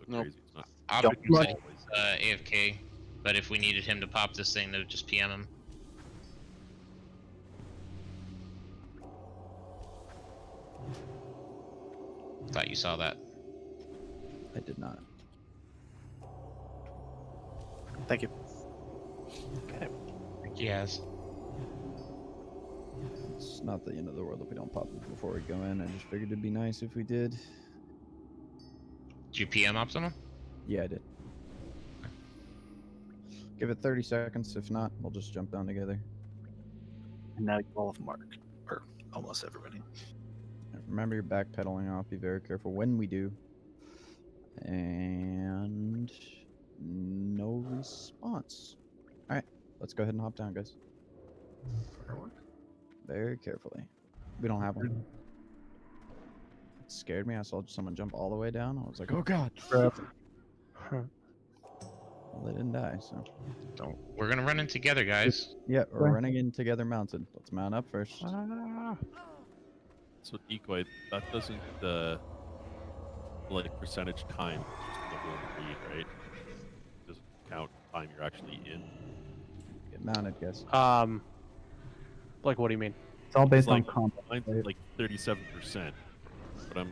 Nope. crazy. It's not. Optic said he was AFK, but if we needed him to pop this thing, to just PM him. Thought you saw that. I did not. Thank you. Okay. Yes. It's not the end of the world if we don't pop it before we go in. I just figured it'd be nice if we did. Did you PM up someone? Yeah, I did. Give it 30 seconds. If not, we'll just jump down together. And now all of Mark, or almost everybody. Remember, you're backpedaling off. Be very careful when we do. And no response. All right, let's go ahead and hop down, guys. Very carefully. We don't have one. It scared me. I saw someone jump all the way down. I was like, oh god. Well, they didn't die, so. Don't. We're gonna run in together, guys. Yeah, we're running in together mounted. Let's mount up first. So decoy, that doesn't like percentage time just the whole read, right? It doesn't count time you're actually in. Get mounted, guys. Like what do you mean? It's all based on Like, combat. mine's like 37%, but I'm.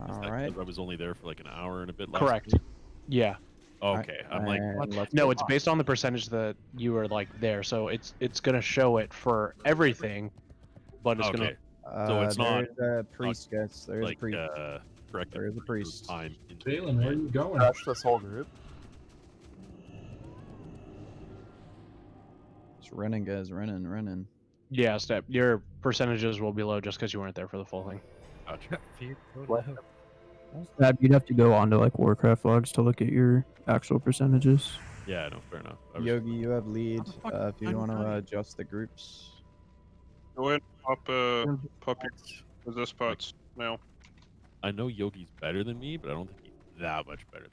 All right. I was only there for like an hour and a bit last Correct. week? Yeah. Okay, I'm like, And let's No, go. it's based on the percentage that you were like there, so it's gonna show it for everything, but it's okay, gonna. it's not- There's a priest, guys. There is like a priest. correct. There is a priest. Time. Jalen, where are you going? Crash this whole group. Just running, guys. Running. Yeah, Step. Your percentages will be low just because you weren't there for the full thing. Gotcha. You'd have to go onto like Warcraft logs to look at your actual percentages. Yeah, no, fair enough. I was- Yogi, you have lead. How the fuck If you I'm want to running? adjust the groups. Go ahead, pop your resist pots now. I know Yogi's better than me, but I don't think he's that much better.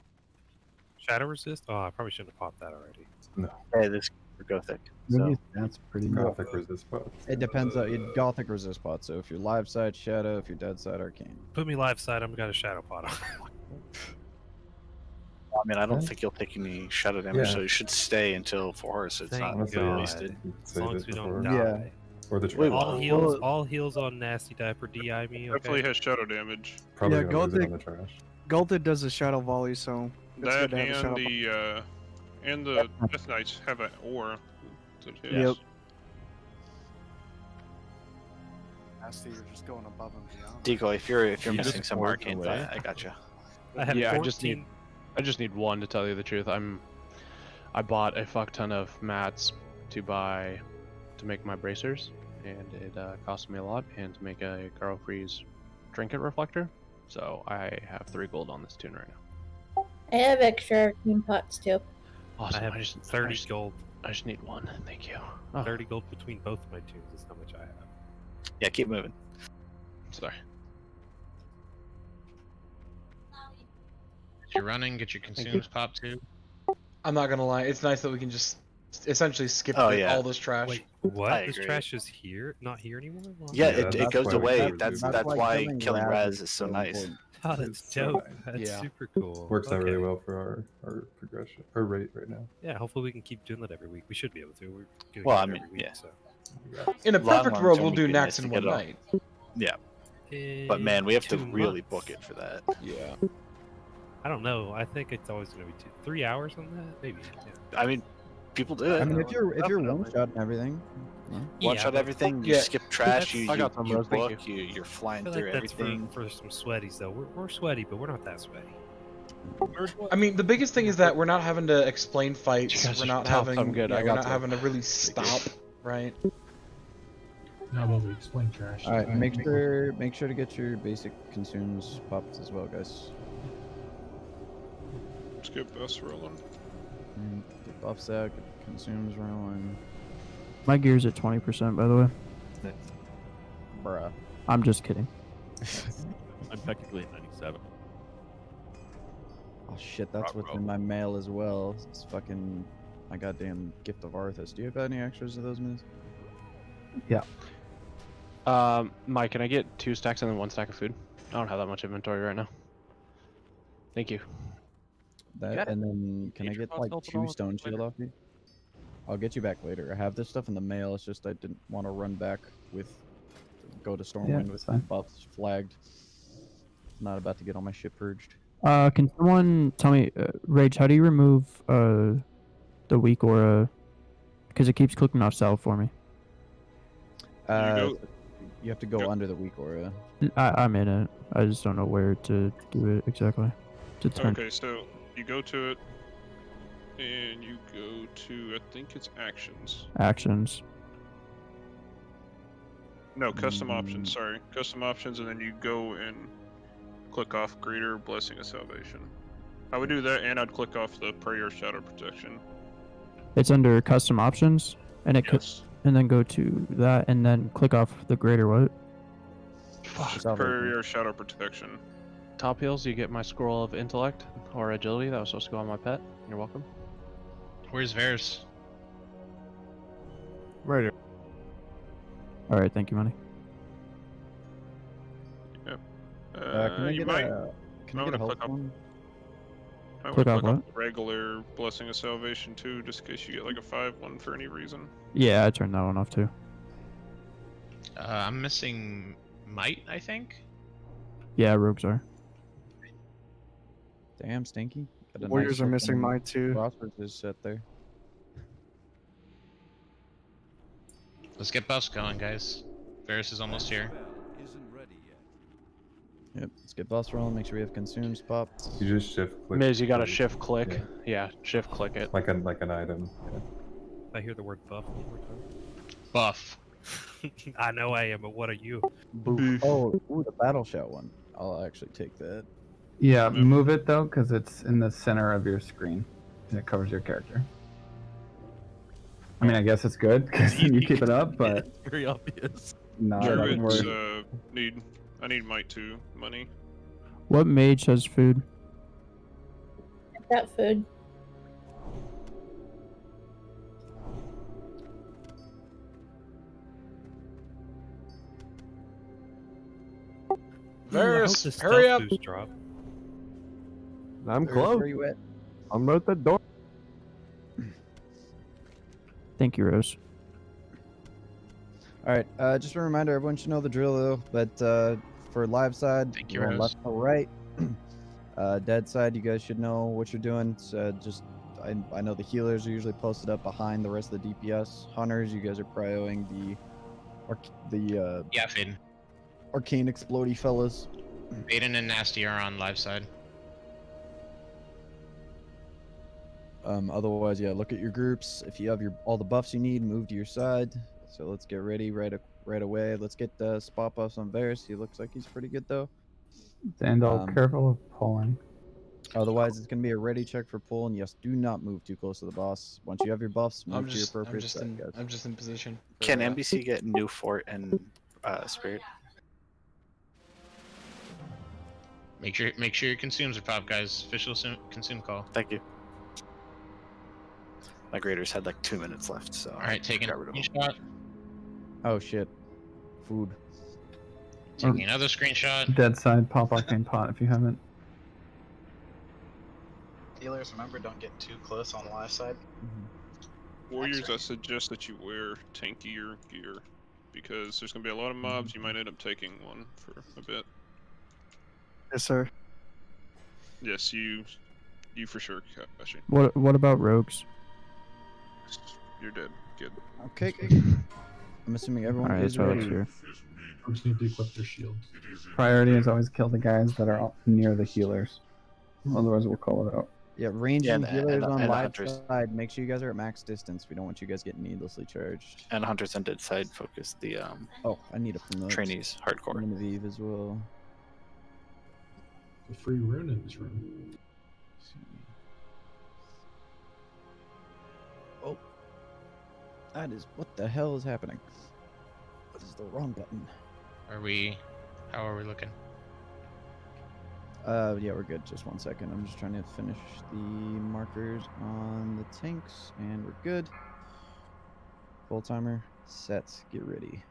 Shadow resist? Oh, I probably shouldn't have popped that already. Hey, this is Gothic. So That's pretty Gothic resist pot. It depends on Gothic resist pot. So if you're live side Shadow, if you're dead side Arcane. Put me live side, I'm got a shadow pot on. I mean, I don't think you'll take any shadow damage, Yeah. so you should stay until 4, so it's Thank not Honestly, God. wasted. As Save long it as we don't before- die. Yeah. Or the Wait, trap. what? All heals on nasty diaper DI me. Definitely Okay. has shadow damage. Probably Yeah, gonna lose it on Gothic- the trash. Gulted does a shadow volley, so it's That good to have a shadow and the Death Knights have an aura. that hits. Yep. Nasty, you're just going above and beyond. Decoy, if you're You missing just some forge arcane, away. I gotcha. I have Yeah, 14. I just need one to tell you the truth. I bought a fuck ton of mats to make my bracers, and it cost me a lot, and to make a Garo Freeze trinket reflector. So I have 3 gold on this tune right now. I have extra arcane pots too. Awesome. I have 30 gold. I just need one. Thank you. Oh, 30 gold between both of my tunes is how much I have. Yeah, keep moving. sorry. If you're running, get your consumes pop too. I'm not gonna lie, it's nice that we can just essentially skip Oh, yeah. all this trash. Wait, what? I This agree. trash is here? Not here anymore? Well, Yeah, Yeah, it that's goes why we away. gotta That's do that's that. why killing Raz is so so nice. important. Oh, that's It's so dope. nice. That's Yeah. super cool. Works out really Okay. well for our progression, our rate right now. Yeah, hopefully we can keep doing that every week. We should be able to. We're doing Well, it I every mean, week, yeah. so. In a Long perfect run, world, so we'll we do can Naxx just in get one it night. Yeah, but man, we have to 2 really months. book it for that. Yeah. I don't know. I think it's always going to be 3 hours on that, maybe. Yeah. I mean, people do it. I mean, if you're Definitely. one shot and everything. One Yeah, shot but everything. You Yeah. skip trash. You I got some, you Rose, thank book. You're I flying feel through like that's everything. for some sweaties though. We're sweaty, but we're not that sweaty. I mean, the biggest thing is that we're not having to explain fights. You guys We're are not tough. having. I'm good. I We're got not some. having to really stop, right? No, but we explain trash. All right, make sure to get your basic consumes popped as well, guys. Let's get best rolling. Get buffs out, get consumes rolling. My gear's at 20%, by the way. Bruh. I'm just kidding. I'm technically at 97. Oh shit, that's Rock what's in my mail as well. It's fucking my goddamn gift of Arthas. Do you have any extras of those moves? Mike, can I get 2 stacks and then 1 stack of food? I don't have that much inventory right now. Thank you. That and then can I get like 2 stone shield off you? I'll get you back later. I have this stuff in the mail. It's just I didn't want to run back with go to Stormwind with buffs flagged. Not about to get all my shit purged. Can someone tell me, Rage, how do you remove the weak aura? Because it keeps clicking off cell for me. You have to go under the weak aura. I'm in it. I just don't know where to do it exactly. To turn. Okay, so you go to it, and you go to, I think it's actions. Actions. No, custom options, sorry. Custom options, and then you go and click off Greater Blessing of Salvation. I would do that, and I'd click off the Prayer Shadow Protection. It's under custom options, and it and then go to that, and then click off the greater what? Prayer Shadow Protection. Top heals, you get my scroll of intellect or agility. That was supposed to go on my pet. You're welcome. Where's Varus? Right here. All right, thank you, money. Yep. Can I you get might. can I get a health one? I Click would off click what? off the regular Blessing of Salvation too, just in case you get like a 5-1 for any reason. Yeah, I turned that one off too. I'm missing Might, I think. Yeah, rogues are. Damn, Stinky. Got a Warriors nice are missing looking mine too. Crossroads is set there. Let's get buffs going, guys. Varus is almost here. Yep, let's get boss rolling. Make sure we have consumes popped. You just shift click. Miz, you gotta shift click. Yeah, shift click it. Like an item. Yeah. I hear the word buff one more time. Buff. I know I am, but what are you? Oh, ooh, the battle shout one. I'll actually take that. Yeah, move it though, because it's in the center of your screen, and it covers your character. I mean, I guess it's good because you keep it up, but It's very obvious. no, it doesn't Druids work. I need Might too, money. What mage has food? Got food. Varus, Ooh, I hope this hurry stealth up! boost drop. I'm Where you at? I'm at the door. Thank you, Rose. All right, just a reminder, everyone should know the drill though. But for live side, Thank you, we're on Rose. left or right. Dead side, you guys should know what you're doing. So I know the healers are usually posted up behind the rest of the DPS. Hunters, you guys are prioing the Yeah, Faden. arcane explodey fellas. Faden and Nasty are on live side. Otherwise, yeah, look at your groups. If you have all the buffs you need, move to your side. So let's get ready right away. Let's get spot buffs on Varus. He looks like he's pretty good though. Dandel, careful of pulling. Otherwise, it's gonna be a ready check for pull, and yes, do not move too close to the boss. Once you have your buffs, move to your appropriate side, guys. I'm just in position. Can NBC get New Fort and Spirit? Make sure your consumes are popped, guys. Official consume call. Thank you. My graders had like 2 minutes left, so. All right, taking a got rid of them. screenshot. Oh shit, food. Taking another screenshot. Dead side, pop arcane pot if you haven't. Healers, remember, don't get too close on the live side. Warriors, I suggest that you wear tankier gear because there's gonna be a lot of mobs. You might end up taking one for a bit. Yes, sir. Yes, you for sure, Kashi. What about rogues? You're dead. Good. Okay. I'm assuming everyone Alright, is that's why I was ready. here. Folks need to equip their shields. Priority is always kill the guys that are near the healers. Otherwise, we'll call it out. Yeah, ranging and- healers and- on and live hunters. side. Make sure you guys are at max distance. We don't want you guys getting needlessly charged. And Hunters and Dead Side focus the Oh, I need to promote trainees hardcore. Genevieve as well. A free rune in this room. Oh, that is what the hell is happening? What is the wrong button? How are we looking? Yeah, we're good. Just 1 second. I'm just trying to finish the markers on the tanks, and we're good. Full timer set. Get ready.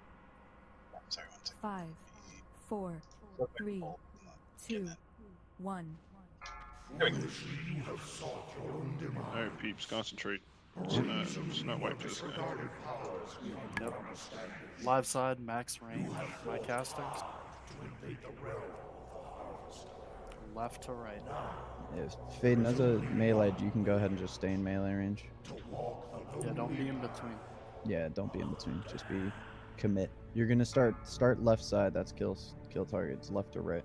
Sorry, 1 second. 5, 4, 3, 2, 1. Alright, peeps, concentrate. Let's not wipe this guy. Yep. Live side, max range, my casters. Left to right. If Faden, as a melee, you can go ahead and just stay in melee range. Yeah, don't be in between. Yeah, don't be in between. Just be commit. You're gonna start left side. That's kill targets. Left or right.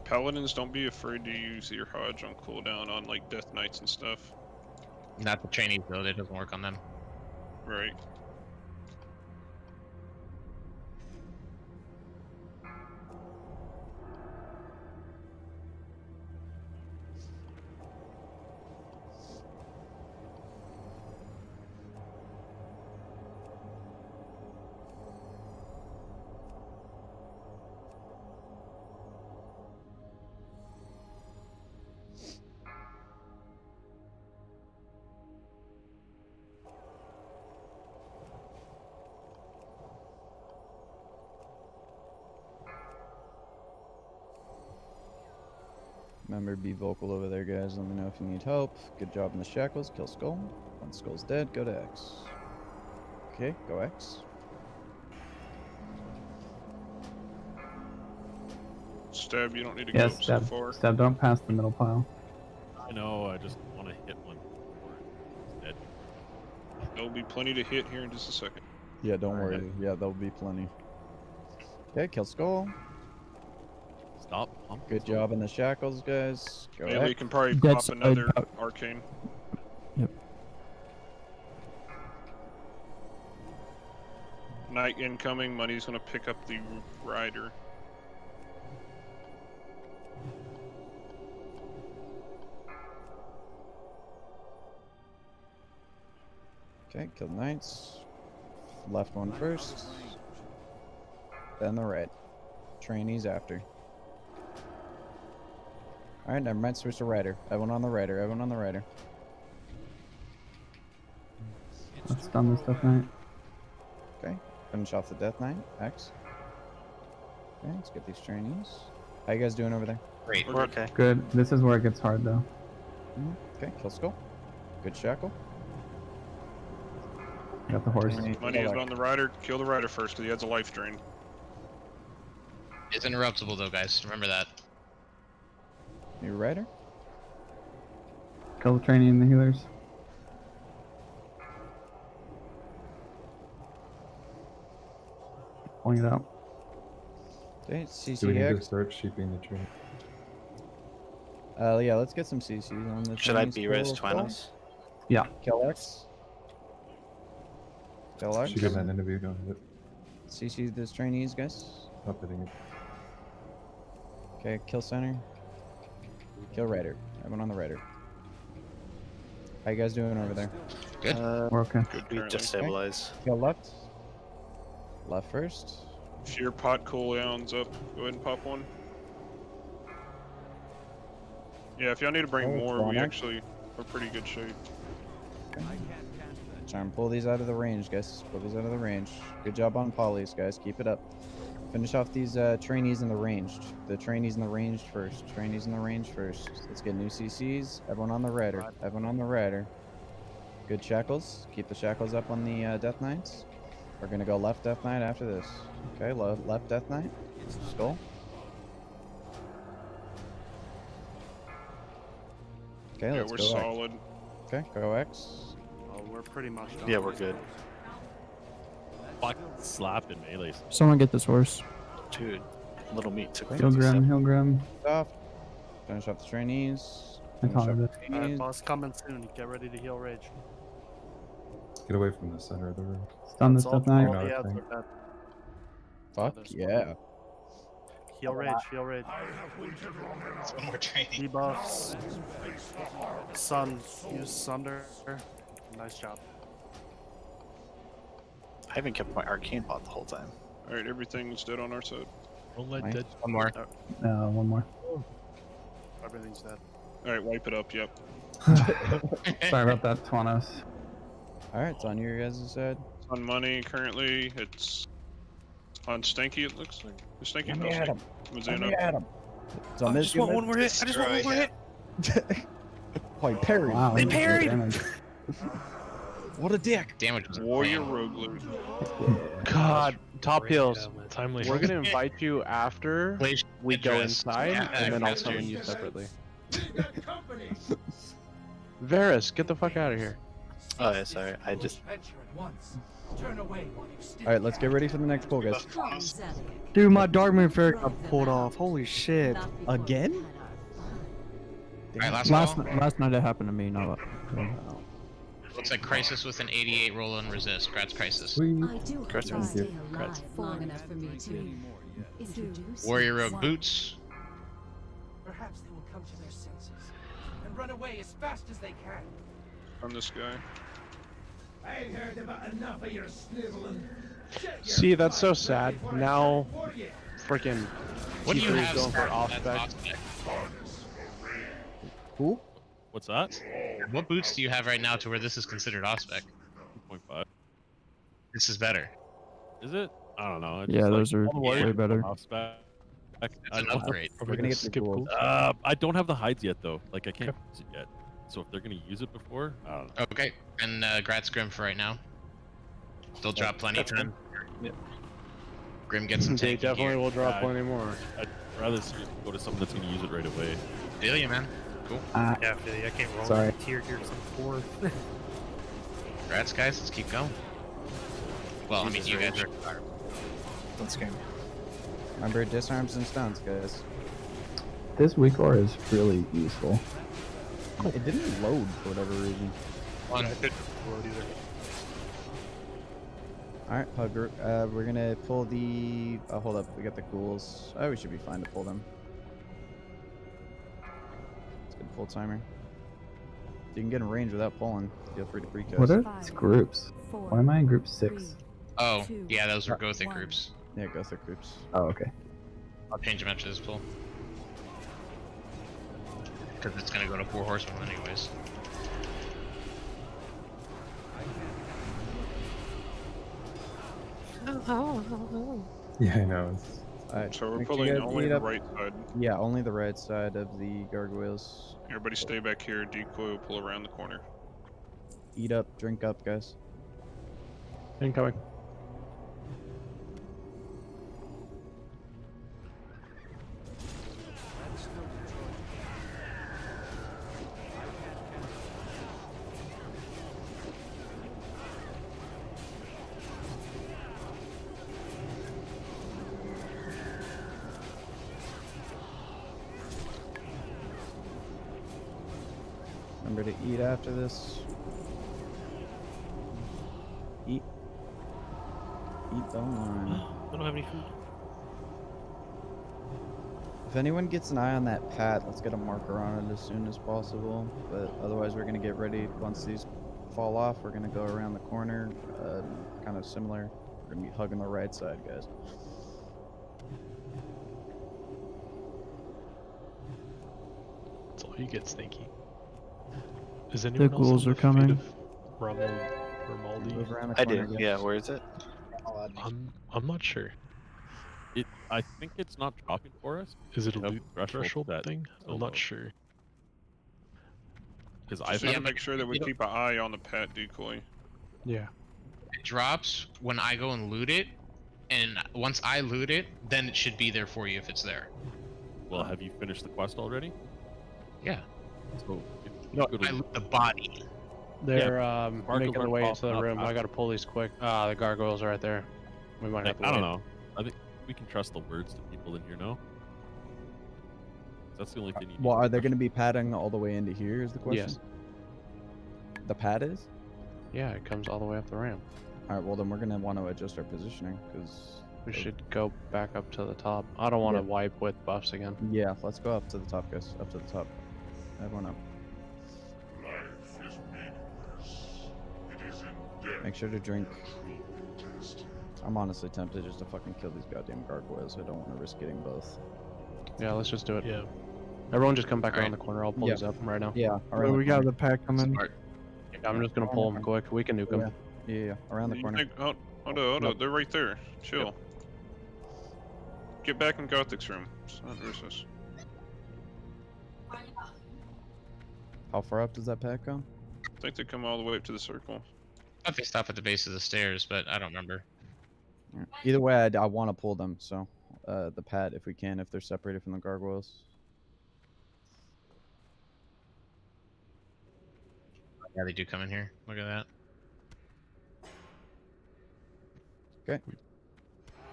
Paladins, don't be afraid to use your Hodge on cooldown on like Death Knights and stuff. Not the trainees though, that doesn't work on them. Right. Remember, be vocal over there, guys. Let me know if you need help. Good job in the shackles. Kill Skull. Once Skull's dead, go to X. Okay, go X. Stab, you don't need to Yeah, go up so far. Stab, don't pass the middle pile. I know, I just want to hit one before it's dead. There'll be plenty to hit here in just a second. Yeah, don't worry. Yeah, there'll be plenty. Okay, kill Skull. Stop. Good job in the shackles, guys. Go Melee X. can probably That's pop another arcane. Yep. Knight incoming. Money's gonna pick up the rider. Okay, kill Knights. Left one first. Then the right. Trainees after. Alright, never mind. Switch to rider. Everyone on the rider. Everyone on the rider. Let's stun this Death Knight. Okay. Finish off the Death Knight. X. Okay, let's get these trainees. How you guys doing over there? Great. We're okay. Good. This is where it gets hard though. Okay, kill Skull. Good shackle. Got the horse. Money is on the rider. Kill the rider first because he has a life drain. It's interruptible though, guys. Remember that. New rider. Kill the trainee and the healers. Pulling it out. Okay, Do we need to CCX. start sheeping the tree? Yeah, let's get some CCs on the Should I trainees. be res Skull. Twinos? Yeah. Kill X. Kill X. She got that interview going. Yep. CC this trainees, guys. Not hitting it. Okay, kill center. Kill rider. Everyone on the rider. How you guys doing over there? Good. We're okay. We just stabilize. Kill left. Left first. If your pot cooldown's up, go ahead and pop one. Yeah, if y'all need to bring Oh, more, we Chronic. actually are pretty good shape. Try and pull these out of the range, guys. Pull these out of the range. Good job on polys, guys. Keep it up. Finish off these trainees in the ranged. The trainees in the ranged first. Trainees in the range first. Let's get new CCs. Everyone on the rider. Everyone on the rider. Good shackles. Keep the shackles up on the Death Knights. We're gonna go left Death Knight after this. Okay, left Death Knight. Skull. Okay, Yeah, let's we're go X. solid. Okay, go X. Oh, we're pretty much done. Yeah, we're good. Fuck, slap in melee. Someone get this horse. Dude, little meat took Heal Grim, heal Grim. Off. Finish off the trainees. I Finish thought off of the it. Alright, trainees. boss coming soon. Get ready to heal rage. Get away from the center of the room. Stun this That's all, Death Knight. all No, the ads thank- are dead. Fuck there's yeah. Heal rage, heal rage. One more training. Debuffs. Sun. Use Sunder. Nice job. I haven't kept my arcane pot the whole time. Alright, everything's dead on our side. Don't let Nice. dead. One more. One more. Everything's dead. Alright, wipe it up, yep. Sorry about that, Twanos. Alright, it's on your guys' side. On money currently, it's On Stanky, it looks like. Stanky, Let no me at him. Stanky. Let me at him. So I just want one more hit. I just want one more hit. Oh, he parried. Wow, They he did parried. damage. What a dick. Damage was Warrior insane. Rogue Loot. God, top Great heels. helmet. Timely. We're gonna invite you after Please we go address- inside, yeah, and then I'll address summon your- you separately. Varus, get the fuck out of here. Oh, yeah, sorry. I just. Alright, let's get ready for the next pull, guys. Dude, my Dark Moon Fair got pulled off. Holy shit. Again? Alright, Last night it happened to me. No. Looks like Crisis with an 88 roll and resist. Grats Crisis. Sweet. Crisis. Warrior Rogue Boots. Perhaps they will come to their senses and run away as fast as they can. On this guy. I've heard about enough of your sniveling. See, that's so sad. Now, freaking What do you T3 is have going for Spartan off that's spec. off-spec? Who? What's that? What boots do you have right now to where this is considered off-spec? 2.5. This is better. Is it? I don't know. It's Yeah, just those are all the warriors way better. off spec. It's an upgrade. We're gonna get the gold. I don't have the hides yet though. Like I can't use it yet. So if they're gonna use it before, I don't know. Okay, and Grats Grim for right now. They'll drop plenty of time. Yep. Grim gets some They tanky definitely gear. will drop plenty more. I'd rather go to someone that's gonna use it right away. Feel you, man. Cool. Yeah, Philly, I can't roll Sorry. tier gear some 4. Congrats, guys. Let's keep going. Well, I mean, you guys are. Don't scare me. Remember, disarms and stuns, guys. This weak aura is really useful. It didn't load for whatever reason. One. I couldn't load either. Alright, Hugger, we're gonna pull the... Oh, hold up, we got the ghouls. Oh, we should be fine to pull them. It's a good full timer. You can get in range without pulling. Feel free to precast. What are these groups? Why am I in group 6? Oh, yeah, those are Gothic groups. Yeah, Gothic groups. Oh, okay. I'll change them after this pull. Because it's gonna go to 4 horsemen anyways. Yeah, I know. It's... Alright, So we're make sure pulling you guys only eat the up- right side. Yeah, only the right side of the gargoyles. Everybody stay back here. Decoy will pull around the corner. Eat up, drink up, guys. Incoming. Remember to eat after this. Eat. Eat the line. I don't have any food. If anyone gets an eye on that pad, let's get a marker on it as soon as possible. But otherwise, we're gonna get ready. Once these fall off, we're gonna go around the corner, kind of similar. We're gonna be hugging the right side, guys. That's all you get, Stinky. Is The anyone else ghouls on are the coming. fate of Romuald or Maldi? Move around the I corner, do. guys. Yeah, where is it? I'm not sure. I think it's not dropping for us. Is it a We have loot threshold threshold that thing? so I'm low. not sure. Because Just I've need Yeah, to make sure that we you don't- keep an eye on the pet decoy. Yeah. It drops when I go and loot it, and once I loot it, then it should be there for you if it's there. Well, have you finished the quest already? Yeah. So No, I loot the body. They're Mark making their alert way into popping the up room. I after. gotta pull these quick. Ah, the gargoyles are right there. We might have to I don't wait. know. I think we can trust the words to people in here now. That's the only thing you need. Well, are they gonna be padding all the way into here? Is the question? Yes. The pad is. Yeah, it comes all the way up the ramp. All right. Well, then we're gonna want to adjust our positioning because. We should go back up to the top. I don't want to Yeah. wipe with buffs again. Yeah, let's go up to the top, guys. Up to the top. Everyone up. Make sure to drink. I'm honestly tempted just to fucking kill these goddamn gargoyles. I don't want to risk getting both. Yeah, let's just do it. Yeah. Everyone just come back All around right. the corner. I'll pull Yeah. these up right now. Yeah. Well, we got the pack coming. Smart. I'm just gonna pull them quick. We can nuke them. Yeah, around the You corner. think- hold on. They're right there. Chill. Get back in Gothic's room. It's not Ursus. How far up does that pack go? I think they come all the way up to the circle. I thought they stop at the base of the stairs, but I don't remember. Alright. Either way, I want to pull them, so the pat if we can, if they're separated from the gargoyles. Yeah, they do come in here. Look at that. Okay.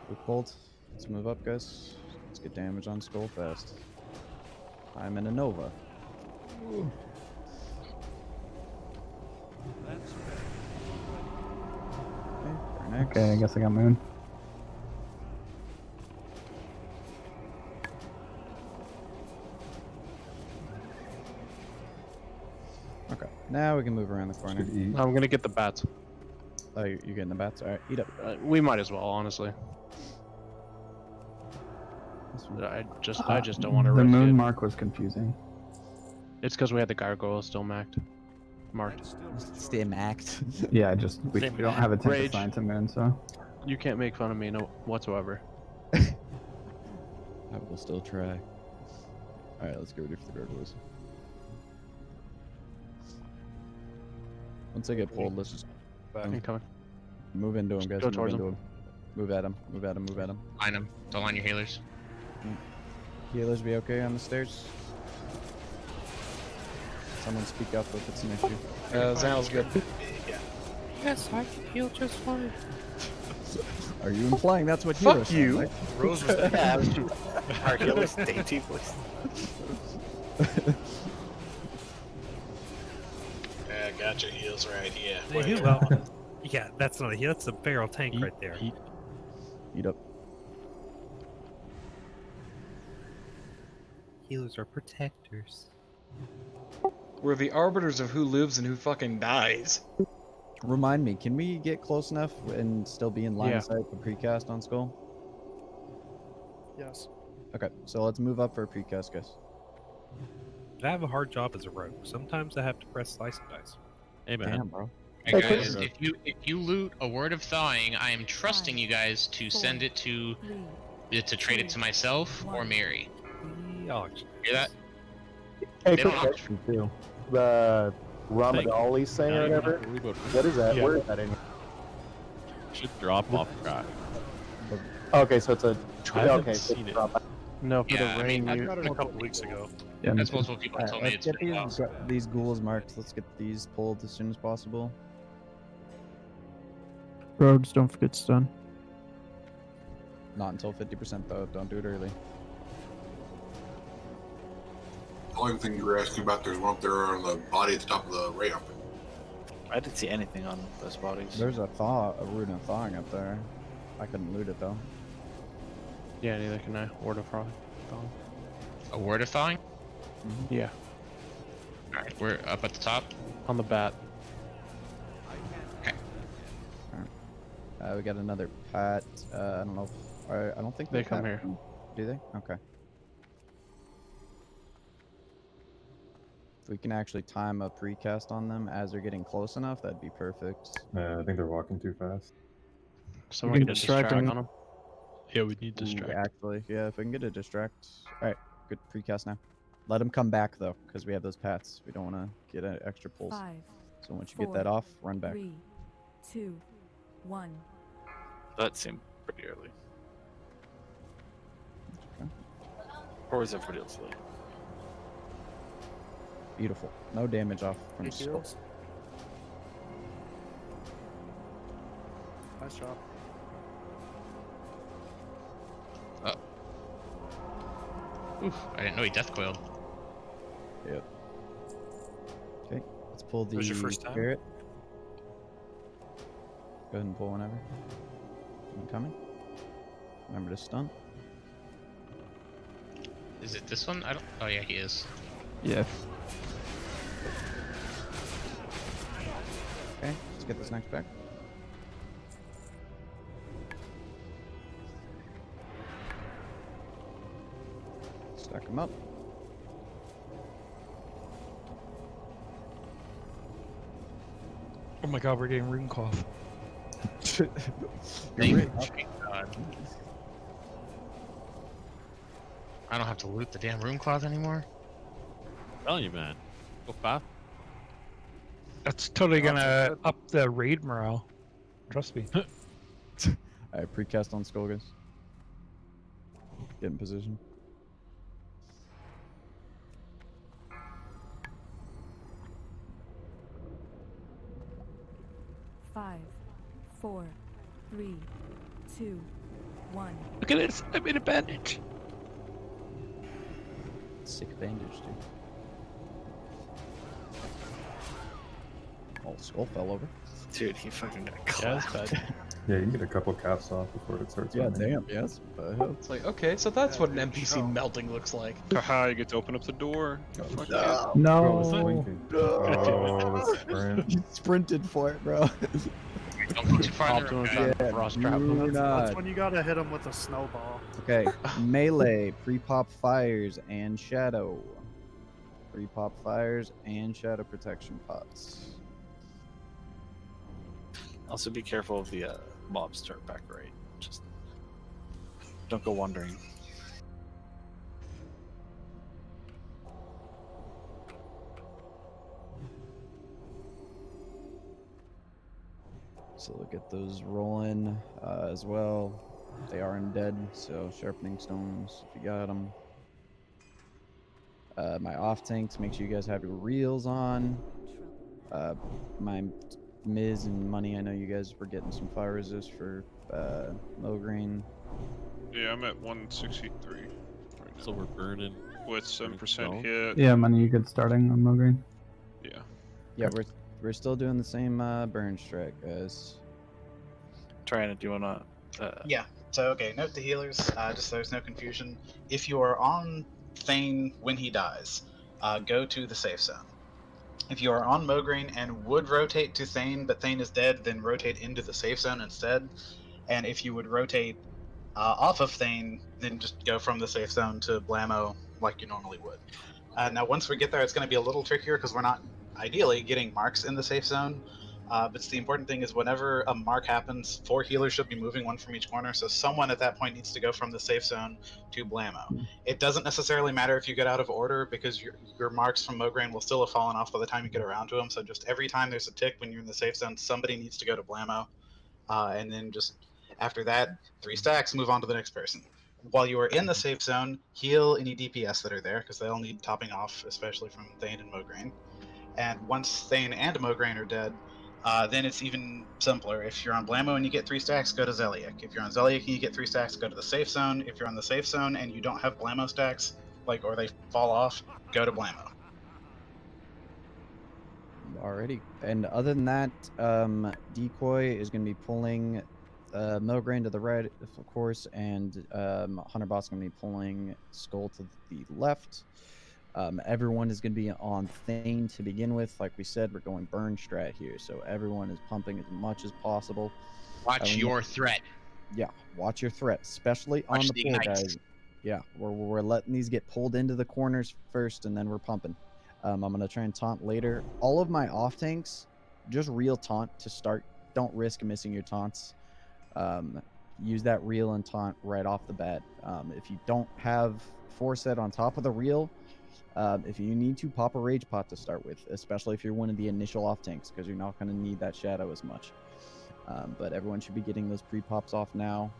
We pulled. Let's move up, guys. Let's get damage on Skull fast. I'm in a Nova. Ooh. Okay, Okay, I guess I got Moon. Okay, now we can move around the corner. I'm gonna get the bats. Oh, you getting the bats? Alright, eat up. We might as well, honestly. I just don't want to The risk moon it. mark was confusing. It's because we had the gargoyle still marked. Stay maxed. Yeah, we don't have a tip Rage. assigned to moon, so. You can't make fun of me, no whatsoever. I will still try. Alright, let's get ready for the gargoyles. Once they get pulled, let's just Coming. move into them, guys. Go Move towards into them. Move at them. Move at them. Move at them. Line them. Don't line your healers. Healers be okay on the stairs? Someone speak up if it's an issue. Zanel's good. Yes, I can heal just fine. Are you implying that's what Fuck healers you. sound like? Rose was yeah, our healer's dainty voice. I got your heels right here. Hey, well, yeah, that's not a heal. That's a barrel tank right there. Eat up. Healers are protectors. We're the arbiters of who lives and who fucking dies. Remind me, can we get close enough and still be in line Yeah. of sight for precast on Skull? Yes. Okay, so let's move up for a precast, guys. I have a hard job as a rogue. Sometimes I have to press slice and dice. Amen. Damn, bro. Hey guys, if you loot a word of thawing, I am trusting you guys to send it to trade it to myself or Mary. Hear that? Hey, They quick don't question too. The Ramadali thing or whatever. What is that? Where is that in here? Should drop off track. Okay, so it's a. I haven't Okay, so seen it. drop out. No, for Yeah, the I mean, rain. I got it a couple weeks ago. Yeah, me That's too. multiple people told me Let's it's get been a while. these ghouls marked. Let's get these pulled as soon as possible. Rogues, don't forget stun. Not until 50% though. Don't do it early. The only thing you were asking about, there's one up there on the body at the top of the ramp. I didn't see anything on those bodies. There's a rune of thawing up there. I couldn't loot it though. Yeah, neither can I. Word of fraud. A word of thawing? Yeah, Alright, we're up at the top. on the bat. We got another pat. I don't know. I don't think They come here. Do they? Okay. If we can actually time a precast on them as they're getting close enough, that'd be perfect. I think they're walking too fast. Someone can get a distract distract them. on him. Yeah, we need Ooh, distract. actually, yeah, if we can get a distract. All right, good precast now. Let them come back though, because we have those pats. We don't want to get extra pulls. 5, So once you get that off, run back. 3, 2, 1. That seemed pretty early. Okay. Or was everybody else late? Beautiful. No damage off from Thank skull. you. Nice job. Oof, I didn't know he death coiled. Yep. Okay, let's pull the Was your first time? spirit. Go ahead and pull whenever. I'm coming. Remember to stun. Is it this one? I don't. Oh yeah, he is. Yeah. Okay, let's get this next back. Stack them up. Oh my god, we're getting rune cough. Thank God. I don't have to loot the damn room cloth anymore. I'm telling you, man. Go fast. That's totally gonna up the raid morale. Trust me. Alright, precast on Skull, guys. Get in position. Five, 4, 3, 2, 1. Look at this. I made a bandage. Sick bandage, dude. Oh, Skull fell over. Dude, he fucking got clapped. Yeah, you can get a couple caps off before it starts. Yeah, running. damn, yes. It's like, okay, so that's what an NPC melting looks like. Haha, you get to open up the door. Fuck yeah. No. Oh, the sprint. You sprinted for it, bro. Don't go too far in the room. do not. That's when you gotta hit him with a snowball. Okay, melee, pre-pop fires, and shadow. Pre-pop fires and shadow protection pots. Also, be careful of the mobs turn back right. Just don't go wandering. So look at those rolling as well. They are undead, so sharpening stones if you got them. My off tanks, make sure you guys have your reels on. My Miz and Money, I know you guys were getting some fire resist for low green. Yeah, I'm at 163 right now. So we're burning with 7% hit. Yeah, Money, you good starting on Mogreen? Yeah. Yeah, we're still doing the same burn strat, guys. Trying to do on Yeah. So okay, note to healers, just so there's no confusion. If you are on Thane when he dies, go to the safe zone. If you are on Mogreen and would rotate to Thane, but Thane is dead, then rotate into the safe zone instead. And if you would rotate off of Thane, then just go from the safe zone to Blammo like you normally would. Now, once we get there, it's going to be a little trickier because we're not ideally getting marks in the safe zone. But the important thing is whenever a mark happens, 4 healers should be moving, 1 from each corner. So someone at that point needs to go from the safe zone to Blammo. It doesn't necessarily matter if you get out of order because your marks from Mograine will still have fallen off by the time you get around to them. So just every time there's a tick when you're in the safe zone, somebody needs to go to Blammo. And then just after that, 3 stacks, move on to the next person. While you are in the safe zone, heal any DPS that are there because they'll need topping off, especially from Thane and Mograine. And once Thane and Mograine are dead, then it's even simpler. If you're on Blammo and you get 3 stacks, go to Zeliek. If you're on Zeliek and you get 3 stacks, go to the safe zone. If you're on the safe zone and you don't have Blammo stacks, or they fall off, go to Blammo. Alrighty. And other than that, Decoy is going to be pulling Mograine to the right, of course, and Hunter Bot's going to be pulling Skull to the left. Everyone is going to be on Thane to begin with. Like we said, we're going burn strat here, so everyone is pumping as much as possible. Watch your threat. Yeah, watch your threat, especially on the pool, guys. Yeah, we're letting these get pulled into the corners first, and then we're pumping. I'm going to try and taunt later. All of my off tanks, just real taunt to start. Don't risk missing your taunts. Use that reel and taunt right off the bat. If you don't have Forset on top of the reel, if you need to, pop a Rage Pot to start with, especially if you're one of the initial off tanks, because you're not going to need that shadow as much. But everyone should be getting those pre-pops off now.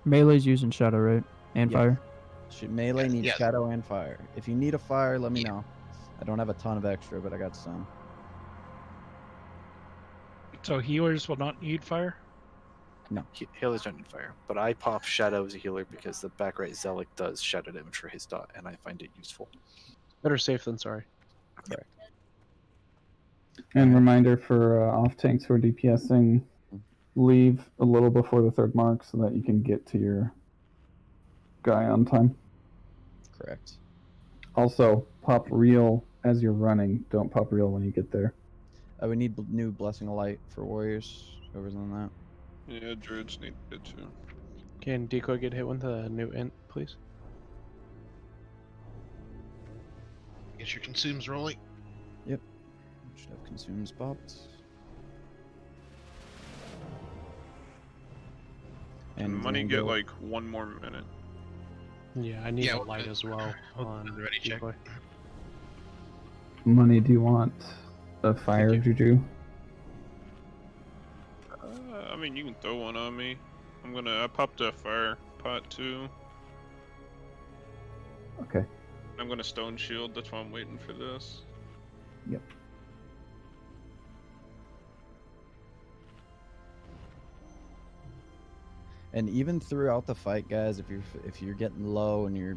Melee's using shadow, right? And fire? Melee needs shadow and fire. If you need a fire, let me know. I don't have a ton of extra, but I got some. So healers will not need fire? No. Healers don't need fire, but I pop shadow as a healer because the back right Zeliek does shadow damage for his dot, and I find it useful. Better safe than sorry. Correct. And reminder for off tanks who are DPSing, leave a little before the 3rd mark so that you can get to your guy on time. Correct. Also, pop reel as you're running. Don't pop reel when you get there. We need new Blessing of Light for warriors. Whoever's on that. Yeah, druids need it too. Can Decoy get hit with a new int, please? Get your consumes rolling. Yep. Should have consumes popped. And Money get like 1 more minute. Yeah, I need a light as well on ready check. decoy. Money, do you want a fire juju? I mean, you can throw one on me. I popped a fire pot too. Okay. I'm gonna stone shield. That's why I'm waiting for this. Yep. And even throughout the fight, guys, if you're getting low and you're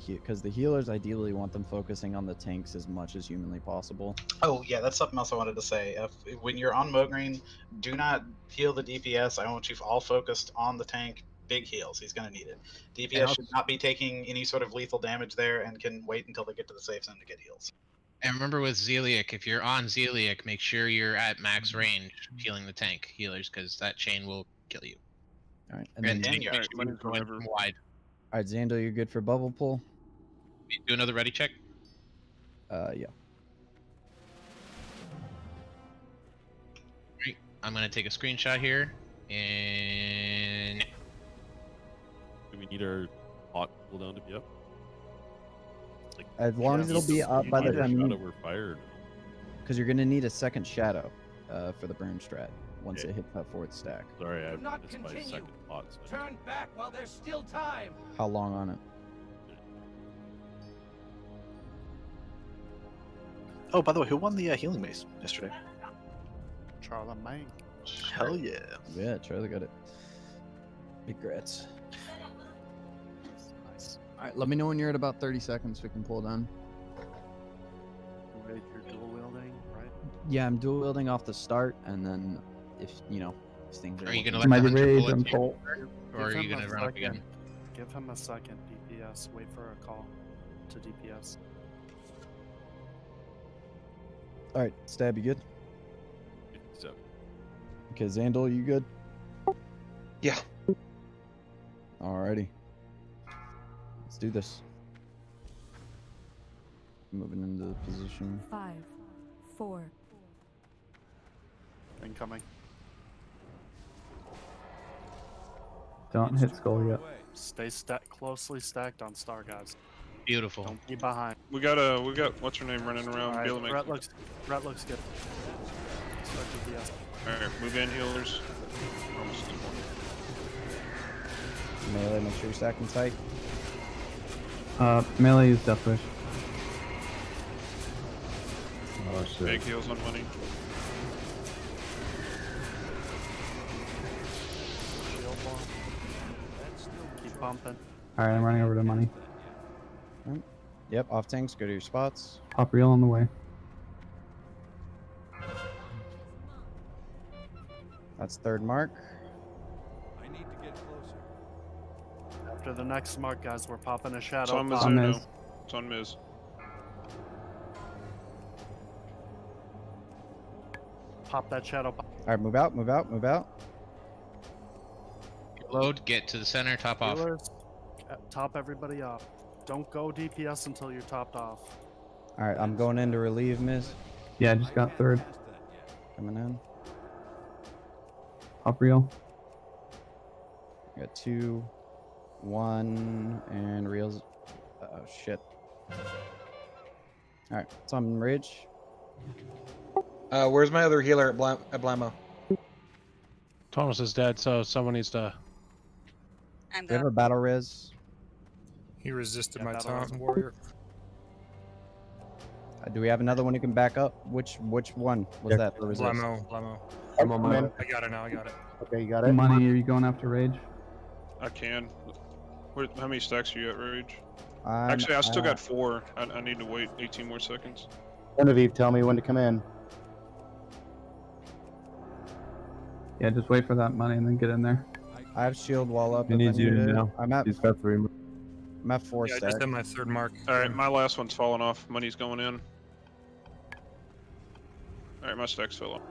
because the healers ideally want them focusing on the tanks as much as humanly possible. Oh yeah, that's something else I wanted to say. When you're on Mogreen, do not heal the DPS. I want you all focused on the tank. Big heals. He's going to need it. DPS should not be taking any sort of lethal damage there and can wait until they get to the safe zone to get heals. And remember with Zeliek, if you're on Zeliek, make sure you're at max range healing the tank healers, because that chain will kill you. All right, And then you should go in from wide. all right, Xando, you're good for bubble pull. Do another ready check. Yeah. Great. I'm gonna take a screenshot here, and Do we need our hot cooldown to be up? Like, As long as it'll be up by the time we're fired. because you're gonna need a second shadow for the burn strat once it hits that fourth stack. Sorry, I Do not missed my continue. second pot. So Turn back while there's still time. How long on it? Oh, by the way, who won the healing mace yesterday? Charlie Mang. Hell yeah. Yeah, Charlie got it. Big grats. Nice. All right, let me know when you're at about 30 seconds. We can pull down. Raid, you're dual wielding, right? Yeah, I'm dual wielding off the start, and then if things Are you looking- gonna let the 100 bullets here, or are Give you him gonna a run up second. again? Give him a second, DPS. Wait for a call to DPS. All right, Stab, you good? So, Okay, Xandal, you good? Yeah. Alrighty. Let's do this. Moving into the position. 5, 4. Incoming. Don't hit skull yet. Stay closely stacked on star, guys. Beautiful. Don't be behind. We got what's her name running around. Alright, Bela makes- Brett looks good. Start DPS. Alright, move in healers. Almost to one. Melee, make sure you're stacking tight. Melee is Death Wish. Oh shit. Big heals on money. Shield wall. Keep bumping. Alright, I'm running over to money. Yep, off tanks, go to your spots. Pop reel on the way. That's third mark. I need to get closer. After the next mark, guys, we're popping a It's shadow. on pop. Mizuno. It's on Miz. Pop that shadow. Pop. Alright, move out, move out, move out. Load, get to the center, top off. Healers, top everybody off. Don't go DPS until you're topped off. Alright, I'm going in to relieve Miz. Yeah, I just got third. Coming in. Pop reel. Got 2, 1, and reels. Oh shit. Alright, it's on Ridge. Where's my other healer at Blamo? Thomas is dead, so someone needs to. Do you have a battle res? He resisted Yeah, my battle taunt res. warrior. Do we have another one who can back up? Which one was that for resist? Blamo. I'm on my. I got it now. I got it. Okay, you got it. Money, are you going after Rage? I can. How many stacks are you at, Rage? I'm Actually, I still got at- 4. I need to wait 18 more seconds. Genevieve, tell me when to come in. Yeah, just wait for that money and then get in there. I have shield wall up. He if I needs you need it. now. I'm at He's got 3. I'm at 4 Yeah, I stack. just had my third mark. Alright, my last one's falling off. Money's going in. Alright, my stacks fell off.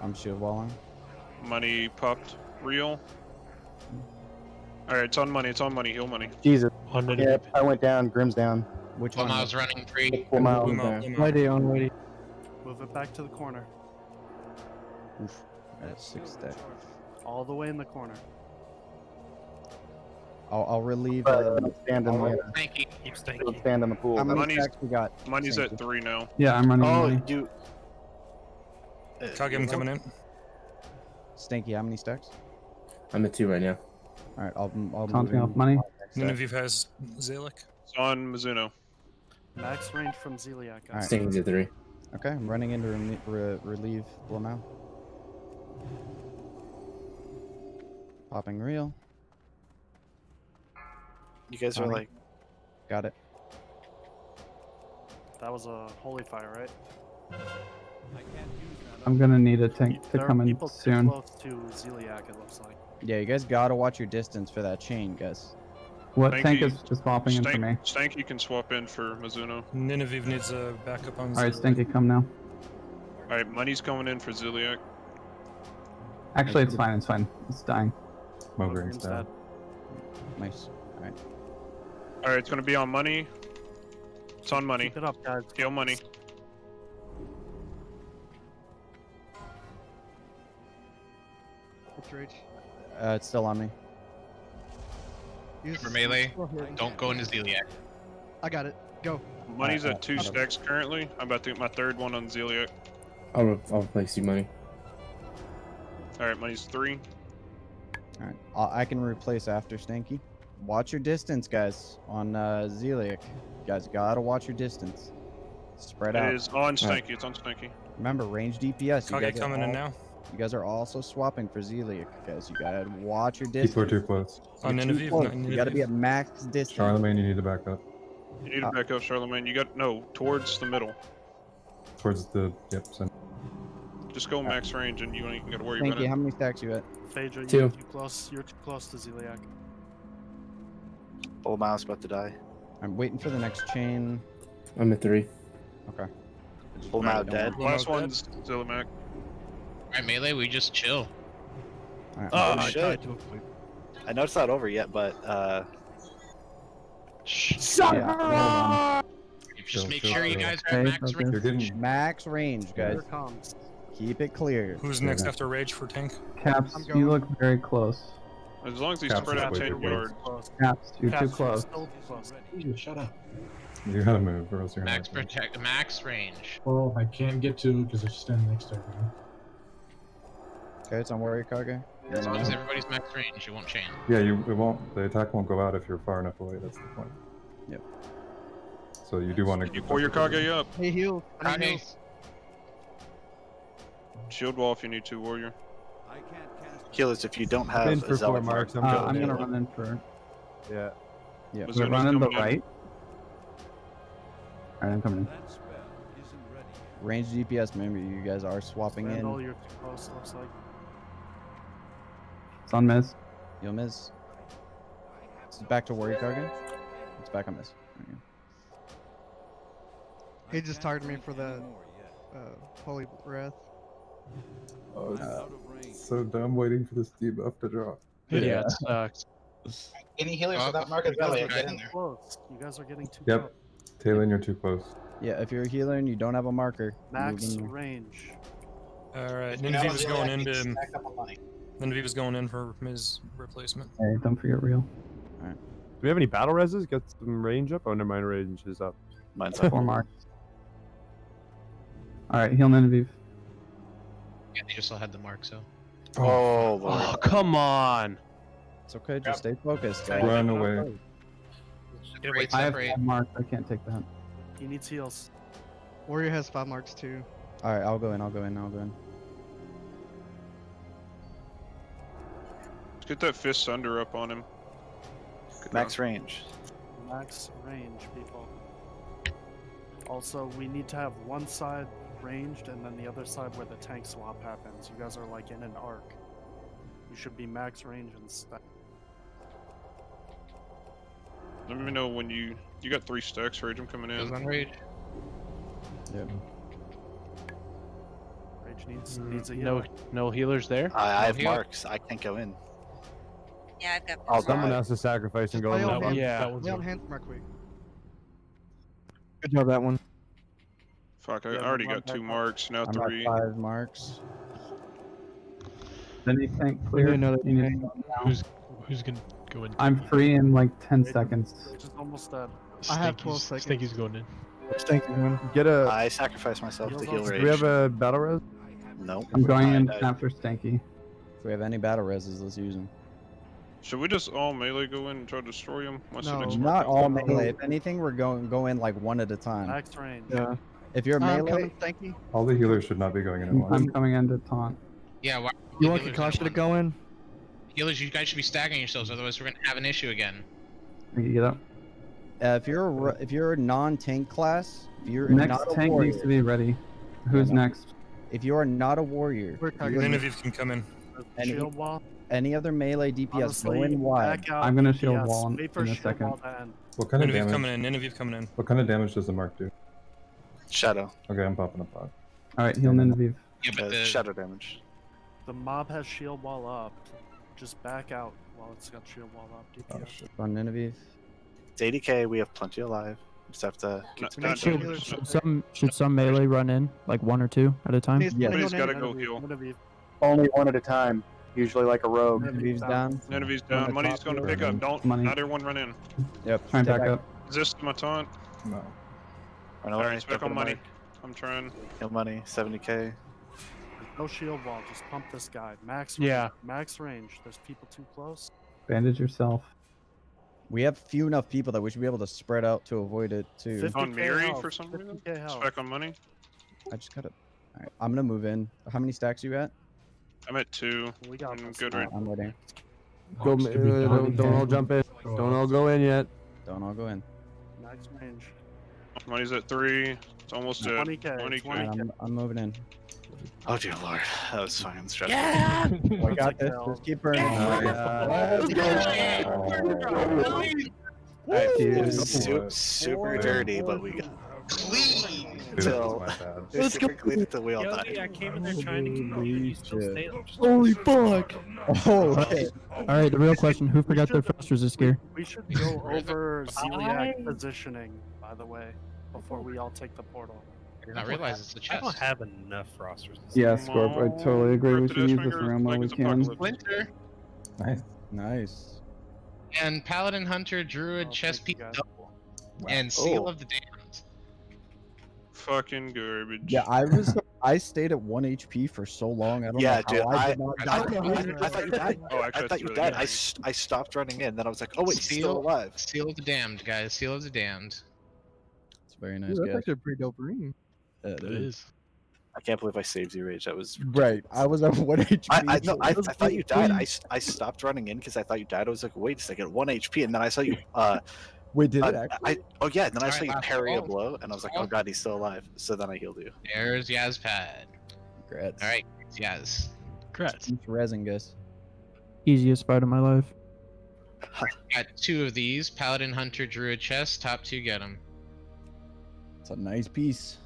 I'm shield walling. Money popped. Real. Alright, it's on money. It's on money. Heal money. Jesus. Underneath. Yeah, I went down. Grim's down. Which While one? I was running free. Full mile in Blamo, there. Blamo. Lady on lady. Move it back to the corner. Oof. That's 6 stack. All the way in the corner. I'll relieve. Stand in the. Thank you. Don't stand in the pool. How many Money's- stacks we got? Money's Thank at 3 now. Yeah, I'm running Oh, money. you. Kage, I'm coming in. Stanky, how many stacks? I'm at 2 right now. All right, I'll Taunting move off in money. Genevieve has Zalek. It's on Mizuno. Max range from Zeliak. All right. Sting's at 3. Okay, I'm running in to relieve Blamau. Popping real. You guys are Tommy. like. Got it. That was a holy fire, right? I'm gonna need a tank to There are come in people too soon. close to Zeliak, it looks like. Yeah, you guys gotta watch your distance for that chain, guys. What Stanky- tank is just popping in for me? Stanky can swap in for Mizuno. Genevieve needs a backup on Alright, Zalek. Stinky, come now. Alright, money's coming in for Zeliak. Actually, it's fine. It's fine. It's dying. Mogring's down. Nice. All right. Alright, it's gonna be on money. It's on money. Keep it up, guys. Heal money. What's rage? It's still on me. For melee, don't go into Zeliak. I got it. Go. Money's at 2 stacks currently. I'm about to get my 3rd one on Zeliak. I'll replace you money. Alright, money's 3. All right. I can replace after Stanky. Watch your distance, guys. On Zeliak, you guys gotta watch your distance. Spread out. It is on Stanky. It's on Stanky. Remember, range DPS. You Kage guys are coming in all- now. You guys are also swapping for Zeliak, guys. You gotta watch your distance. People are too close. On You're too Genevieve, close. not You gotta be Genevieve. at max distance. Charlemagne, you need to back up. You need to back up, Charlemagne. You got no towards the middle. Towards the center. Just go max range, and you ain't gotta worry about Thank you. it. How many stacks you at? Phaedra, 2. you're too close. You're too close to Zeliak. Old mouse about to die. I'm waiting for the next chain. I'm at 3. Okay. Old mouse dead. Last one's Zilimac. Alright, melee, we just chill. All right. Oh, shit. I know it's not over yet, but Yeah, Just make chill, sure you chill. guys are at max range. You're getting max range, Here guys. it comes. Keep it clear. Who's next after Rage for tank? Caps, I'm you going. look very close. As long as he's Caps spread is out way 10 too close. yards. Close. Caps, you're too Caps, close. Still too close. Shut up. You gotta move, or else you're Max gonna. protect, max range. Oh, I can't get to because they're standing next to everyone. Okay, it's on Warrior Kage. As long as everybody's max range, it won't change. Yeah, it won't. The attack won't go out if you're far enough away. That's the point. Yep. So you do want to. You pour your Kage up. Hey, heal. I need Kage. heals. Shield wall if you need to, warrior. healers, if you don't have In a for zealot 4 mark, marks. go I'm to- gonna run in for. Yeah. Yeah. We're running the coming in. right. Alright, I'm coming in. Range DPS, remember, you guys are swapping Randall, in. you're too close, looks like. It's on miss. You'll miss. It's back to Warrior Kage. It's back on miss. There you go. He just targeted me for the holy wrath. Oh, it's so dumb waiting for this debuff to drop. Yeah, it sucks. Any healers without market belly, get in Too there. close. You guys are getting too Yep. close. Taylor, you're too close. Yeah, if you're a healer and you don't have a marker, Max move in there. range. Alright, You know, Nineveh is going Ziliak needs to into. stack up on money. Nineveh is going in for his replacement. Hey, don't forget real. Alright. Do we have any battle reses? Get some range up? Oh, never mind, range is up. Mine's 4 marks. Alright, heal Nineveh. Yeah, they just still had the mark, so. Oh, Lord. Oh, come on. It's okay, just stay focused, guys. Run away. Separate, I have separate. 5 marks. I can't take the hunt. He needs heals. Warrior has 5 marks too. Alright, I'll go in, I'll go in. Let's get that fist sunder up on him. Max range. Max range, people. Also, we need to have one side ranged and then the other side where the tank swap happens. You guys are like in an arc. You should be max range and stack. Let me know when you got 3 stacks. Rage, I'm coming Goes in. on rage. Yep. Rage needs a heal. No healers there. I have heal. marks. I can't go in. Yeah, I've got I'll Someone die. has to sacrifice and go Lay in on that one. hands. Yeah. That one's Lay on good. hands mark quick. Good job, that one. Fuck, I Yeah, already one got 2 back up. marks, now I'm 3. at 5 marks. Then you tank We clear. need another You need tank. to go down. Who's gonna Go in. I'm free in like 10 seconds. Just almost dead. I have 12 seconds. Stinky's going in. Get a. I sacrificed myself to heal Do rage. we have a battle res? Nope. I'm going in I- after Stanky. If we have any battle reses, let's use them. Should we just all melee go in and try to destroy him? Once the next Not mark all comes? melee. If anything, we're go in like one at a time. Max range. Yeah. If you're I'm melee, coming, thank you. All the healers should not be going in at I'm once. coming in to taunt. Yeah, why? You want healers Kakasha in to go in? Healers, you guys should be staggering yourselves, otherwise we're gonna have an issue again. Can you get up? if you're a non-tank class, if you're Next not a tank warrior, needs to be ready. Who's next? if you are not a warrior, Genevieve can come in. Shield wall. any other melee DPS, go Honestly, in wide. back out I'm gonna shield DPS. wall in Wait for a shield second. wall to end. What kind of Genevieve damage? coming in. Genevieve coming in. What kind of damage does the mark do? Shadow. Okay, I'm popping a pod. Alright, heal Nineveh. Yeah, but the Shadow damage. The mob has shield wall up. Just back out while it's got shield wall up. DPS. On Nineveh. It's 80k. We have plenty alive. Just have to keep Not some damage. Should some melee run in like 1 or 2 at a time? Somebody's gotta go heal. Only one at a time. Usually like a rogue. Nineveve's down. Nineveve's down. Money's gonna pick up. Don't. Money. Not everyone run in. Yep. Try and stay back up. Is this my taunt? No. Alright, it's back on money. I'm trying. Heal money. 70k. No shield wall. Just pump this guy. Max. Yeah. Range. Max range. There's people too close. Bandage yourself. We have few enough people that we should be able to spread out to avoid it too. 50K On Mary health, for some reason? 50K It's health. back on money. I just gotta. All right, I'm gonna move in. How many stacks you at? I'm at 2. We got I'm this. good right I'm ready. Go, Don't all jump in. Don't all go in yet. Don't all go in. Max range. Money's at 3. It's almost dead. 20K. 20K. All right, I'm moving in. Oh dear lord, that was fucking stressful. I got this. Just keep burning. Super dirty, but we got clean till super clean until we all died. I came in there trying to get you still stay. Holy fuck! Oh, okay. All right, the real question: who forgot their frost resist gear? We should go over Zeliac positioning, by the way, before we all take the portal. I did not realize it's a I chest. don't have enough rosters. Yeah, Scorp, I totally agree. We Rip should the use Death this Bringer, room while we Legacy can. Apocalypse. Splinter Nice. Nice. and Paladin Hunter Druid Oh, chest thank you, piece guys. double and Seal Oh. of the Damned. Fucking garbage. Yeah, I stayed at 1 HP for so long. I don't Yeah, know dude, how I did not I die. thought you died. Oh, actually, I that's thought you really died. nice. I stopped running in. Then I was like, oh wait, he's still Seal- alive. Seal of the Damned, guys. Seal of the Damned. It's very nice, Ooh, that's guys. actually a pretty dope ring. It is. I can't believe I saved you, Rage. That was Right. I was at 1 HP. I That was thought you died. crazy. I stopped running in because I thought you died. I was like, wait a second, 1 HP, and then I saw you. Wait, did it actually? Oh yeah, and then I saw Alright, you last parry a call. blow, and I was like, oh god, he's still alive. So then I healed you. There's Yazpad. Congrats. Alright, Yaz. Congrats. Keep resin, guys. Easiest fight of my life. Got 2 of these. Paladin Hunter Druid chest. Top 2 get them. It's a nice piece.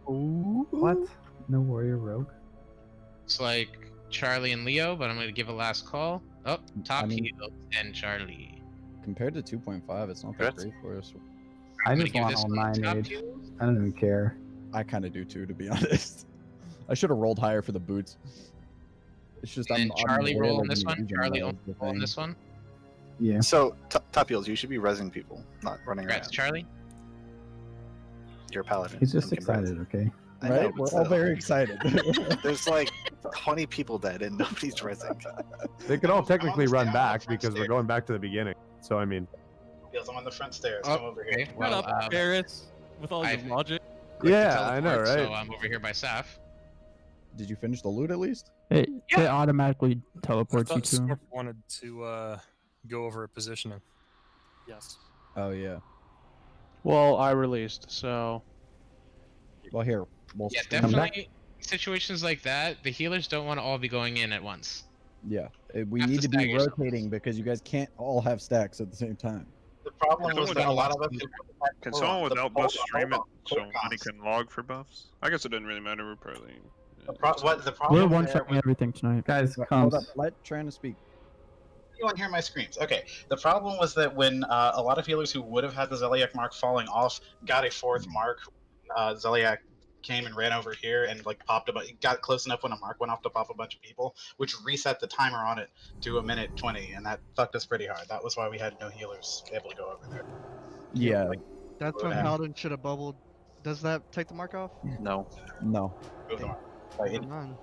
What? No warrior rogue? It's like Charlie and Leo, but I'm going to give a last call. Oh, top I mean- heal and Charlie. Compared to 2.5, it's not that great for us. I I'm just gonna want give this all one 9 top age. heals. I don't even care. I kind of do too, to be honest. I should have rolled higher for the boots. It's just And I'm Charlie loyal roll on to this the one. Legion, Charlie that roll was the on thing. this one. Yeah. So top heals, you should be rezzing people, not running Congrats, around. Charlie. You're a paladin. He's just you can res. excited, okay? I know, Right? but We're all still. very excited. There's like 20 people dead and nobody's rezzing. They could all technically almost run down back the front because we're stairs. going back to the beginning. So I mean, Feels I'm on the front stairs. Oh, Come over here. okay. Well, Shut up, Barris. With all your I- logic. Click to yeah, I know, teleport, right? So I'm over here by Saf. Did you finish the loot at least? It automatically teleports you to him. Scorp wanted to go over a positioning. Yes. Oh yeah. Well, I released, so Well, here. We'll Yeah, come back. definitely. Situations like that, the healers don't want to all be going in at once. Yeah. We Have need to to be stagger yourselves. rotating because you guys can't all have stacks at the same time. The problem was that a lot of us. Can someone without buffs stream it so hold on. money can log for buffs? I guess it didn't really matter. We're probably. The problem We're there one-shotting everything tonight. Guys, Hold comes. up. Let trying to speak. You want to hear my screams? Okay. The problem was that when a lot of healers who would have had the Zeliac mark falling off got a 4th mark, Zeliac came and ran over here and like popped got close enough when a mark went off to pop a bunch of people, which reset the timer on it to 1:20, and that fucked us pretty hard. That was why we had no healers able to go over there. Yeah. That's when Paladin should have bubbled. Does that take the mark off? No. No. Move the mark. Never mind.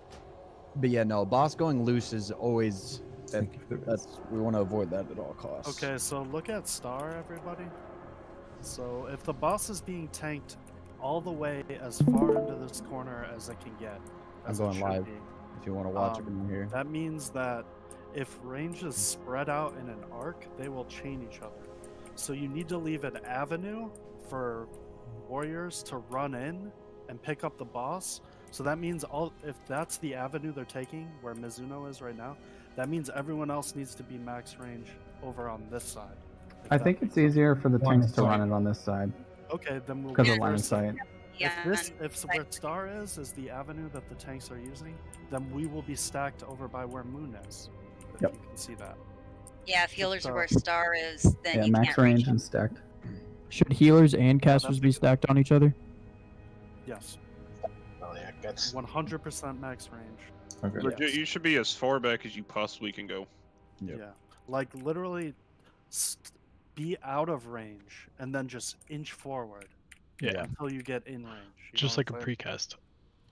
But yeah, no. Boss going loose is always. We want to avoid that at all costs. Okay, so look at Star, everybody. So if the boss is being tanked all the way as far into this corner as it can get, I'm as it going should live. be, If you want to watch it from here. that means that if range is spread out in an arc, they will chain each other. So you need to leave an avenue for warriors to run in and pick up the boss. So that means if that's the avenue they're taking, where Mizuno is right now, that means everyone else needs to be max range over on this side. I think it's easier for the tanks to run it on this side. Okay, then we'll Because of go line of first. sight. If where Star is the avenue that the tanks are using, then we will be stacked over by where Moon is. If Yep. you can see that. Yeah, if healers are So- where Star is, then Yeah, you max can't reach range them. and stacked. Should healers and casters be stacked on each other? Yes. Oh yeah, that's 100% max range. Okay. Legit, you should be as far back as you possibly can go. Yeah. Like literally be out of range and then just inch forward. Yeah. Until you get in range. you Just know like a what I'm saying? precast.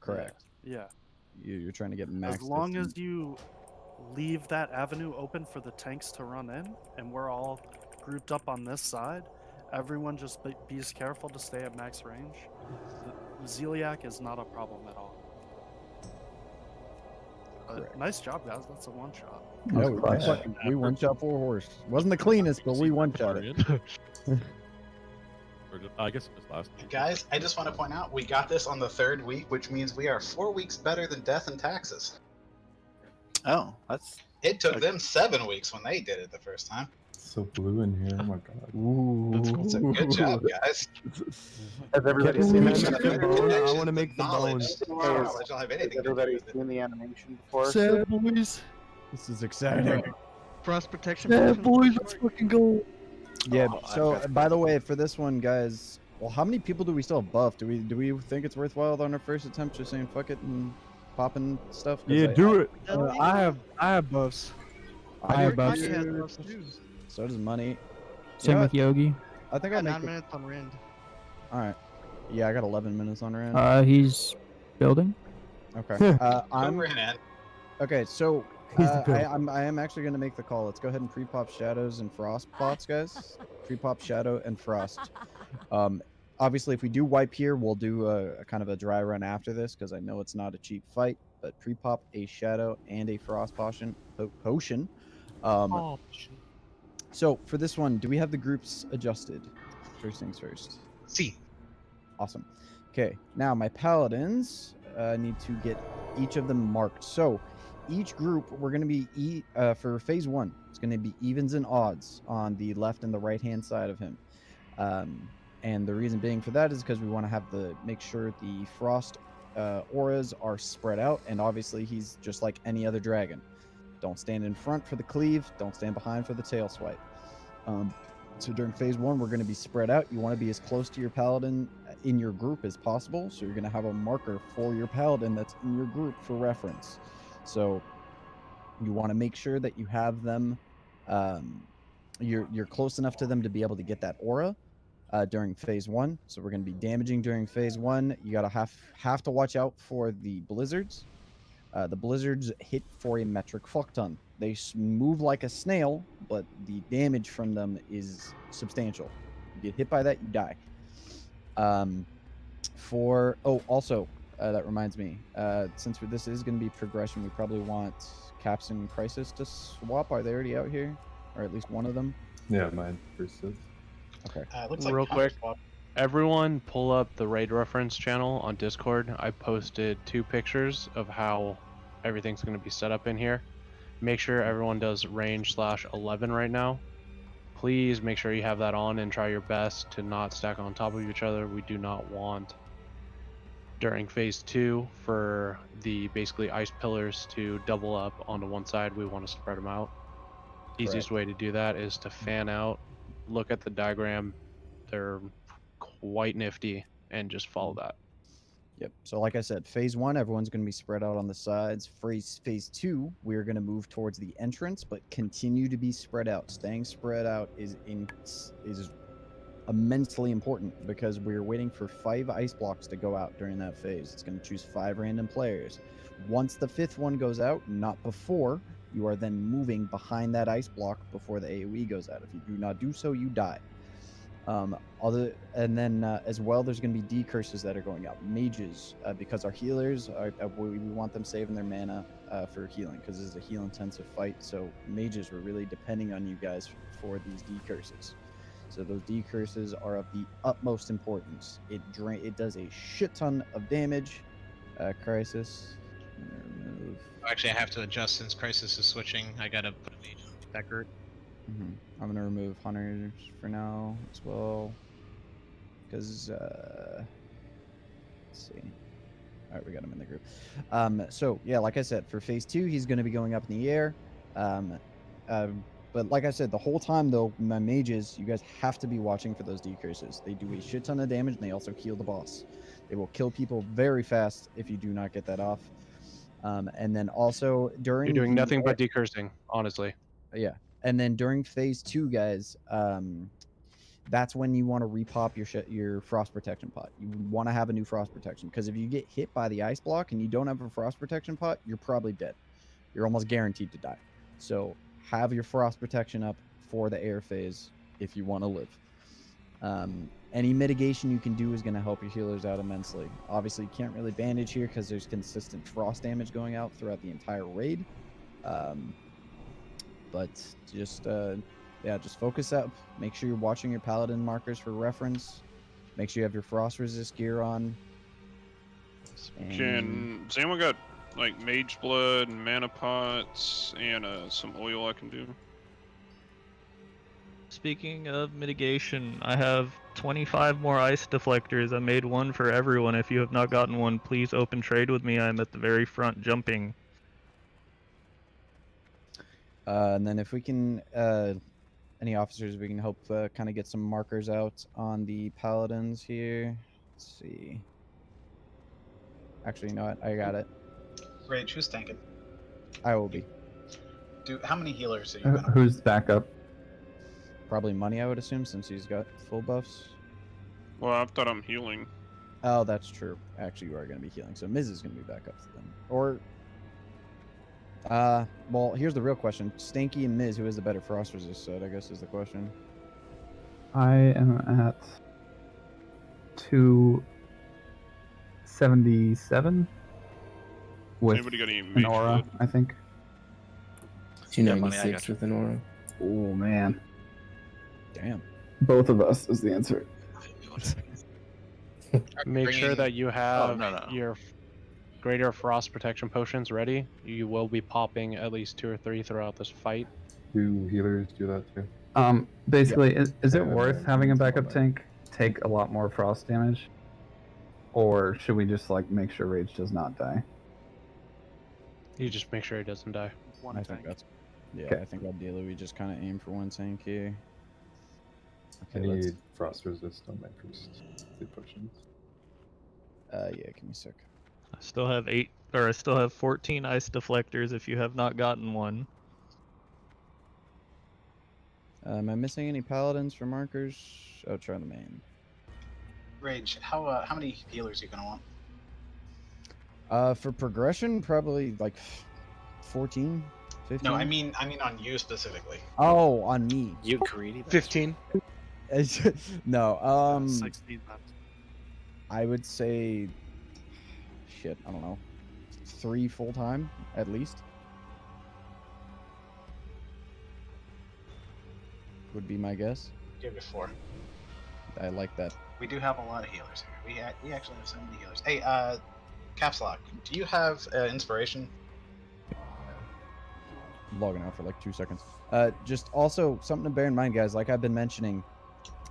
Correct. Yeah. You're trying to get max. As long distance. as you leave that avenue open for the tanks to run in, and we're all grouped up on this side, everyone just be as careful to stay at max range. The Zeliak is not a problem at all. Nice job, guys. That's a one shot. Yeah, we one shot 4 horse. Wasn't the cleanest, but we one shot it. I guess it was last week. Guys, I just want to point out we got this on the 3rd week, which means we are 4 weeks better than Death and Taxes. Oh, that's. It took them 7 weeks when they did it the first time. So blue in here. Oh my god. Ooh. So good job, guys. Has everybody seen Connection, that? I want to make the knowledge. bones. Knowledge don't have Has anything to do everybody with it. seen the animation before? Sad boys. This is exciting. Frost protection. Sad boys, let's fucking go. Yeah. Oh, So I've got- by the way, for this one, guys, well, how many people do we still have buffed? Do we think it's worthwhile on our first attempt just saying fuck it and popping stuff? 'Cause Yeah, do it. I have buffs. I have buffs. Money has buffs too. So does money. Same Yeah, with Yogi. I think I I'll got make 9 minutes on Rend. All right. Yeah, I got 11 minutes on Rand. He's building. Okay. I'm. Over and in. Okay, so He's the build. I am actually going to make the call. Let's go ahead and pre-pop shadows and frost bots, guys. Pre-pop shadow and frost. Obviously, if we do wipe here, we'll do a kind of a dry run after this because I know it's not a cheap fight. But pre-pop a shadow and a frost potion. So for this one, do we have the groups adjusted? First things first. See. Awesome. Okay, now my paladins need to get each of them marked. So each group, we're going to be for phase 1. It's going to be evens and odds on the left and the right hand side of him. And the reason being for that is because we want to have make sure the frost auras are spread out, and obviously he's just like any other dragon. Don't stand in front for the cleave. Don't stand behind for the tail swipe. So during phase 1, we're going to be spread out. You want to be as close to your paladin in your group as possible. So you're going to have a marker for your paladin that's in your group for reference. So you want to make sure that you have them. You're close enough to them to be able to get that aura during phase 1. So we're going to be damaging during phase 1. You got to have to watch out for the blizzards. The blizzards hit for a metric fuck ton. They move like a snail, but the damage from them is substantial. You get hit by that, you die. Also, that reminds me, since this is going to be progression, we probably want Caps and Crisis to swap. Are they already out here? Or at least one of them? Yeah, mine first is. Okay. Looks like Real quick, Counter-Swap. everyone pull up the raid reference channel on Discord. I posted 2 pictures of how everything's going to be set up in here. Make sure everyone does range /11 right now. Please make sure you have that on and try your best to not stack on top of each other. We do not want during phase 2 for the basically ice pillars to double up onto one side. We want to spread them out. Easiest way to do that is to fan out, look at the diagram. They're quite nifty, and just follow that. Yep. So like I said, phase 1, everyone's going to be spread out on the sides. Phase 2, we're going to move towards the entrance, but continue to be spread out. Staying spread out is immensely important because we're waiting for 5 ice blocks to go out during that phase. It's going to choose 5 random players. Once the 5th one goes out, not before, you are then moving behind that ice block before the AoE goes out. If you do not do so, you die. As well, there's going to be decurses that are going out. Mages, because our healers, we want them saving their mana for healing, because this is a heal-intensive fight. So mages, we're really depending on you guys for these decurses. So those decurses are of the utmost importance. It does a shit ton of damage. Crisis. I'm gonna remove. Actually, I have to adjust since Crisis is switching. I gotta put a mage on that group. I'm gonna remove hunters for now as well, because let's see. All right, we got him in the group. So yeah, like I said, for phase 2, he's gonna be going up in the air. But like I said, the whole time though, my mages, you guys have to be watching for those decurses. They do a shit ton of damage, and they also heal the boss. They will kill people very fast if you do not get that off. And then also during You're doing nothing but decursing, honestly. Yeah. And then during phase 2, guys, that's when you want to repop your frost protection pot. You want to have a new frost protection, because if you get hit by the ice block and you don't have a frost protection pot, you're probably dead. You're almost guaranteed to die. So have your frost protection up for the air phase if you want to live. Any mitigation you can do is going to help your healers out immensely. Obviously, you can't really bandage here because there's consistent frost damage going out throughout the entire raid. But just focus up. Make sure you're watching your paladin markers for reference. Make sure you have your frost resist gear on. Does anyone got like mage blood and mana pots and some oil I can do? Speaking of mitigation, I have 25 more ice deflectors. I made one for everyone. If you have not gotten one, please open trade with me. I'm at the very front jumping. And then if we can, any officers, we can help kind of get some markers out on the paladins here. Let's see. Actually, you know what? I got it. Rage, who's tanking? I will be. How many healers are you gonna? Who's backup? Probably Money, I would assume, since he's got full buffs. Well, I thought I'm healing. Oh, that's true. Actually, you are going to be healing, so Miz is going to be back up then. Or, well, here's the real question: Stanky and Miz, who is the better frost resist set? I guess is the question. I am at 277 with Anybody got any an mage aura, blood? I think. 296 with an aura. Oh man. Damn. Both of us is the answer. Make sure that you have your greater frost protection potions ready. You will be popping at least 2 or 3 throughout this fight. Do healers do that too? Basically, is it worth having a backup tank take a lot more frost damage? Or should we just like make sure Rage does not die? You just make sure he doesn't die. I think that's... Yeah, Okay. I think ideally we just kind of aim for one tank here. I Okay, need frost resist on my first 2 potions. yeah, give me a sec. I still have 14 ice deflectors if you have not gotten one. Am I missing any paladins for markers? Oh, try the main. Rage, how many healers are you gonna want? For progression, probably like 14, 15. No, I mean on you specifically. Oh, on me. You greedy. 15. No, 16 then. I would say, shit, I don't know, 3 full time at least. Would be my guess. Give it 4. I like that. We do have a lot of healers here. We actually have so many healers. Hey, Caps Lock, do you have inspiration? I'm logging out for like 2 seconds. Just also something to bear in mind, guys, like I've been mentioning,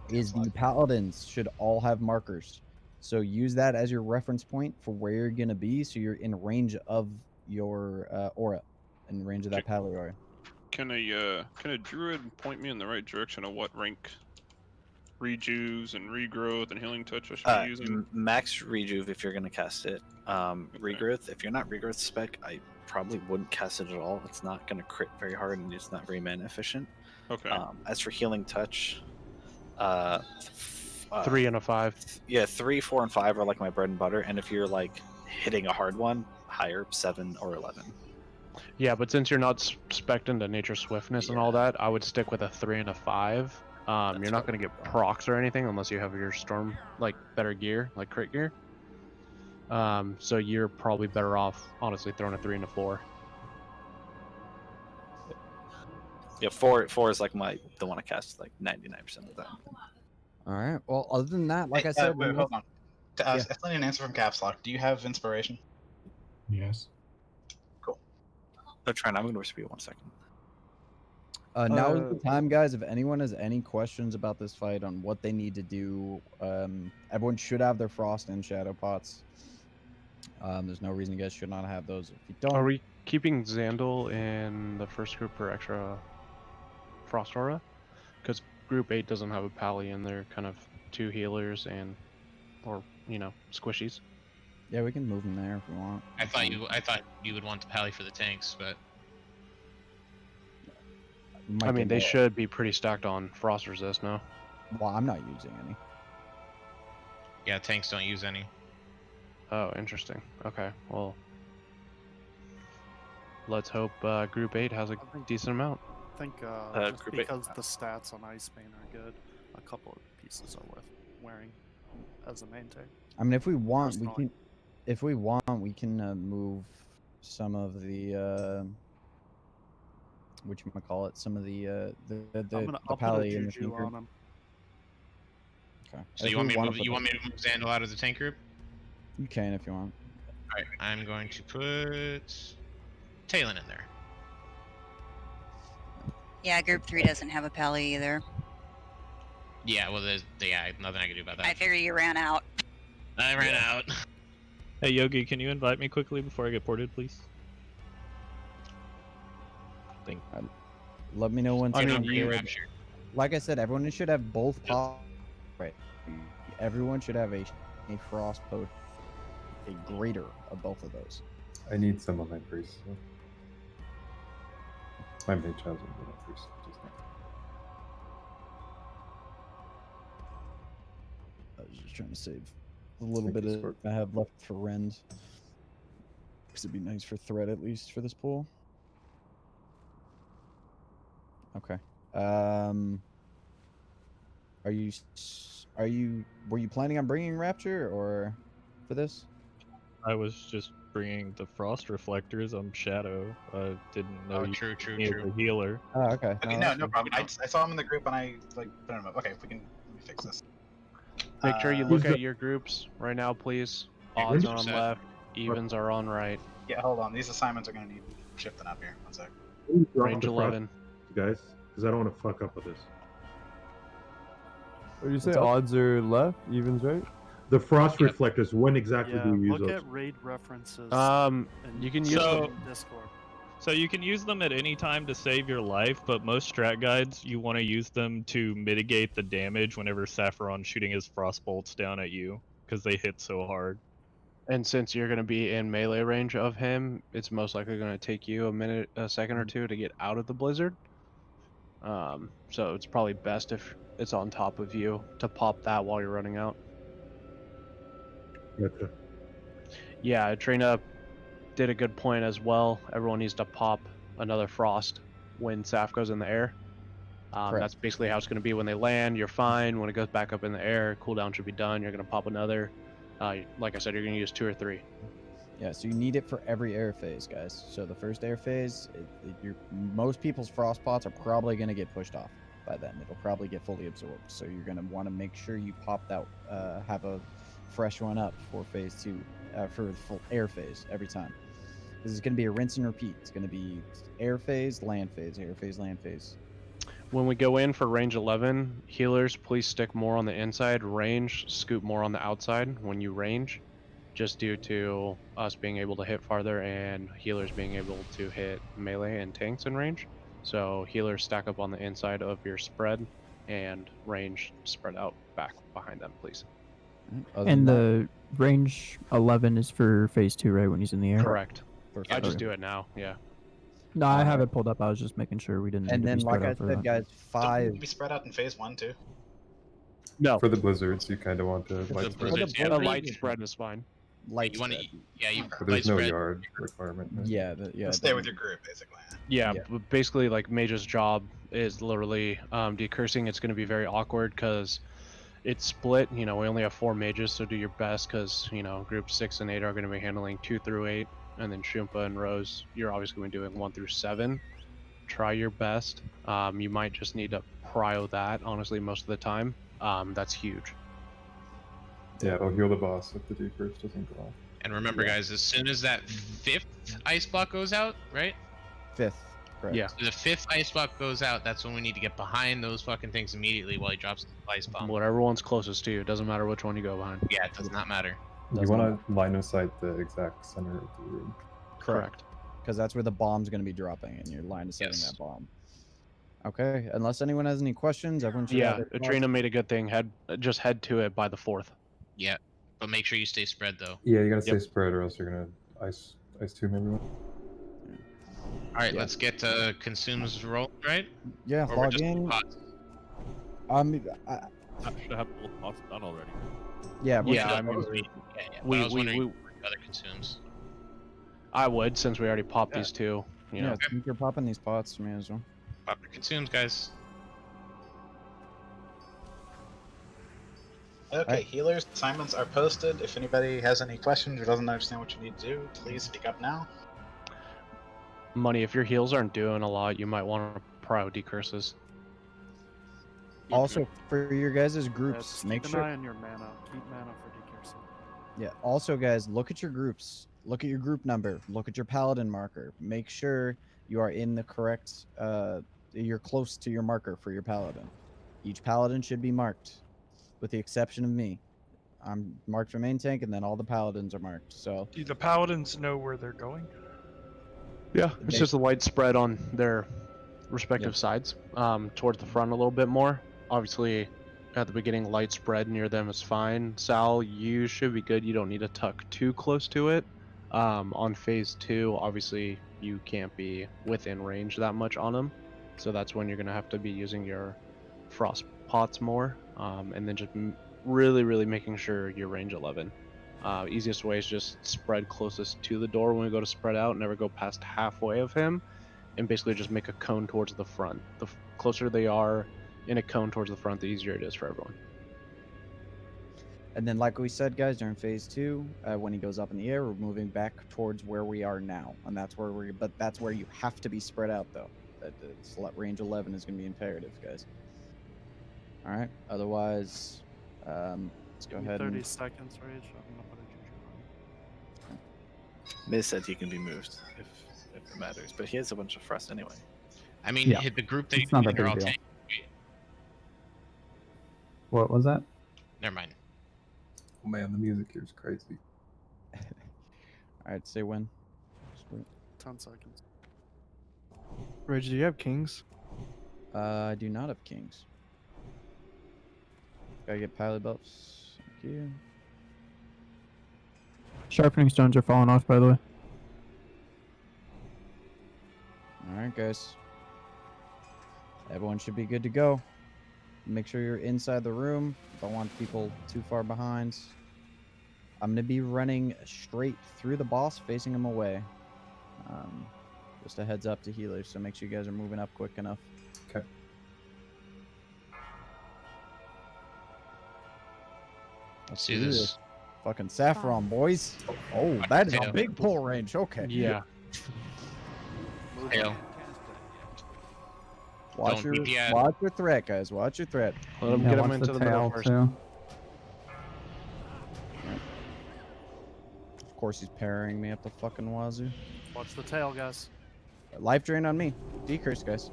is the paladins should all have markers. So use that as your reference point for where you're gonna be, so you're in range of your aura, in range of that paladin aura. Can a druid point me in the right direction of what rank rejuves and regrowth and healing touch I should be using? Max rejuve if you're gonna cast it. Regrowth, if you're not regrowth spec, I probably wouldn't cast it at all. It's not gonna crit very hard and it's not very mana efficient. Okay. As for healing touch, 3 and a 5. Yeah, 3, 4, and 5 are like my bread and butter. And if you're like hitting a hard one, higher, 7 or 11. Yeah, but since you're not spec'd into nature swiftness and all that, I would stick with a 3 and a 5. You're not going to get procs or anything unless you have your storm, like, better gear, like crit gear. So you're probably better off, honestly, throwing a 3 and a 4. Yeah, 4 is like the one I cast like 99% of the time. All right. Well, other than that, like I Hey, said, wait, hold on. Yeah. Explain an answer from Caps Lock. Do you have inspiration? Yes. So Trent, I'm gonna whisper you 1 second. Now is the time, guys. If anyone has any questions about this fight on what they need to do, everyone should have their frost and shadow pots. There's no reason you guys should not have those. If you don't, Are we keeping Xandal in the first group for extra Frost Aura? Because Group 8 doesn't have a pally and they're kind of 2 healers or squishies. Yeah, we can move them there if we want. I thought you would want the pally for the tanks, but I mean, they should be pretty stacked on Frost Resist now. Well, I'm not using any. yeah, tanks don't use any. Oh, interesting. Okay, well, let's hope Group 8 has a decent amount. I think just Group 8. because the stats on Icebane are good, a couple of pieces are worth wearing as a main tank. I mean, if we want, Personally. we can move some of the whatchamacallit, some of the I'll put a pally in the juju tank on him. Okay. So you want me to move Xandal out of the tank group? You can if you want. Alright, I'm going to put Talon in there. Yeah, Group 3 doesn't have a pally either. Yeah, well, there's nothing I can do about that. I figure you ran out. I ran out. Hey Yogi, can you invite me quickly before I get ported, please? Let me know once. I I'm mean, good. Like I said, everyone should have both pop. Right. Everyone should have a frost potion, a greater of both of those. I need some of my priest. So. My mage has one, but my priest does not. I was just trying to save a little bit of I have left for Rend. Because it'd be nice for threat at least for this pool. Okay. Were you planning on bringing Rapture or for this? I was just bringing the frost reflectors. I'm Shadow. I didn't know Oh, you true. needed a healer. Oh, okay. Okay, no problem. I saw him in the group and I put him up. Okay, let me fix this. Make sure you look at your groups right now, please. Odds are on left, evens are on right. Yeah, hold on. These assignments are going to need shifting up here. 1 sec. Range 11. Guys, because I don't want to fuck up with this. What did you say? Odds are left, evens right? The frost reflectors. When exactly Yeah, do you use look those? at raid references. You can use So- them in Discord. So you can use them at any time to save your life, but most strat guides, you want to use them to mitigate the damage whenever Saffron's shooting his frost bolts down at you, because they hit so hard. And since you're going to be in melee range of him, it's most likely going to take you a second or two to get out of the blizzard. So it's probably best if it's on top of you to pop that while you're running out. Gotcha. Yeah, Trina did a good point as well. Everyone needs to pop another frost when Saf goes in the air. That's basically how it's going to be when they land. You're fine. When it goes back up in the air, cooldown should be done. You're going to pop another. Like I said, you're going to use 2 or 3. Yeah, so you need it for every air phase, guys. So the first air phase, most people's frost pots are probably going to get pushed off by then. It'll probably get fully absorbed. So you're going to want to make sure you pop that, have a fresh one up for phase 2, for the full air phase every time. This is going to be a rinse and repeat. It's going to be air phase, land phase, air phase, land phase. When we go in for range 11, healers, please stick more on the inside. Range, scoot more on the outside when you range, just due to us being able to hit farther and healers being able to hit melee and tanks in range. So healers stack up on the inside of your spread, and range spread out back behind them, please. And the range 11 is for phase 2, right? When he's in the air. Correct. I just do it now. Yeah. No, I have it pulled up. I was just making sure we didn't. And need to then, be like spread I out for said, that. guys, Don't 5. we be spread out in phase 1 too? No. For the blizzards, you kind of want to light spread. blizzards, yeah, A we- light spread is fine. Light You want to, spread. yeah, you. But there's light no spread. yard requirement. Right? Yeah, yeah. Stay with your group, basically. Yeah, but basically, like Mage's job is literally decursing. It's going to be very awkward because it's split. You know, we only have 4 mages, so do your best because you know groups 6 and 8 are going to be handling 2 through 8, and then Shumpa and Rose, you're obviously going to be doing 1 through 7. Try your best. You might just need to prio that. Honestly, most of the time, that's huge. Yeah, it'll heal the boss if the decurse doesn't go off. And remember, guys, as soon as that 5th ice block goes out, right? 5th, correct. Yeah. So the 5th ice block goes out, that's when we need to get behind those fucking things immediately while he drops the ice bomb. Whatever one's closest to you. It doesn't matter which one you go behind. Yeah, it does not matter. You want to line of sight the exact center of the room. Correct. Because that's where the bomb's going to be dropping, and you're line of sighting Yes. that bomb. Okay, unless anyone has any questions, everyone should. Yeah, have their Adrena made a good thing. Just head to it by the 4th. Yeah, but make sure you stay spread though. Yeah, you gotta stay spread, or else you're gonna ice tomb everyone. All right, let's get consumes roll, right? Yeah, Or we're log just in. pots? I should have both pots done already. Yeah, Yeah, I But mean, I was wondering other consumes. I would, since we already popped Yeah. these two. You Yeah, know. think you're popping these pots, may as well. Pop your consumes, guys. Okay, healers, assignments are posted. If anybody has any questions or doesn't understand what you need to do, please speak up now. Money, if your heals aren't doing a lot, you might want to prio decurses. Also, for your guys' groups, make keep sure. an eye on your mana. Keep mana for decursing. Yeah. Also, guys, look at your groups. Look at your group number. Look at your paladin marker. Make sure you are in the correct. You're close to your marker for your paladin. Each paladin should be marked, with the exception of me. I'm marked for main tank, and then all the paladins are marked. So. Do the paladins know where they're going? Yeah, it's just a light spread on their respective sides, towards the front a little bit more. Obviously, at the beginning, light spread near them is fine. Sal, you should be good. You don't need to tuck too close to it. On phase 2, obviously, you can't be within range that much on them, so that's when you're going to have to be using your frost pots more, and then just really making sure you're range 11. Easiest way is just spread closest to the door when we go to spread out, never go past halfway of him, and basically just make a cone towards the front. The closer they are in a cone towards the front, the easier it is for everyone. And then, like we said, guys, during phase 2, when he goes up in the air, we're moving back towards where we are now, and that's where but that's where you have to be spread out, though. Range 11 is going to be imperative, guys. All right. Otherwise, let's go ahead. 30 and... seconds, Rage. I'm gonna put a juju on. Miz said he can be moved if it matters, but he has a bunch of frost anyway. I mean, hit the group that It's not that you're big a all deal. tank. What was that? Never mind. Oh man, the music here is crazy. All right, say when. 10 seconds. Rage, do you have kings? I do not have kings. Gotta get pilot buffs. Thank you. Sharpening stones are falling off, by the way. Alright, guys. Everyone should be good to go. Make sure you're inside the room. Don't want people too far behind. I'm going to be running straight through the boss, facing him away. Just a heads up to healers, so make sure you guys are moving up quick enough. Okay. Let's See do this. Fucking Saffron, boys. Oh, that is a Tail. big pull range. Okay. Yeah. Tail. Watch Don't your, BPS. watch your threat, guys. Watch your threat. Let him Yeah, get him watch into the the middle tail first. too. Of course, he's parrying me up the fucking wazoo. Watch the tail, guys. Life drain on me. Decurse, guys.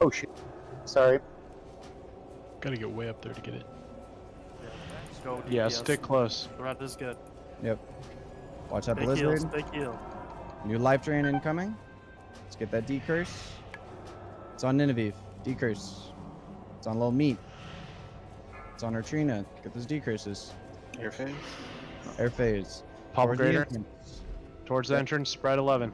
Oh shit. Sorry. Gotta get way up there to get it. Go Yeah, DPS. stick close. Threat is good. Yep. Watch that Take heals, blizzard. take heal. New life drain incoming. Let's get that decurse. It's on Nineveh. Decurse. It's on little meat. on our Trina. Get those decreases. Air phase. Air phase. Pop Towards the grader. entrance. Towards the entrance, spread 11.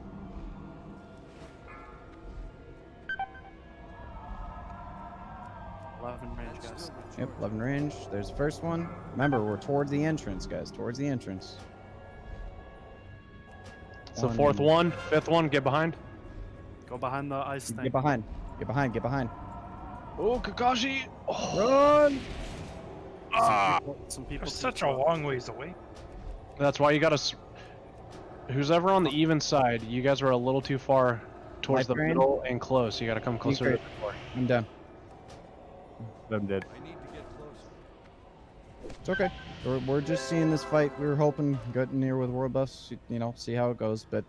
Range, guys. Yep, 11 range. There's the first one. Remember, we're towards the entrance, guys. Towards the entrance. So fourth one, fifth one, get behind. Go behind the ice thing. Get behind. Get behind. Get behind. Oh, Kakashi! Run! Some people They're such a long ways away. That's why you gotta. Who's ever on the even side, you guys are a little too far towards the middle and close. You gotta come closer to the door. I'm done. I'm dead. It's okay. We're just seeing this fight. We were hoping getting near with world buffs, you know, see how it goes. But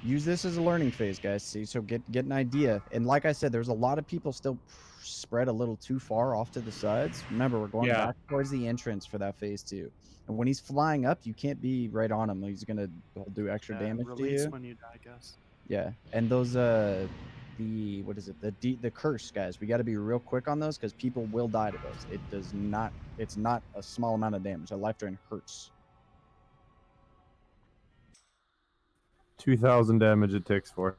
use this as a learning phase, guys. See, so get an idea. And like I said, there's a lot of people still spread a little too far off to the sides. Remember, we're going back towards the entrance for that phase 2. And when he's flying up, you can't be right on him. He's gonna do extra damage to release you. when you die, guys. Yeah, and those the what is it? The curse, guys. We got to be real quick on those because people will die to those. It does not. It's not a small amount of damage. A life drain hurts. 2,000 damage it takes for.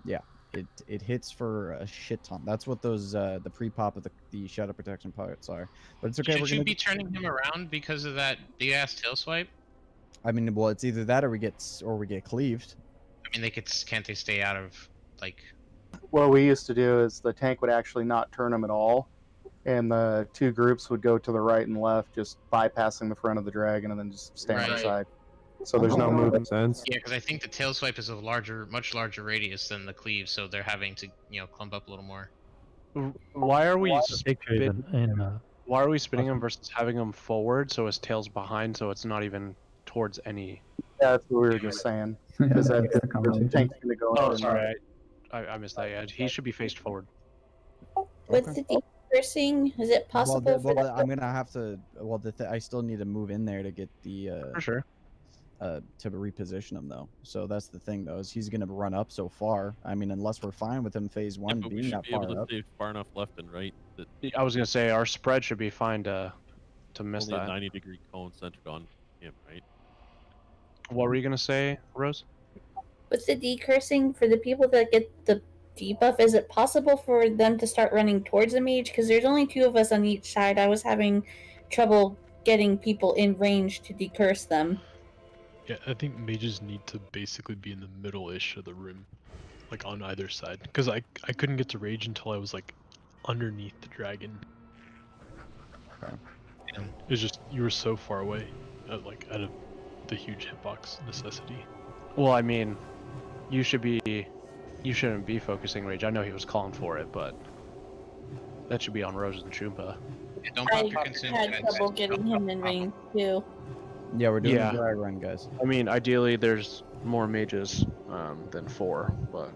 Yeah, it hits for a shit ton. That's what those the pre-pop of the shadow protection parts are. But it's okay. Should you be turning him around because of that big ass tail swipe? I mean, well, it's either that or we get cleaved. I mean, can't they stay out of like? What we used to do is the tank would actually not turn them at all, and the two groups would go to the right and left, just bypassing the front of the dragon and then just stay on the side. So there's no movement. Sense. Yeah, because I think the tail swipe is a much larger radius than the cleave, so they're having to, clump up a little more. Why are we Why are we spinning him versus having him forward so his tail's behind so it's not even towards any? Yeah, that's what we were just saying. Because that the tank's gonna go. Oh, sorry, I missed that. Yeah, he should be faced forward. With the decreasing, is it possible for well, I'm gonna have to. Well, I still need to move in there to get the. For sure. To reposition him though, so that's the thing though, is he's gonna run up so far. I mean, unless we're fine with him phase 1 but being we should that be far able to up. stay far enough left and right that I was gonna say our spread should be fine to miss only that. a 90-degree cone centered on him, right? What were you gonna say, Rose? with the decursing for the people that get the debuff? Is it possible for them to start running towards the mage? Because there's only 2 of us on each side. I was having trouble getting people in range to decurse them. Yeah, I think mages need to basically be in the middle-ish of the room, like on either side. Because I couldn't get to rage until I was like underneath the dragon. Okay. It's just you were so far away, like out of the huge hitbox necessity. Well, I mean, you shouldn't be focusing rage. I know he was calling for it, but that should be on Rose and Shumpa. Yeah, don't pop your I consume had guys. trouble getting him in range too. Yeah, we're doing a dry run, guys. I mean, ideally, there's more mages than 4, but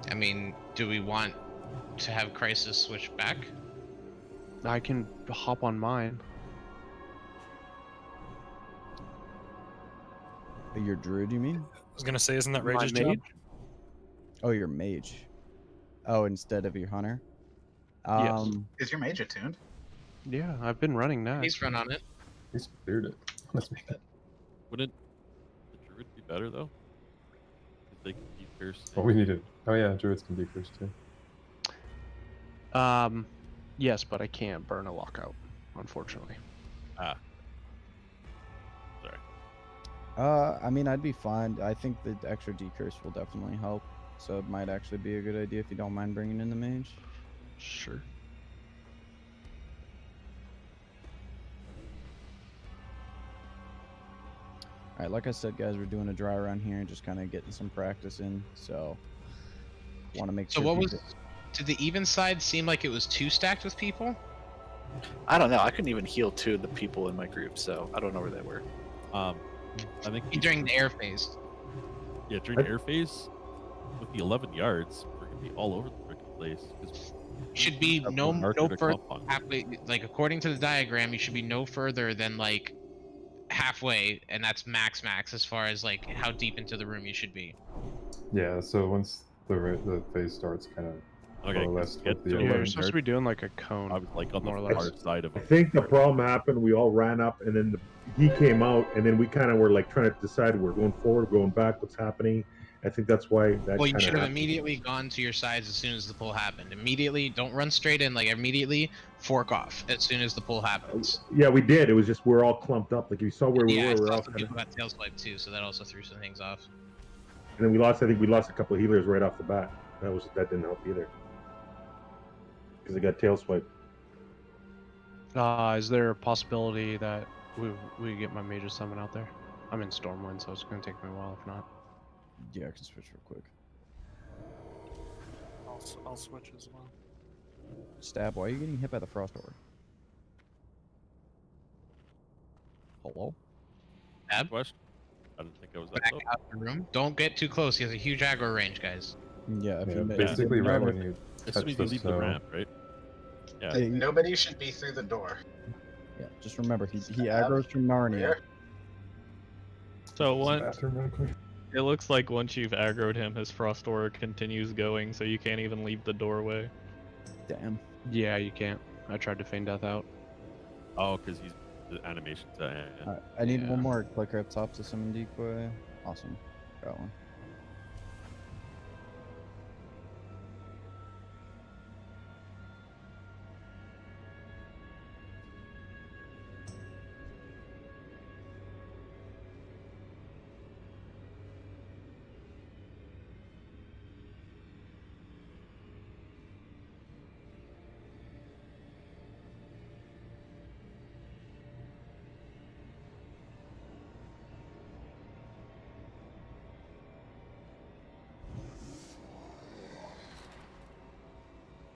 I mean, do we want to have Crisis switch back? I can hop on mine. Your druid, you mean? I was gonna say, isn't that Rage's My job? mage? Oh, your mage. Oh, instead of your hunter. Yes. Is your mage attuned? Yeah, I've been running that. He's run on it. He's cleared it. Let's make that. Wouldn't the druid be better though? If they can decurse. Well, we need it. Oh yeah, druids can decurse too. Yes, but I can't burn a lockout, unfortunately. Ah. Sorry. I mean, I'd be fine. I think the extra decurse will definitely help. So it might actually be a good idea if you don't mind bringing in the mage. Sure. Alright, like I said, guys, we're doing a dry run here, just kind of getting some practice in. So, want to make So sure. what was? Did the even side seem like it was 2 stacked with people? I don't know. I couldn't even heal 2 of the people in my group, so I don't know where they were. I think During the air phase. Yeah, during the air phase, with the 11 yards, we're gonna be all over the freaking place. 'Cause Should be have no one marker to further clump on. halfway. Like according to the diagram, you should be no further than like halfway, and that's max as far as like how deep into the room you should be. Yeah, so once the phase starts, kind of Okay, Oh, 'cause that's get what the to other Yeah, where you're supposed to be doing like a cone. I was like on the more or far less. side of I him. think the problem happened. We all ran up, and then he came out, and then we kind of were like trying to decide we're going forward, going back, what's happening. I think that's why that. Well, you kinda should have happened. immediately gone to your sides as soon as the pull happened. Immediately, don't run straight in. Like immediately, fork off as soon as the pull happens. Yeah, we did. It was just we're all clumped up. Like if you saw where we Yeah, were, I we're saw all some kind of. people got tail swiped too, so that also threw some things off. And then we lost. I think we lost a couple of healers right off the bat. That didn't help either because they got tail swiped. Is there a possibility that we get my Mage's Summon out there? I'm in Stormwind, so it's gonna take me a while if not. Yeah, I can switch real quick. I'll switch as well. Stab, why are you getting hit by the frost orb? Hello? Ab? Question? I didn't think I was that Back low. out of the room. Don't get too close. He has a huge aggro range, guys. Yeah, if Yeah, you basically right when you As touch soon as the you leave the snow. ramp, right? Yeah. Hey, Nobody should be through the door. yeah, just remember, he aggroes from Narnia. Where? So Use the once bathroom real quick. it looks like once you've aggroed him, his frost aura continues going, so you can't even leave the doorway. Damn. Yeah, you can't. I tried to feign death out. Oh, because he's the animation to. I need one more clicker up top to summon decoy. Awesome. Got one.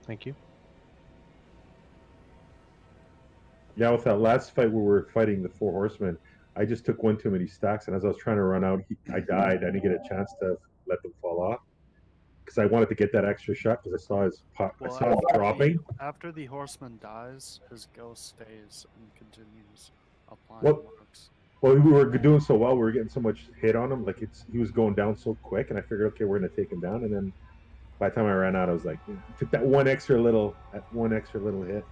Thank you. Yeah, with that last fight where we were fighting the four horsemen, I just took one too many stacks, and as I was trying to run out, I died. I didn't get a chance to let them fall off because I wanted to get that extra shot because I saw his pop. I saw him dropping. After the horseman dies, his ghost stays and continues applying Well, marks. well, we were doing so well. We were getting so much hit on him. Like he was going down so quick, and I figured, okay, we're gonna take him down. And then by the time I ran out, I was like, took that one extra little hit.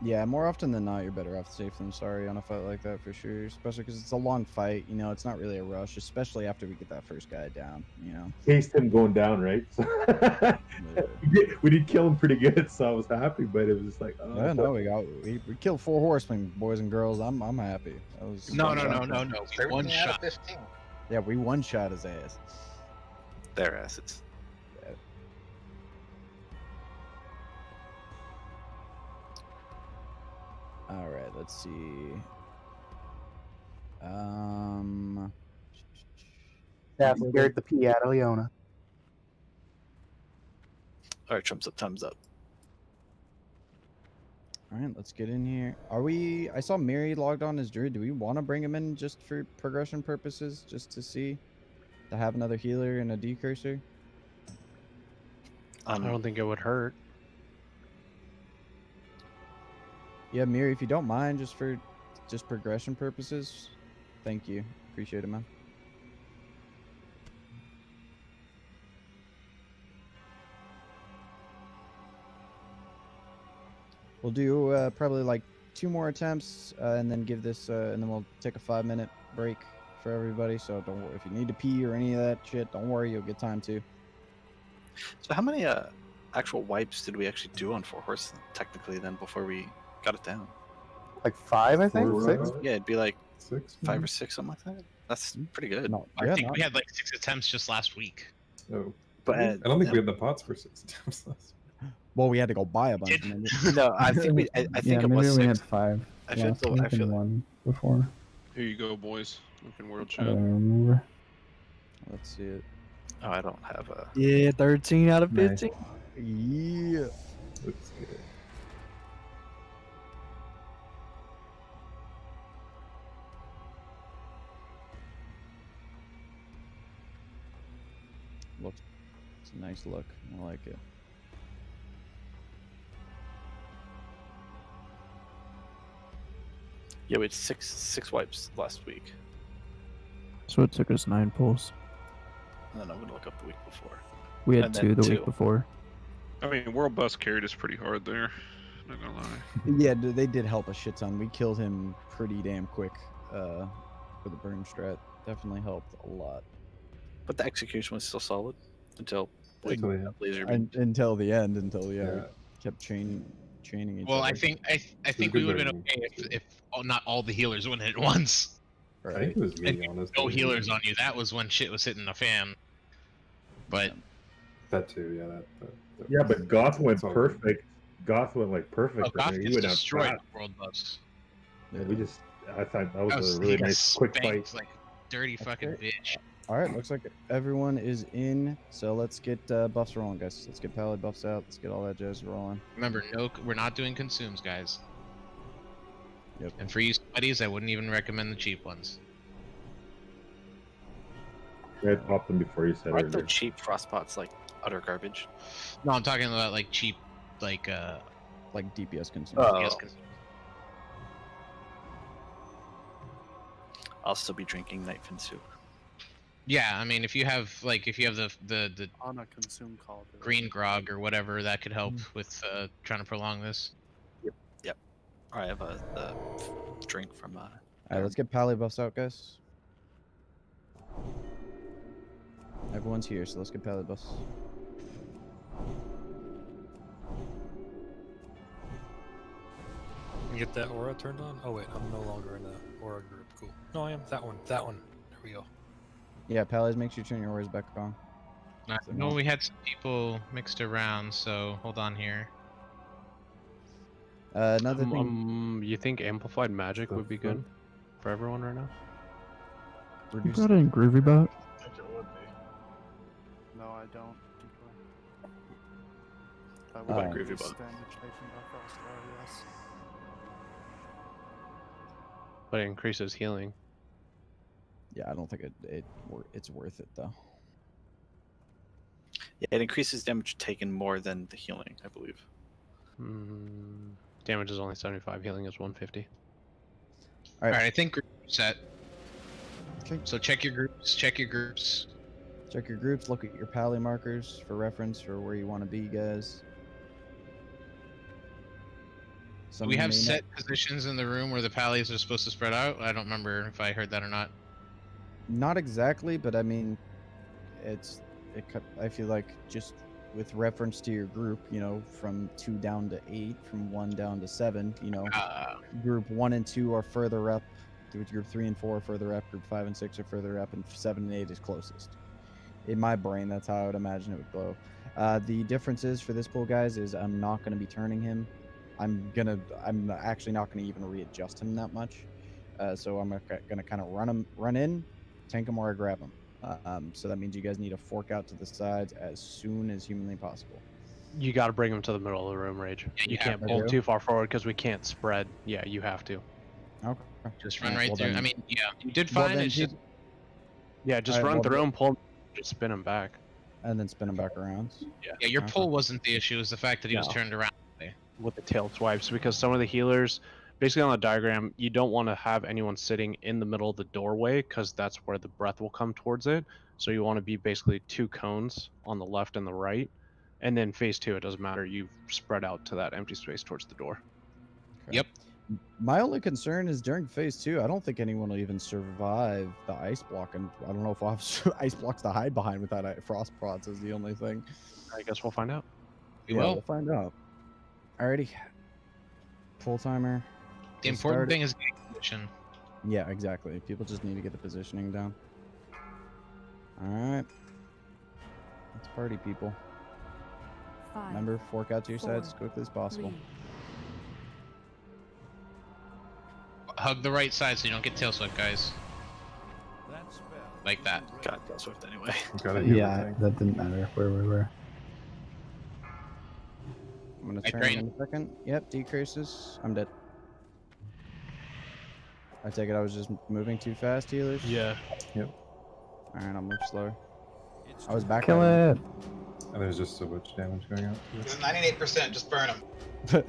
Yeah, more often than not, you're better off safe than sorry on a fight like that for sure. Especially because it's a long fight. You know, it's not really a rush, especially after we get that first guy down. You know. Chased him going down, right? So we did kill him pretty good, so I was happy. But it was just like, oh, Yeah, no, we killed 4 horsemen, boys and girls. I'm happy. That was No. We one shot. 15. Yeah, we one shot his ass. Their asses. All right, let's see. Yeah, scared the pee out of Leona. All right, Trump's up. Thumbs up. All right, let's get in here. Are we? I saw Mary logged on as druid. Do we want to bring him in just for progression purposes, just to see, to have another healer and a decurser? I don't think it would hurt. Yeah, Miri, if you don't mind, just for progression purposes. Thank you. Appreciate it, man. We'll do probably like 2 more attempts, and then give this, and then we'll take a 5-minute break for everybody. So don't worry if you need to pee or any of that shit. Don't worry, you'll get time to. So how many actual wipes did we actually do on 4 horse technically then before we got it down? Like 5, I think. 6. Yeah, it'd be like 6, 5 or 6, something like that. That's pretty good. No, I think we had like 6 attempts just last week. Oh, But I don't think we had the pots for 6 attempts last. Well, we had to go buy a bunch. No, I think we. I think it maybe was we 6. had 5. I feel. last week I feel. and 1 before. Here you go, boys. Look in world I chat. don't remember. Let's see it. Oh, I don't have a. Yeah, 13 out of Nice. 15. Yeah. Looks good. Looks. It's a nice look. I like it. Yeah, we had 6 wipes last week, So it took us 9 pulls. and then I'm gonna look up the week before. We had And 2 then the 2. week before. I mean, World Bus carried us pretty hard there. Not gonna lie. Yeah, they did help a shit ton. We killed him pretty damn quick for the burn strat. Definitely helped a lot. But the execution was still solid until we Until the got end. laser beamed. Until the end, we Yeah. kept chaining each Well, other. I think we would have been okay if not all the healers went at once. I think it was me, And honestly. no healers on you. That was when shit was hitting the fan. But That too, yeah. That Yeah, but Goth went all perfect. Goth went like perfect. oh, Goth He gets went out destroyed fast. with World Bus. Yeah, I thought that was a He really got nice quick spanked fight. like dirty fucking bitch. All right, looks like everyone is in. So let's get buffs rolling, guys. Let's get pally buffs out. Let's get all that jazz rolling. Remember, we're not doing consumes, guys. Yep. And for you buddies, I wouldn't even recommend the cheap ones. I had popped them before you said Aren't the earlier. cheap frostpots like utter garbage? No, I'm talking about like cheap, like DPS consumes. Oh. I'll still be drinking Nightfin soup. Yeah, I mean, if you have the On a consume call. green grog or whatever, that could help with trying to prolong this. Yep. All right, I have the drink from. All right, let's get pally buffs out, guys. Everyone's here, so let's get pally buffs. You get that aura turned on? Oh wait, I'm no longer in the aura group. Cool. No, I am. That one. That one. There we go. Yeah, pallies, make sure you turn your auras back on. I know we had some people mixed around, so hold on here. Another thing. You think amplified magic would be good for everyone right now? You got it in Groovy Bot? No, I don't. What about Groovy Bot? Yes. But it increases healing. Yeah, I don't think it's worth it though. Yeah, it increases damage taken more than the healing, I believe. Damage is only 75, healing is 150. All right, I think group set. Okay. So check your groups. Check your groups. Check your groups. Look at your pally markers for reference for where you want to be, guys. Do we have set positions in the room where the pallies are supposed to spread out? I don't remember if I heard that or not. Not exactly, but I mean, I feel like just with reference to your group, you know, from 2 down to 8, from 1 down to 7, you know, group 1 and 2 are further up, group 3 and 4 are further up, group 5 and 6 are further up, and 7 and 8 is closest. In my brain, that's how I would imagine it would go. The differences for this pool, guys, is I'm not going to be turning him. I'm actually not going to even readjust him that much. So I'm going to kind of run in, tank him or I grab him. So that means you guys need to fork out to the sides as soon as humanly possible. You got to bring him to the middle of the room, Rage. You can't pull too far forward because we can't spread. Yeah, you have to. Okay. Just run right through. I mean, yeah, you did fine. It's just... Yeah, just run through him, pull him, just spin him back. And then spin him back around. Yeah, your pull wasn't the issue. It was the fact that he was turned around. With the tail swipes, because some of the healers, basically on the diagram, you don't want to have anyone sitting in the middle of the doorway because that's where the breath will come towards it. So you want to be basically 2 cones on the left and the right. And then phase 2, it doesn't matter. You spread out to that empty space towards the door. Okay. Yep. My only concern is during phase 2, I don't think anyone will even survive the ice block. And I don't know if we'll have ice blocks to hide behind without frost prods is the only thing. I guess we'll find out. We'll find out. Alrighty. Full timer. The important thing is getting position. Yeah, exactly. People just need to get the positioning down. Alright. Let's party, people. 5, Remember, fork out to your 4, sides as quickly as possible. 3. Hug the right side so you don't get tail swept, guys. Like that. Got tail swept anyway. Yeah, that didn't matter where we were. I'm gonna turn in a second. Yep, decreases. I'm dead. I take it I was just moving too fast, healers? Yeah. Yep. Alright, I'll move slower. I was back. Kill it! And there's just so much damage going out. It's 98%, just burn him.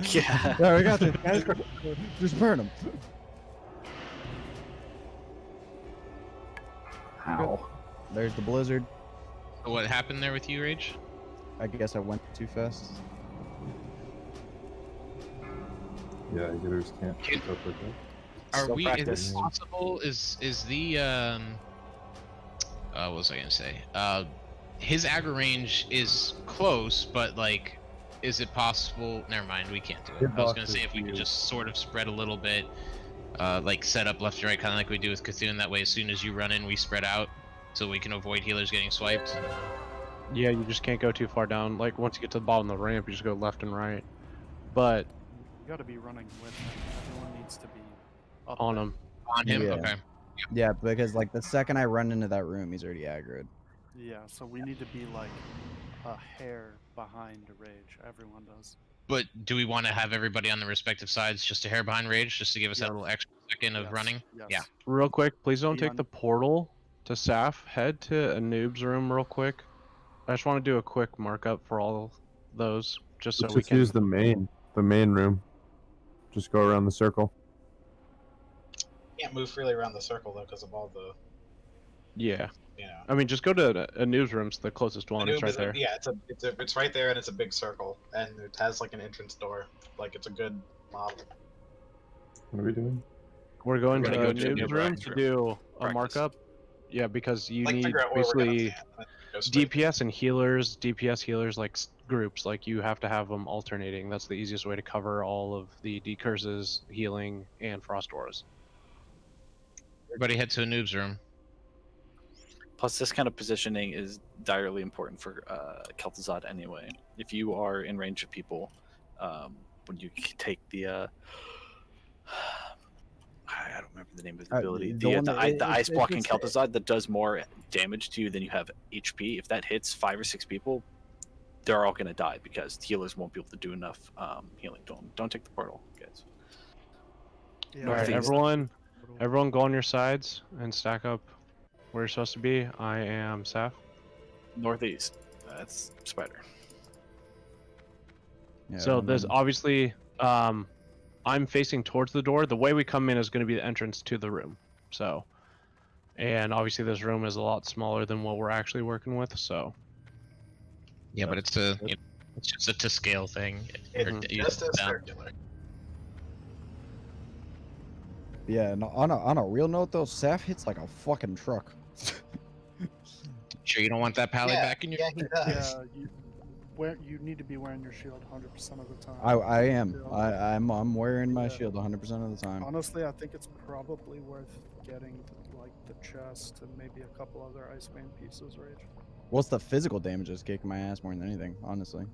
Yeah. Yeah, we got this, guys. Just burn them. Ow. There's the blizzard. So what happened there with you, Rage? I guess I went too fast. Yeah, healers can't keep up with it. Are Still we? Is practice. this possible? Is the what was I gonna say? His aggro range is close, but like, is it possible? Never mind, we can't do it. I was gonna say if we could just sort of spread a little bit, like set up left to right, kind of like we do with Cthulhu. That way, as soon as you run in, we spread out, so we can avoid healers getting swiped. Yeah, you just can't go too far down. Like once you get to the bottom of the ramp, you just go left and right. But You got to be running with him. Everyone needs to be up on there. him. On him, Yeah. okay. Yeah, because like the second I run into that room, he's already aggroed. Yeah, so we need to be like a hair behind Rage. Everyone does. But do we want to have everybody on the respective sides, just a hair behind Rage, just to give us that little extra second of running? Yes. Yeah. Real quick, please don't Be take on- the portal to Saf. Head to a noob's room real quick. I just want to do a quick markup for all those, just so Let's we just can. use the main room. Just go around the circle. Can't move freely around the circle though because of all the. Yeah. You know. I mean, just go to a newsroom. It's the closest one. It's right there. Yeah, it's right there, and it's a big circle, and it has like an entrance door. Like it's a good model. What are we doing? We're going We're to gonna a go to a noob's new room practice to room. do a Practice. markup. Yeah, because you Like need figure out where we're gonna basically stand, and then go straight. DPS and healers, DPS healers like groups. Like you have to have them alternating. That's the easiest way to cover all of the decurses, healing, and frost auras. Everybody head to a noob's room. Plus, this kind of positioning is direly important for Kel'Thuzad anyway. If you are in range of people, when you take the I don't remember the name of the ability. The ice blocking Kel'Thuzad that does more damage to you than you have HP. If that hits 5 or 6 people, they're all going to die because healers won't be able to do enough healing. Don't take the portal, guys. Yeah, All right, everyone, go on your sides and stack up where you're supposed to be. I am Saf. Northeast. That's Spider. Yeah, So and there's then- obviously, I'm facing towards the door. The way we come in is going to be the entrance to the room. So, and obviously this room is a lot smaller than what we're actually working with. So, Yeah, but it's just a to scale thing. It's just a circular. Yeah, and on a real note though, Saf hits like a fucking truck. Sure, you don't want that pally back in your. Yeah, he does. Yeah, you need to be wearing your shield 100% of the time. I am. I'm wearing my shield 100% of the time. Honestly, I think it's probably worth getting like the chest and maybe a couple other Iceman pieces, Rage. What's the physical damage is kicking my ass more than anything, honestly.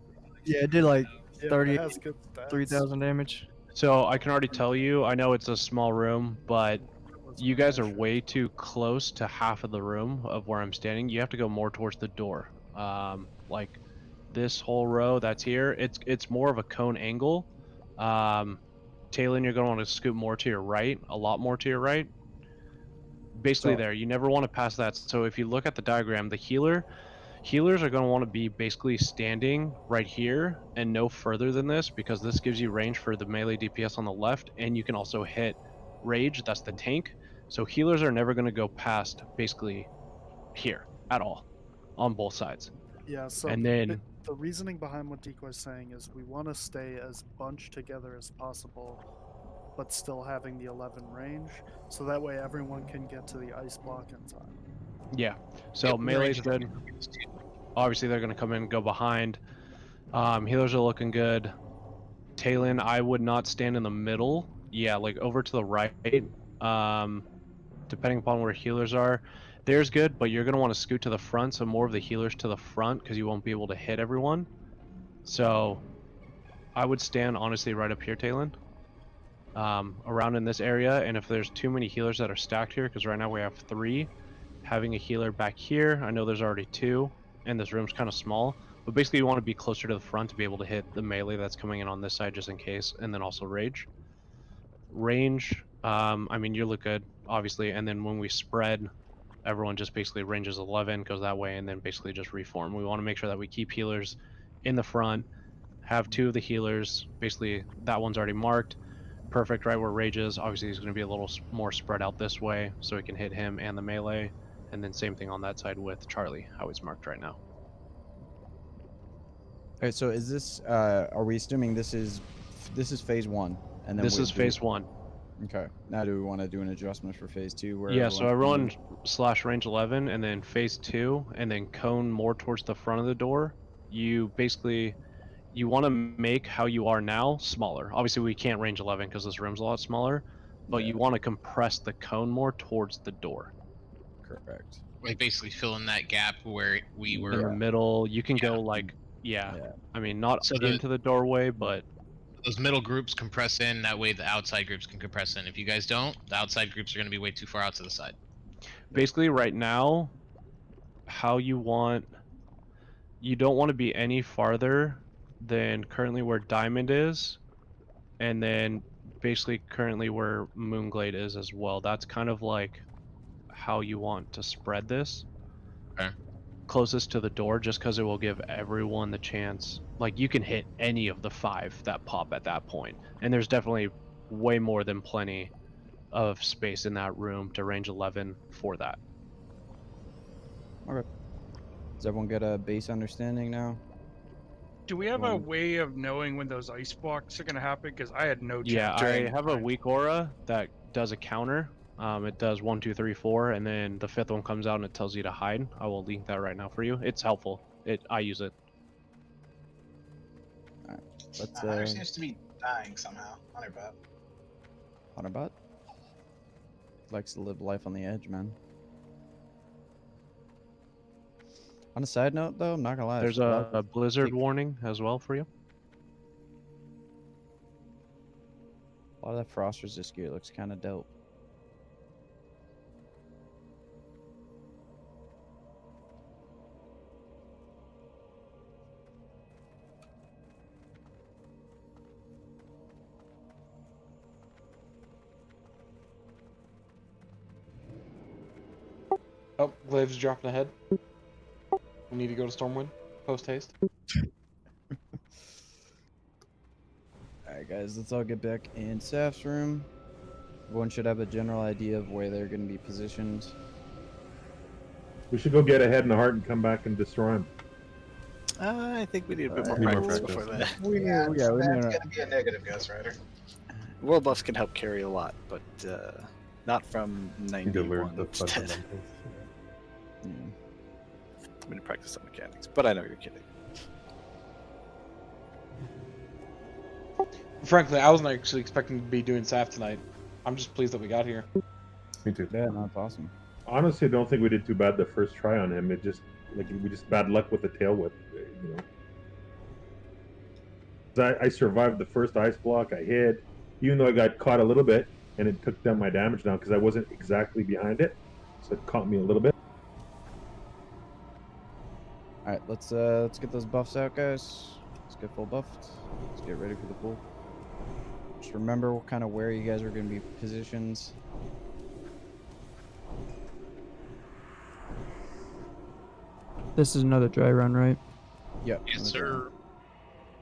Yeah, it did like Yeah, 30, it has good stats. 3,000 damage. so I can already tell you, I know it's a small room, but you guys are way too close to half of the room of where I'm standing. You have to go more towards the door. Like this whole row that's here, it's more of a cone angle. Talon, you're gonna want to scoot more to your right, a lot more to your right. Basically there, you never want to pass that. So if you look at the diagram, the healers are going to want to be basically standing right here and no further than this, because this gives you range for the melee DPS on the left, and you can also hit Rage, that's the tank. So healers are never going to go past basically here at all on both sides. Yeah, so and then the reasoning behind what Decoy's saying is we want to stay as bunched together as possible, but still having the 11 range, so that way everyone can get to the ice block in time. yeah, so melee's good. Obviously they're going to come in and go behind. Healers are looking good. Talon, I would not stand in the middle. Yeah, like over to the right. Depending upon where healers are. There's good, but you're going to want to scoot to the front, so more of the healers to the front, because you won't be able to hit everyone. So I would stand honestly right up here, Talon. Around in this area, and if there's too many healers that are stacked here, because right now we have 3, having a healer back here, I know there's already 2, and this room's kind of small, but basically you want to be closer to the front to be able to hit the melee that's coming in on this side just in case, and then also range. I mean, you look good, obviously, and then when we spread, everyone just basically ranges 11, goes that way, and then basically just reform. We want to make sure that we keep healers in the front, have 2 of the healers, basically that one's already marked, perfect right where Rage is. Obviously he's going to be a little more spread out this way, so we can hit him and the melee, and then same thing on that side with Charlie, how he's marked right now. Okay, so is this? Are we assuming this is phase 1, and then This is phase 1. Okay. Now, do we want to do an adjustment for phase 2? Where Yeah, so everyone's everyone / range 11, and then phase 2, and then cone more towards the front of the door. You basically want to make how you are now smaller. Obviously, we can't range 11 because this room's a lot smaller, but you want to compress the cone more towards the door. Correct. Like basically fill in that gap where we were In the middle. You can go like I mean, not So into the doorway, but those middle groups compress in. That way, the outside groups can compress in. If you guys don't, the outside groups are going to be way too far out to the side. basically right now, how you don't want to be any farther than currently where Diamond is, and then basically currently where Moonglade is as well. That's kind of like how you want to spread this. Okay. Closest to the door, just because it will give everyone the chance. Like, you can hit any of the 5 that pop at that point, and there's definitely way more than plenty of space in that room to range 11 for that. Okay. Does everyone get a base understanding now? Do we have a way of knowing when those ice blocks are going to happen? Because I had no Yeah, chance. I have a weak aura that does a counter. It does 1, 2, 3, 4, and then the 5th one comes out and it tells you to hide. I will link that right now for you. It's helpful. I use it. Alright, let's Hunter seems to be dying somehow. Hunterbot. Hunterbot likes to live life on the edge, man. On a side note, though, I'm not gonna lie. There's a blizzard warning as well for you. A lot of that frost resist gear looks kind of dope. Oh, Glaive's dropping ahead. We need to go to Stormwind. Post haste. Alright, guys, let's all get back in Saf's room. Everyone should have a general idea of where they're going to be positioned. We should go get ahead in the heart and come back and destroy him. I think we need a bit more practice before that. That's going to be a negative, Ghost Rider. World buffs can help carry a lot, but not from 91 to 10. I'm going to practice some mechanics, but I know you're kidding. Frankly, I wasn't actually expecting to be doing SAF tonight. I'm just pleased that we got here. Me too. Yeah, that's awesome. Honestly, I don't think we did too bad the first try on him. It just we just bad luck with the tail whip, you know. I survived the first ice block. I hid, even though I got caught a little bit, and it took down my damage down because I wasn't exactly behind it, so it caught me a little bit. All right, let's get those buffs out, guys. Let's get full buffed. Let's get ready for the pool. Just remember what kind of where you guys are going to be positioned. This is another dry run, right? Yep. Yes, sir.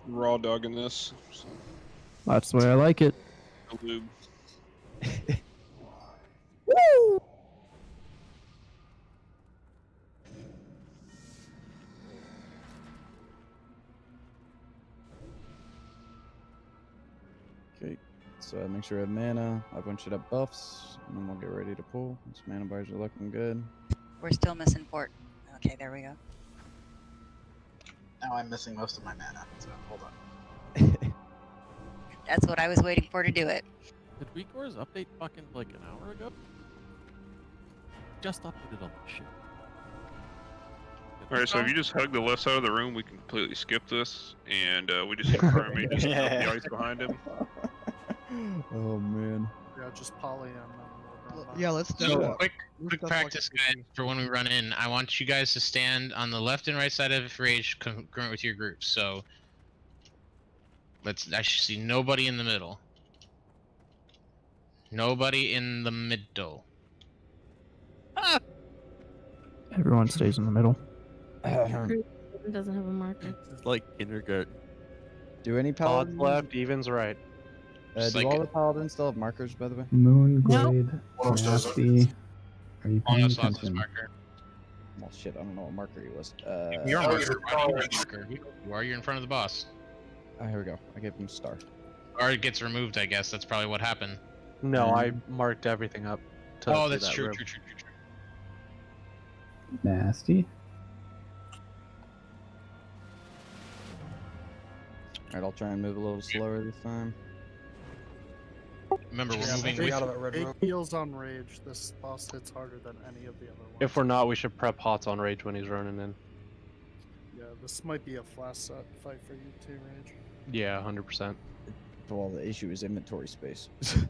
Raw dogging this. So. That's the way I like it. Lube. Woo! Okay, so make sure we have mana. Everyone should have buffs, and then we'll get ready to pull. These mana bars are looking good. We're still missing port. Okay, there we go. Now I'm missing most of my mana, so hold on. That's what I was waiting for to do it. Did Weekors update fucking like an hour ago? Just updated all this shit. Alright, so if you just hug the left side of the room, we can completely skip this, and we just hit Prime just dump the ice behind him. Oh man. Yeah, just poly on Yeah, let's do So that. quick practice, guys, for when we run in. I want you guys to stand on the left and right side of Rage, congruent with your groups. So I should see nobody in the middle. Nobody in the middle. Everyone stays in the middle. Doesn't have a marker. It's like kindergarten. Do any Odds paladins? left, evens right. Do all the paladins still have markers, by the way? Moonglade, Nope. Nasty. Are you All paying of us lost his attention? marker. Well, shit, I don't know what marker he was. You're marker. You are. You're in front of the boss. Oh, here we go. I gave him star. Or it gets removed, I guess. That's probably what happened. No, I marked everything up. Oh, that's true, true. Nasty. Alright, I'll try and move a little slower this time. Remember, we're moving out of that red room. Heals on rage. This boss hits harder than any of the other ones. If we're not, we should prep Hots on rage when he's running in. Yeah, this might be a flash set fight for you too, Rage. Yeah, 100%. Well, the issue is inventory space. Can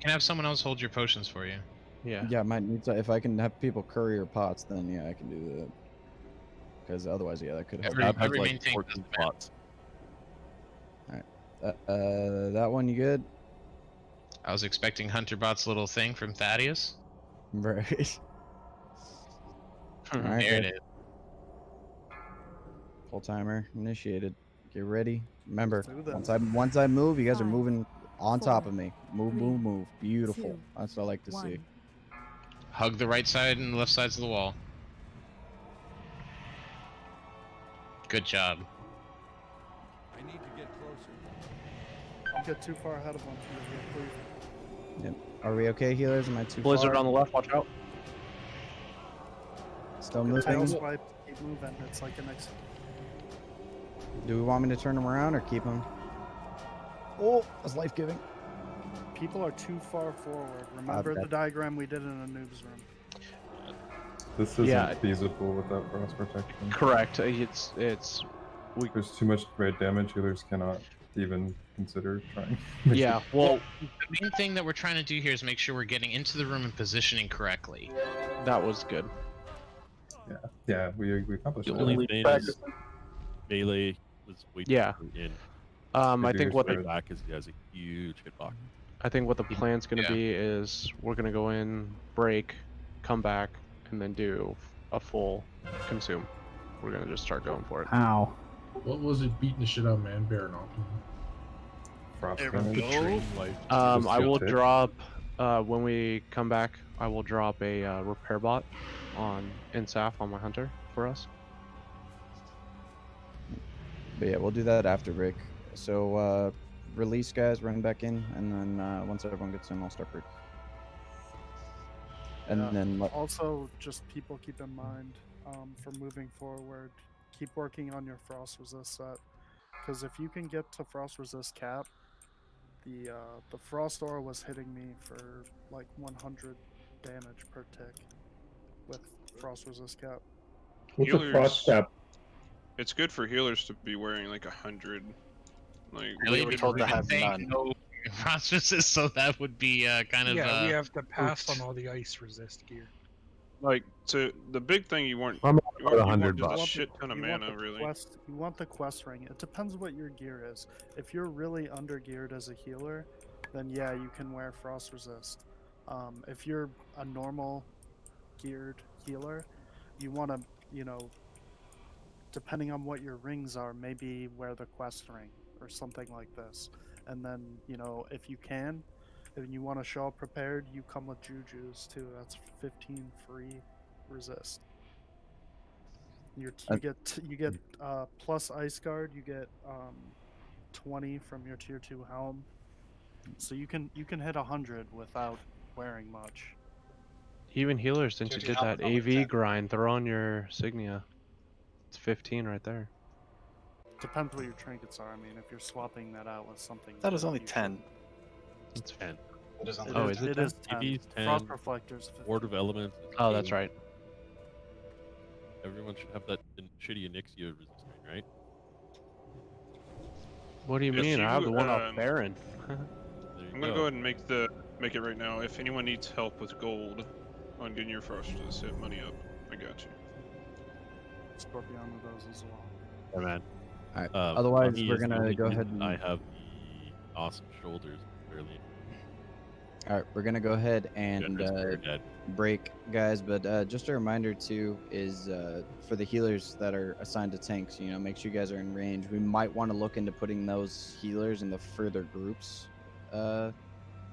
I have someone else hold your potions for you? Yeah. Yeah, I might need to. If I can have people courier pots, then yeah, I can do that. Because otherwise, yeah, that could help. Every main tank does pots. Alright. That one, you good? I was expecting Hunterbot's little thing from Thaddeus. Right. Alright, there it is. Full timer initiated. Get ready. Remember, once I move, you guys are moving on top of me. Move, move, move. Beautiful. That's what I like to see. Hug the right side and the left sides of the wall. Good job. I need to get closer. Don't get too far ahead of them. Yep. Are we okay, healers? Am I too Blizzard far? on the left, watch out. Still Tail moving. swipe, keep moving. It's like an X. Do we want me to turn him around or keep him? Oh, that's life-giving. People are too far forward. Remember the diagram we did in a noob's room. This isn't feasible without frost protection. Correct. It's weak. There's too much raid damage. Healers cannot even consider trying. Yeah. Well, the main thing that we're trying to do here is make sure we're getting into the room and positioning correctly. That was good. Yeah. Yeah. We accomplished The that. only thing is melee was way too in. I think what the back is he has a huge hitbox. I think what the plan's gonna be is we're gonna go in, break, come back, and then do a full consume. We're gonna just start going for it. Ow. What was it beating the shit out of Man Baron on? Frost I will drop when we come back. I will drop a repair bot on Insaf on my hunter for us. But yeah, we'll do that after break. So release, guys, run back in, and then once everyone gets in, I'll start break. And then also, just people keep in mind for moving forward, keep working on your frost resist set, because if you can get to frost resist cap, the frost aura was hitting me for like 100 damage per tick with frost resist cap. What's a frost cap? It's good for healers to be wearing like 100. Like Really, we were told to have none. No frost resist, so that would be kind of. Yeah, we have to pass on all the ice resist gear. Like, so the big thing you weren't. I'm you about want 100 just a bucks. shit ton of mana, really. You want the quest ring. It depends what your gear is. If you're really under geared as a healer, then yeah, you can wear frost resist. If you're a normal geared healer, you want to, depending on what your rings are, maybe wear the quest ring or something like this. And then, if you can, if you want to show up prepared, you come with Juju's too. That's 15 free resist. You get plus ice guard. You get 20 from your tier 2 helm. So you can hit 100 without wearing much. Even healers, since you Tier did 2 that helm is only 10. AV grind, throw on your Signia. It's 15 right there. Depends what your trinkets are. I mean, if you're swapping that out with something. That is only 10. It's 10. It is only Oh, is it? It is 10. EV's 10. Frost reflectors. Ward of Elements. Oh, that's right. Everyone should have that shitty Anixia resisting, right? What do you If mean? I have the one off Baron. I'm gonna go ahead and make it right now. If anyone needs help with gold on getting your frost resist, hit money up. I got you. Scorpion with those as well. Yeah, man. Alright. Otherwise, Money we're is the gonna only go reason ahead and I have the awesome shoulders. Barely. Alright, we're gonna go ahead and Gunner's dead. break, guys. But just a reminder too is for the healers that are assigned to tanks, make sure you guys are in range. We might want to look into putting those healers in the further groups,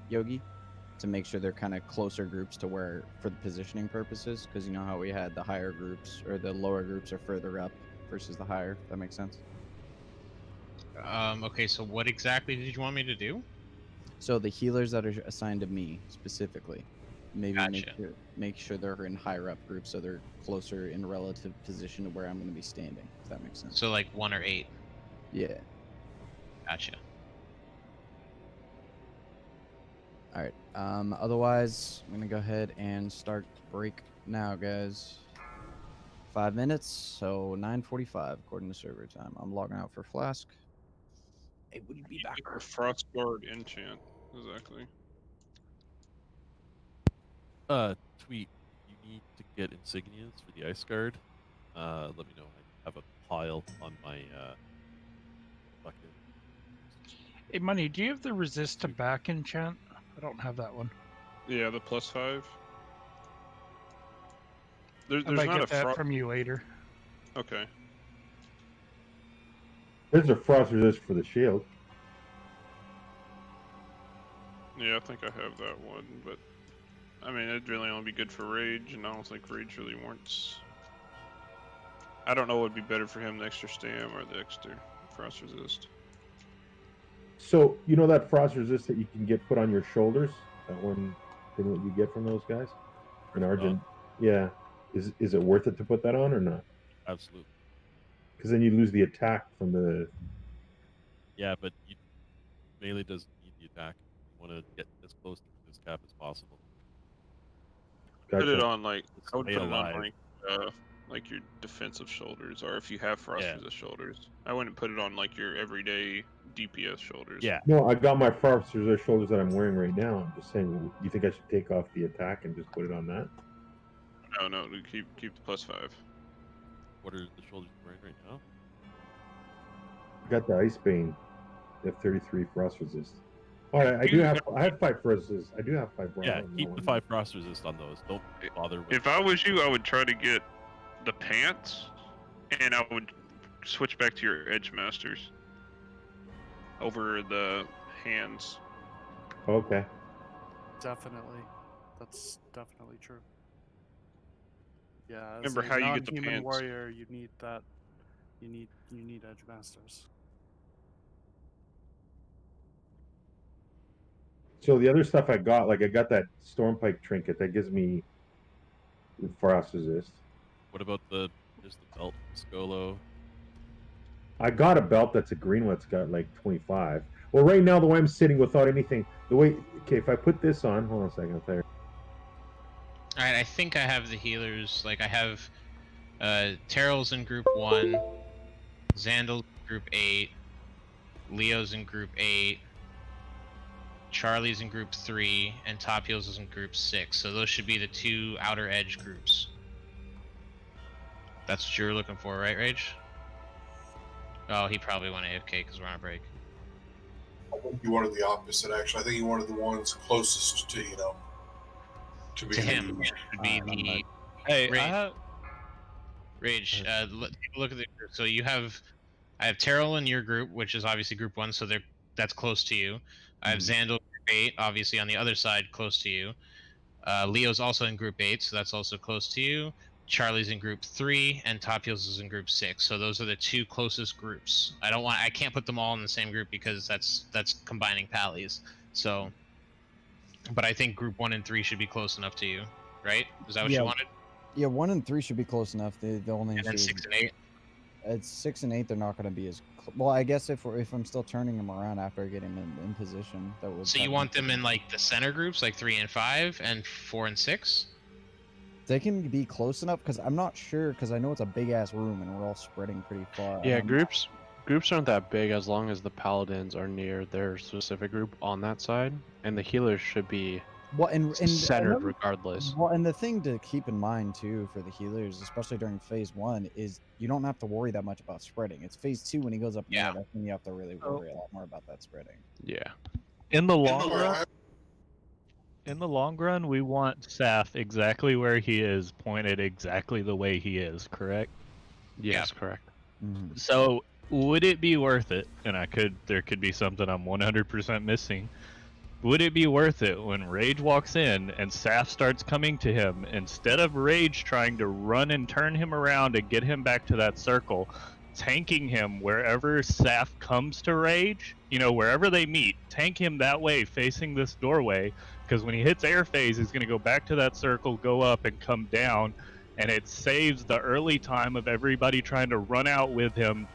Yogi. to make sure they're kind of closer groups to where, for the positioning purposes, because you know how we had the higher groups, or the lower groups are further up versus the higher, if that makes sense. Okay, so what exactly did you want me to do? So the healers that are assigned to me specifically, maybe Gotcha. make sure they're in higher up groups so they're closer in relative position to where I'm going to be standing, if that makes sense. So like 1 or 8. Yeah. Gotcha. All right. Otherwise, I'm gonna go ahead and start break now, guys. 5 minutes, so 9:45 according to server time. I'm logging out for Flask. Hey, would you be back? The Frost Guard enchant, exactly. Tweet. You need to get insignias for the Ice Guard. Let me know. I have a pile on my bucket. Hey, Money, do you have the resist to back enchant? I don't have that one. Yeah, the +5. There's I might not get a that from you later. Okay. There's a frost resist for the shield. Yeah, I think I have that one, but I mean, it'd really only be good for rage, and I don't think rage really warrants. I don't know what would be better for him, the extra stam or the extra frost resist. So you know that frost resist that you can get put on your shoulders? That one thing that you get from those guys in Argent. Yeah. Is it worth it to put that on or not? Absolutely. Because then you lose the attack from the. Yeah, but melee doesn't need the attack. You want to get as close to this cap as possible. Put it on like I would Stay put it alive. on like your defensive shoulders, or if you have frost resist shoulders. I wouldn't put it on like your everyday DPS shoulders. Yeah. No, I got my frost resist shoulders that I'm wearing right now. I'm just saying, you think I should take off the attack and just put it on that? No, keep the +5. What are the shoulders you're wearing right now? I got the Ice Bane, F33 frost resist. All right, I have 5 frost resist. I do have 5 frost. Yeah, keep the 5 frost resist on those. Don't bother with. If I was you, I would try to get the pants, and I would switch back to your Edge Masters over the hands. Okay. Definitely. That's definitely true. Yeah, as Remember a how you get the non-human pants. warrior, you need that. You need Edge Masters. So the other stuff I got, like I got that Stormpike trinket that gives me frost resist. What about there's the belt Scolo? I got a belt that's a green one. It's got like 25. Well, right now the way I'm sitting without anything, okay, if I put this on, hold on a second, I'll tell you. Alright, I think I have the healers. Like, I have Terrell's in group 1, Xandal's in group 8, Leo's in group 8, Charlie's in group 3, and Top Heels is in group 6. So those should be the 2 outer edge groups. That's what you were looking for, right, Rage? Oh, he probably went AFK because we're on a break. I think he wanted the opposite, actually. I think he wanted the ones closest to, to him. Would be the Hey, Rage. Take a look at the group. So I have Terrell in your group, which is obviously group 1, so that's close to you. I have Xandal group 8, obviously on the other side, close to you. Leo's also in group 8, so that's also close to you. Charlie's in group 3, and Top Heels is in group 6. So those are the 2 closest groups. I can't put them all in the same group because that's combining pallies. So, but I think group 1 and 3 should be close enough to you, right? Is that what you wanted? Yeah, 1 and 3 should be close enough. The only And then 6 and 8. It's 6 and 8. They're not going to be as well. I guess if I'm still turning them around after getting them in position, that would. So you want them in like the center groups, like 3 and 5, and 4 and 6? They can be close enough because I'm not sure, because I know it's a big ass room and we're all spreading pretty far. Yeah, groups aren't that big as long as the paladins are near their specific group on that side, and the healers should be centered regardless. Well, and the thing to keep in mind too for the healers, especially during phase 1, is you don't have to worry that much about spreading. It's phase 2 when he goes up there, that's when you have to really worry a lot more about that spreading. Yeah. In the long run, we want Saf exactly where he is, pointed exactly the way he is, correct? Yes, correct. So, would it be worth it, and there could be something I'm 100% missing, would it be worth it when Rage walks in and Saf starts coming to him, instead of Rage trying to run and turn him around and get him back to that circle, tanking him wherever Saf comes to Rage, you know, wherever they meet, tank him that way facing this doorway, because when he hits air phase, he's going to go back to that circle, go up and come down, and it saves the early time of everybody trying to run out with him.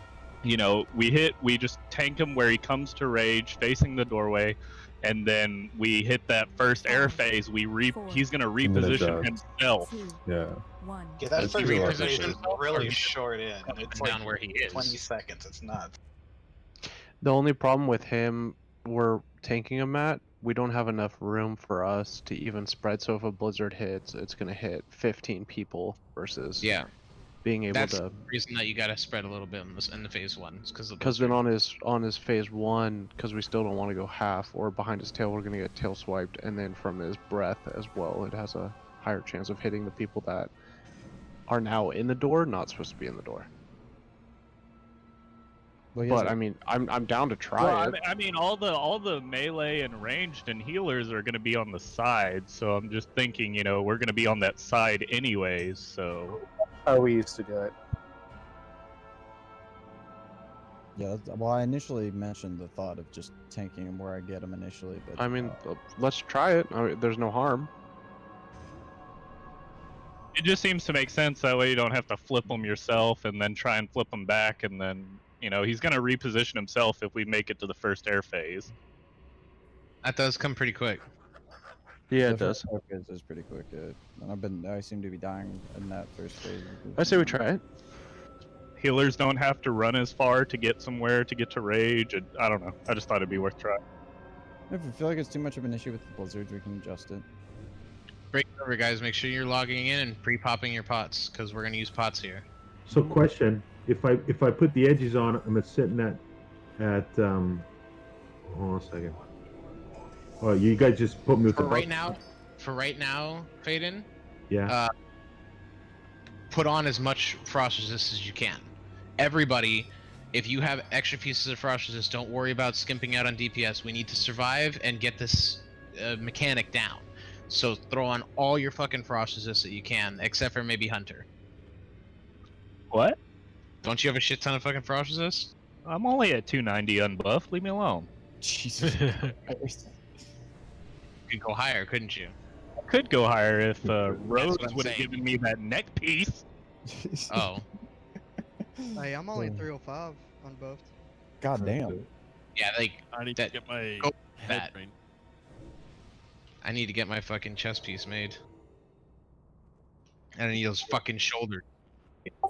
You know, we just tank him where he comes to Rage facing the doorway, and then we hit that first air phase. He's gonna reposition himself. Yeah. Yeah, that Let's first reposition air phase is himself really or short in. It's like down where he is. 20 seconds. It's nuts. The only problem with him, we're tanking him at, we don't have enough room for us to even spread. So if a blizzard hits, it's gonna hit 15 people versus being able That's to. the reason that you gotta spread a little bit in the phase one, Because then on his phase one, because we still don't want to go half, or behind his tail, we're gonna get tail swiped, and then from his breath as well, it has a higher chance of hitting the people that are now in the door, not supposed to be in the door. Well, but I mean, I'm down to try it. I mean, all the melee and ranged and healers are going to be on the side, so I'm just thinking, you know, we're going to be on that side anyways. So how we used to do it. Yeah, well, I initially mentioned the thought of just tanking him where I get him initially, but I mean, let's try it. I mean, there's no harm. it just seems to make sense. That way, you don't have to flip him yourself and then try and flip him back, and then you know he's going to reposition himself if we make it to the first air phase. That does come pretty quick. Yeah, it does. First phase is pretty quick. And I seem to be dying in that first phase. I say we try it. Healers don't have to run as far to get somewhere to get to rage. And I don't know. I just thought it'd be worth trying. If you feel like it's too much of an issue with the blizzards, we can adjust it. Break it over, guys. Make sure you're logging in and pre-popping your pots, because we're gonna use pots here. So, question: if I put the edges on, I'm sitting at hold on a second. Oh, you guys just put me with For the right now, Faden. Yeah. Put on as much frost resist as you can. Everybody, if you have extra pieces of frost resist, don't worry about skimping out on DPS. We need to survive and get this mechanic down. So throw on all your fucking frost resist that you can, except for maybe Hunter. What? Don't you have a shit ton of fucking frost resist? I'm only at 290 unbuffed. Leave me alone. Jesus. You could go higher, couldn't you? I could go higher if Rose what I'm would have saying. given me that neck piece. Oh. Hey, I'm only 305 on both. God damn. Yeah, like I need to get my go head that. trained. I need to get my fucking chest piece made. And I need those fucking shoulders.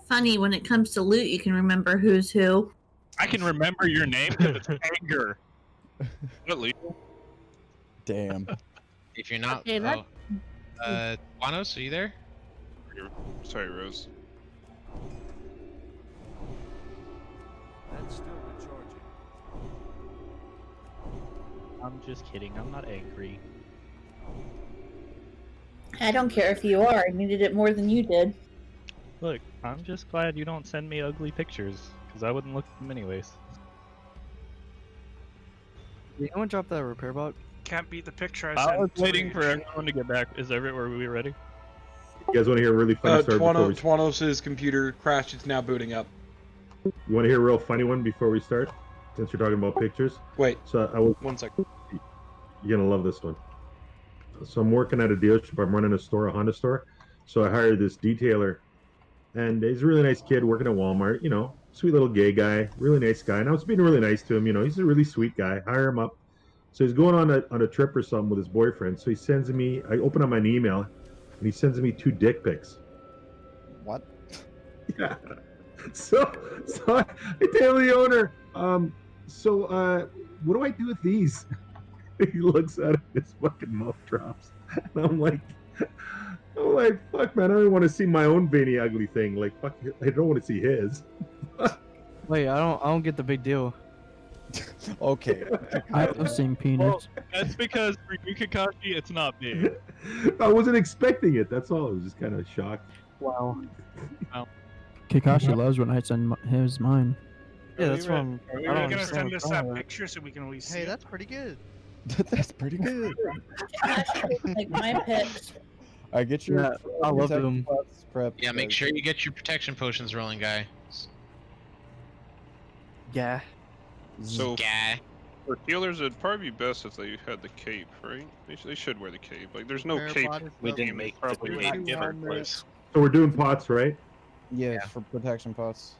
Funny, when it comes to loot, you can remember who's who. I can remember your name because it's Anger. What, legal? Damn. If you're not, Okay, that- Juanos, are you there? Sorry, Rose. That's still recharging. I'm just kidding. I'm not angry. I don't care if you are. I needed it more than you did. Look, I'm just glad you don't send me ugly pictures, because I wouldn't look at them anyways. Did anyone drop that repair bot? Can't beat the picture I I sent. was to waiting Rage. for everyone to get back. Is we ready? You guys want to hear a really funny story before we Twanos' computer crashed. It's now booting up. You want to hear a real funny one before we start? Since you're talking about pictures. Wait. So I was. 1 second. You're gonna love this one. So I'm working at a dealership. I'm running a Honda store. So I hired this detailer, and he's a really nice kid working at Walmart. You know, sweet little gay guy, really nice guy. And I was being really nice to him. You know, he's a really sweet guy. Hire him up. So he's going on a trip or something with his boyfriend. So he sends me. I open up my email, and he sends me 2 dick pics. What? Yeah. So I tell the owner, what do I do with these? He looks at it, his fucking mouth drops. And I'm like, fuck, man, I don't want to see my own veiny ugly thing. Like, fuck, I don't want to see his. Wait, I don't get the big deal. Okay. I have the same penis. Well, that's because for you, Kakashi, it's not big. I wasn't expecting it. That's all. I was just kind of shocked. Wow. Kakashi loves when I send his mine. Yeah, that's what I'm. Are we gonna send us that picture so we can at least see Hey, it? that's pretty good. That's pretty good. Like my picks. I get your. Yeah, I love protection them. pots prepped, Yeah, make guys. sure you get your protection potions rolling, guy. Yeah. So Guy. for healers, it'd probably be best if they had the cape, right? They should wear the cape. Like, there's no cape. We didn't make the properly cape in the give first her place. So we're doing pots, right? Yes, for protection pots.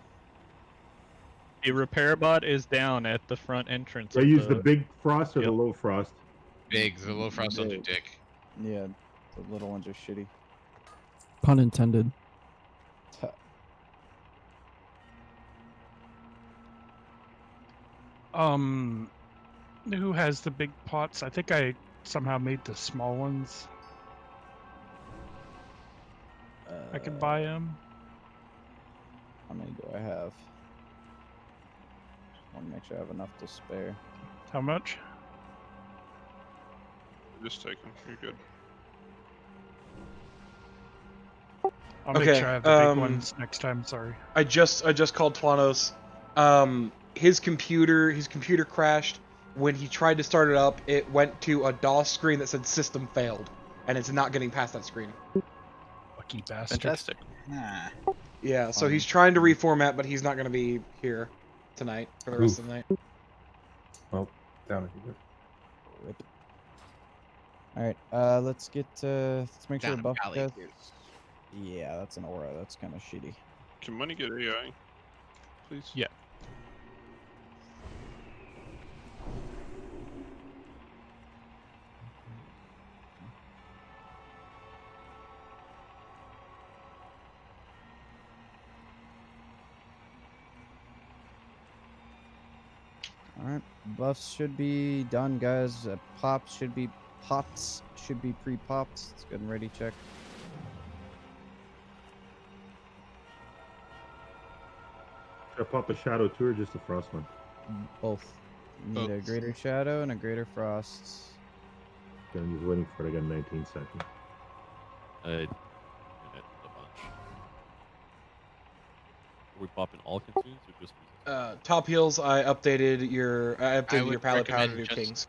The repair bot is down at the front entrance. Do I of use the big frost or the Yep. low frost? Big, the low frost don't do Big. dick. Yeah, the little ones are shitty. Pun intended. Who has the big pots? I think I somehow made the small ones. I can buy them. How many do I have? Just want to make sure I have enough to spare. How much? Just take them. You're good. I'll make sure I have the big ones next time. Sorry. I just called Twanos. His computer crashed. When he tried to start it up, it went to a DOS screen that said "System failed," and it's not getting past that screen. Lucky bastard. Fantastic. Yeah, so he's trying to reformat, but he's not going to be here tonight for the rest of the night. Well, down if you Rip. All right, let's make sure Down buff valley, guys. dude. Yeah, that's an aura. That's kind of shitty. Can money get AI, please? Yeah. All right, buffs should be done, guys. Pots should be pre-popped. Let's get them ready. Check. Should I pop a shadow too, or just a frost one? Both. You need a greater shadow and a greater frost. I'm just waiting for it. I got 19 seconds. I did it a bunch. Are we popping all consumes or just? Top heals. I updated your would palette powder to recommend kings.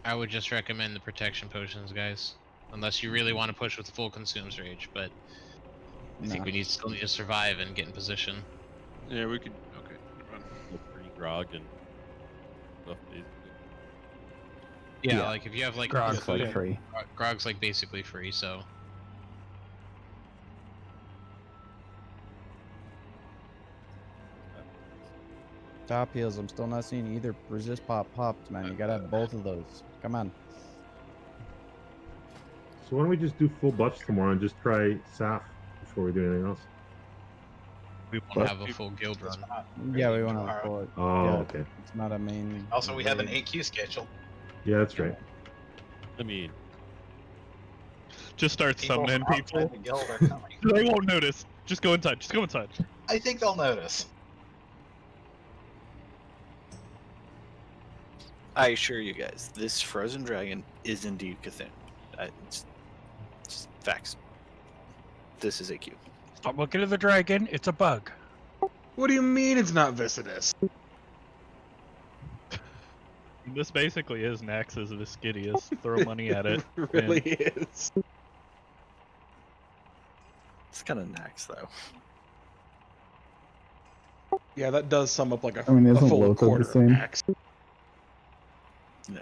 I would just recommend the protection potions, guys. Unless you really want to push with full consumes rage, but I think we still need to survive and get in position. Yeah, we could. Okay. Run. Free grog and stuff. Basically. Yeah, like if you have like Grog's food, like free. Grog's like basically free, so. Top heals. I'm still not seeing either resist popped, man. You gotta have both of those. Come on. So why don't we just do full buffs tomorrow and just try Saf before we do anything else? We want to have a full guild run. Yeah, we want to pull it. Oh, Yeah, okay. It's not a main. Also, we have an raid. AQ schedule. Yeah, that's right. I mean, Just start People summoning from people. outside the guild are coming. They won't notice. Just go inside. Just go inside. I think they'll notice. I assure you guys, this frozen dragon is indeed Cthulhu. It's facts. This is AQ. Stop looking at the dragon. It's a bug. What do you mean it's not Viscidus? This basically is Naxx's Viscidius. Throw money at it. It really and- is. It's kind of Naxx though. Yeah, that does sum up like a, I mean, a isn't full Lothar the quarter same? max. No.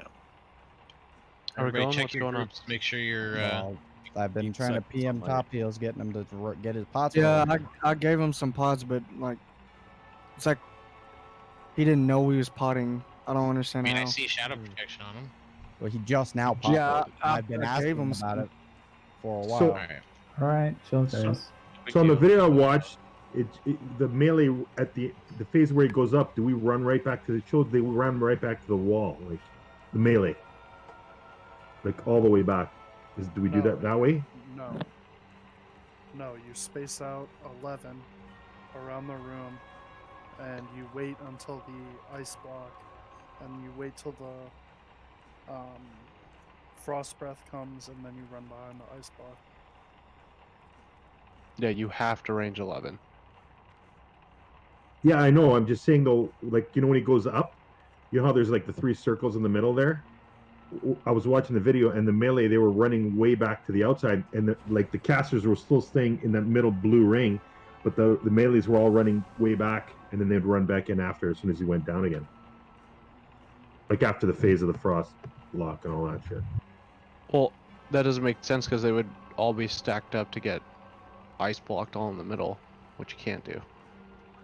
Everybody going? check What's your going on? groups. Make sure you're. No, I've been trying to PM top heals, getting him to get his pots. Yeah, rolling. I gave him some pods, but like, it's like he didn't know we was potting. I don't I understand mean, how. I see shadow protection on him. Well, he just now popped Yeah, it. I've been I asking gave him him about some. it for a while. So- Alright, chill guys. So on the video I watched, the melee at the phase where it goes up, do we run right back to the shield? They run right back to the wall, like the melee, like all the way back. Do we do No. that way? No. No, you space out 11 around the room, and you wait until the ice block, and you wait till the frost breath comes, and then you run behind the ice block. Yeah, you have to range 11. Yeah, I know. I'm just saying though, like when he goes up, You know how there's like the 3 circles in the middle there? I was watching the video, and the melee, they were running way back to the outside, and like the casters were still staying in that middle blue ring, but the melees were all running way back, and then they'd run back in after as soon as he went down again. Like after the phase of the frost lock and all that shit. Well, that doesn't make sense because they would all be stacked up to get ice blocked all in the middle, which you can't do.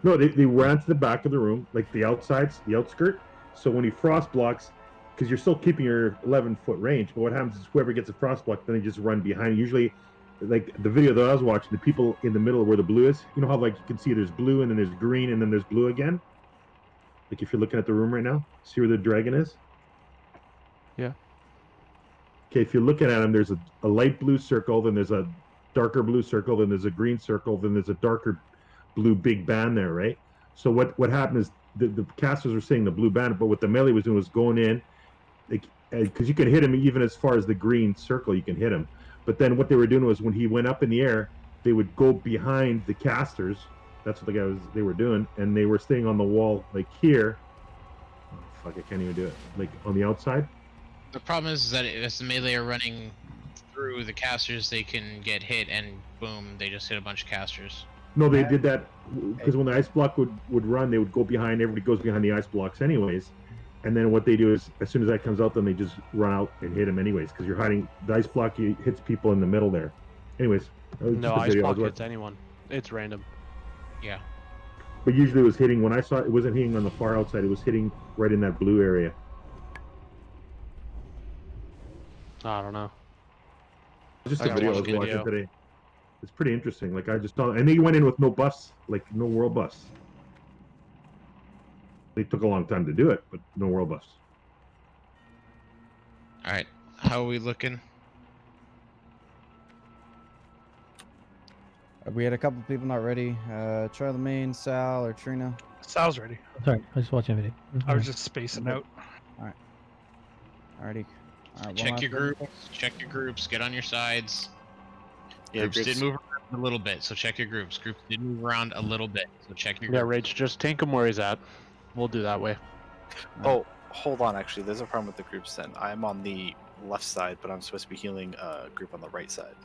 No, they ran to the back of the room, like the outsides, the outskirt. So when he frost blocks, because you're still keeping your 11-foot range, but what happens is whoever gets a frost block, then they just run behind. Usually, like the video that I was watching, the people in the middle where the blue is, you know how like you can see there's blue and then there's green and then there's blue again? Like if you're looking at the room right now, see where the dragon is? Yeah. Okay, if you're looking at him, there's a light blue circle, then there's a darker blue circle, then there's a green circle, then there's a darker blue big band there, right? So what happened is the casters were saying the blue band, but what the melee was doing was going in, because you can hit him even as far as the green circle, you can hit him. But then what they were doing was when he went up in the air, they would go behind the casters. That's what they were doing, and they were staying on the wall like here. Oh, fuck, I can't even do it. Like on the outside. The problem is that as the melee are running through the casters, they can get hit, and boom, they just hit a bunch of casters. No, they did that because when the ice block would run, they would go behind. Everybody goes behind the ice blocks anyways. And then what they do is, as soon as that comes out, then they just run out and hit him anyways, because you're hiding. The ice block hits people in the middle there. Anyways. No, ice block hits anyone. It's random. Yeah. But usually it was hitting, when I saw it, it wasn't hitting on the far outside. It was hitting right in that blue area. I don't know. Just a video I was watching today. It's pretty interesting. Like I just saw, and they went in with no buffs, like no world buffs. They took a long time to do it, but no world buffs. All right, how are we looking? We had a couple people not ready. Charlemagne, Sal, or Trina. Sal's ready. Sorry, I was watching a video. I was just spacing out. All right. Alrighty. All right, Check your groups. Check your groups. Get on your sides. Yeah, groups did move around a little bit, so check your groups. Groups did move around a little bit, so check your groups. Yeah, Rage, just tank him where he's at. We'll do that way. Oh, hold on. Actually, there's a problem with the groups. Then I'm on the left side, but I'm supposed to be healing a group on the right side.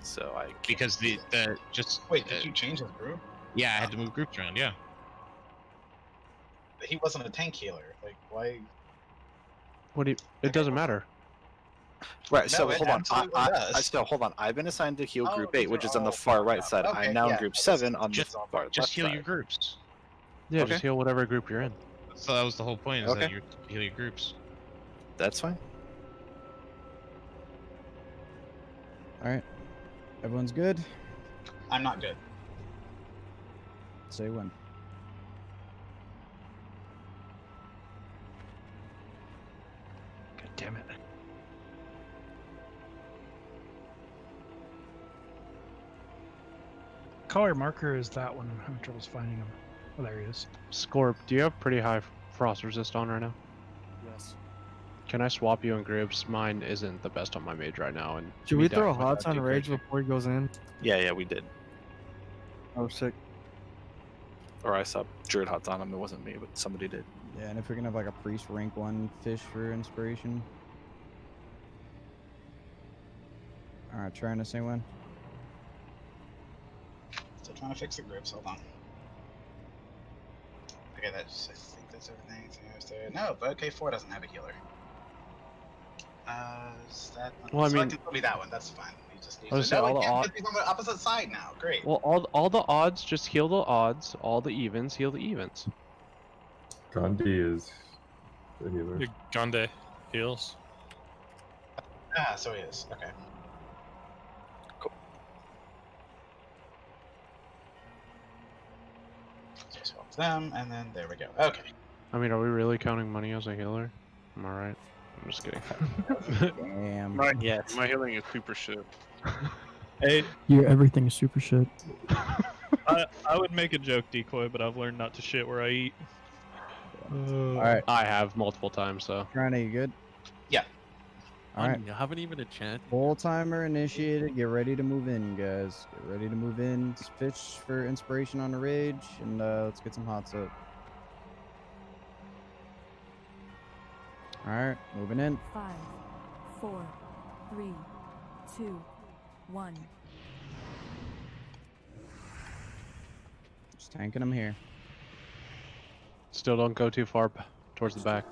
So I can't. Because the just wait, did you change his group? Yeah, I had to move groups around. Yeah. But he wasn't a tank healer. Like why? What do you? It doesn't matter. Right, No, so it hold on. absolutely I does. still hold on. I've been assigned to heal group 8, these which are is on the all far right fucked side. up. I'm Okay, now in yeah, group I just- 7 on Just the far just left heal side. your groups. Yeah, Okay. just heal whatever group you're in. So that was the whole point. Is Okay. that you heal your groups. That's fine. All right. Everyone's good? I'm not good. Say when. God damn it. Color marker is that one. I'm having troubles finding him. Oh, there he is. Scorp, do you have pretty high frost resist on right now? Yes. Can I swap you in groups? Mine isn't the best on my mage right now. And Should me we throw dying might hots not on do Rage great. before he goes in? Yeah, we did. Oh, sick. Or I saw Druid Hots on him. It wasn't me, but somebody did. Yeah, and if we're gonna have like a priest rank 1 fish for inspiration. Alright, trying to say when. Still trying to fix the groups. Hold on. Okay, that's. I think that's everything. No, but OK4 doesn't have a healer. Is that one? Well, I so mean- I can be that one. That's fine. He just needs I was to. gonna No, say, he all can't. the He's on the opposite side now. Great. Well, all the odds, just heal the odds. All the evens, heal the evens. Gandhi is the healer. Gandhi heals. Ah, so he is. Okay. So swap them, and then there we go. Okay. I mean, are we really counting money as a healer? Am I right? I'm just kidding. Damn. My, Yes. my healing is super shit. Hey, Everything is super shit. I would make a joke, Decoy, but I've learned not to shit where I eat. Alright. I have multiple times, so. Trina, you good? Yeah. Alright. You haven't even a chance. Full timer initiated. Get ready to move in, guys. Get ready to move in. Fish for inspiration on the rage, and let's get some hots up. All right, moving in. 5, 4, 3, 2, 1. Just tanking them here. Still don't go too far towards the back.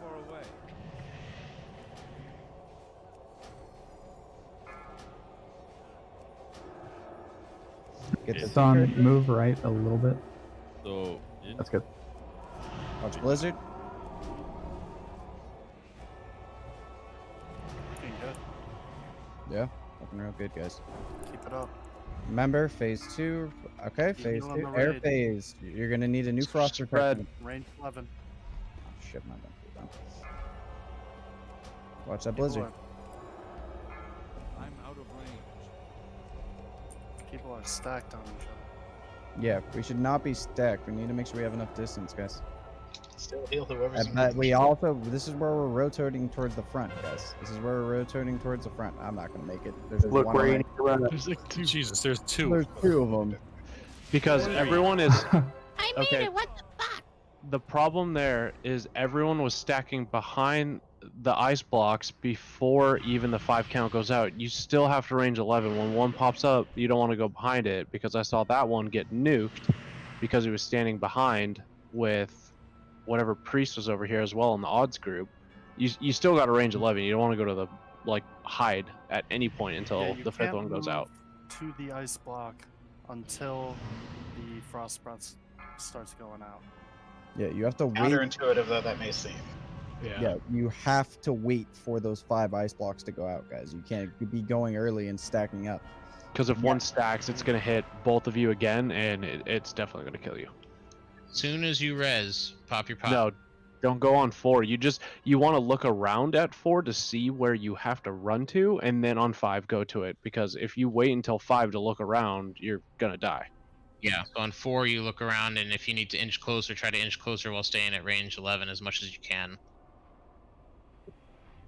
Get the Sun, move right a little bit. So That's good. Watch Blizzard. Doing good. Yeah, looking real good, guys. Keep it up. Remember, phase 2. Okay, phase on 2. the Air raid. phase. You're gonna need a new frost protection. Range 11. Oh, shit, my bad. Watch that blizzard. I'm out of range. People are stacked on each other. Yeah, we should not be stacked. We need to make sure we have enough distance, guys. Still heal whoever's in But we position. also, this is where we're rotating towards the front, guys. This is where we're rotating towards the front. I'm not gonna make it. There's Look one where on you my- need to run. There's like two. Jesus, there's two. There's 2 of them. Because everyone is. I Okay. made it. What the fuck? The problem there is everyone was stacking behind the ice blocks before even the 5 count goes out. You still have to range 11. When one pops up, you don't want to go behind it because I saw that one get nuked because he was standing behind with whatever priest was over here as well in the odds group. You still got to range 11. You don't want to go to the hide at any point until Yeah, you the 5th can't one goes move out. to the ice block until the frost breath starts going out. Yeah, you have to wait. Counterintuitive though that may seem. Yeah, you have to wait for those 5 ice blocks to go out, guys. You can't be going early and stacking up. Because if one stacks, it's going to hit both of you again, and it's definitely going to kill you. Soon as you res, pop your pop. No, don't go on 4. You want to look around at 4 to see where you have to run to, and then on 5 go to it. Because if you wait until 5 to look around, you're going to die. Yeah, so on 4 you look around, and if you need to inch closer, try to inch closer while staying at range 11 as much as you can.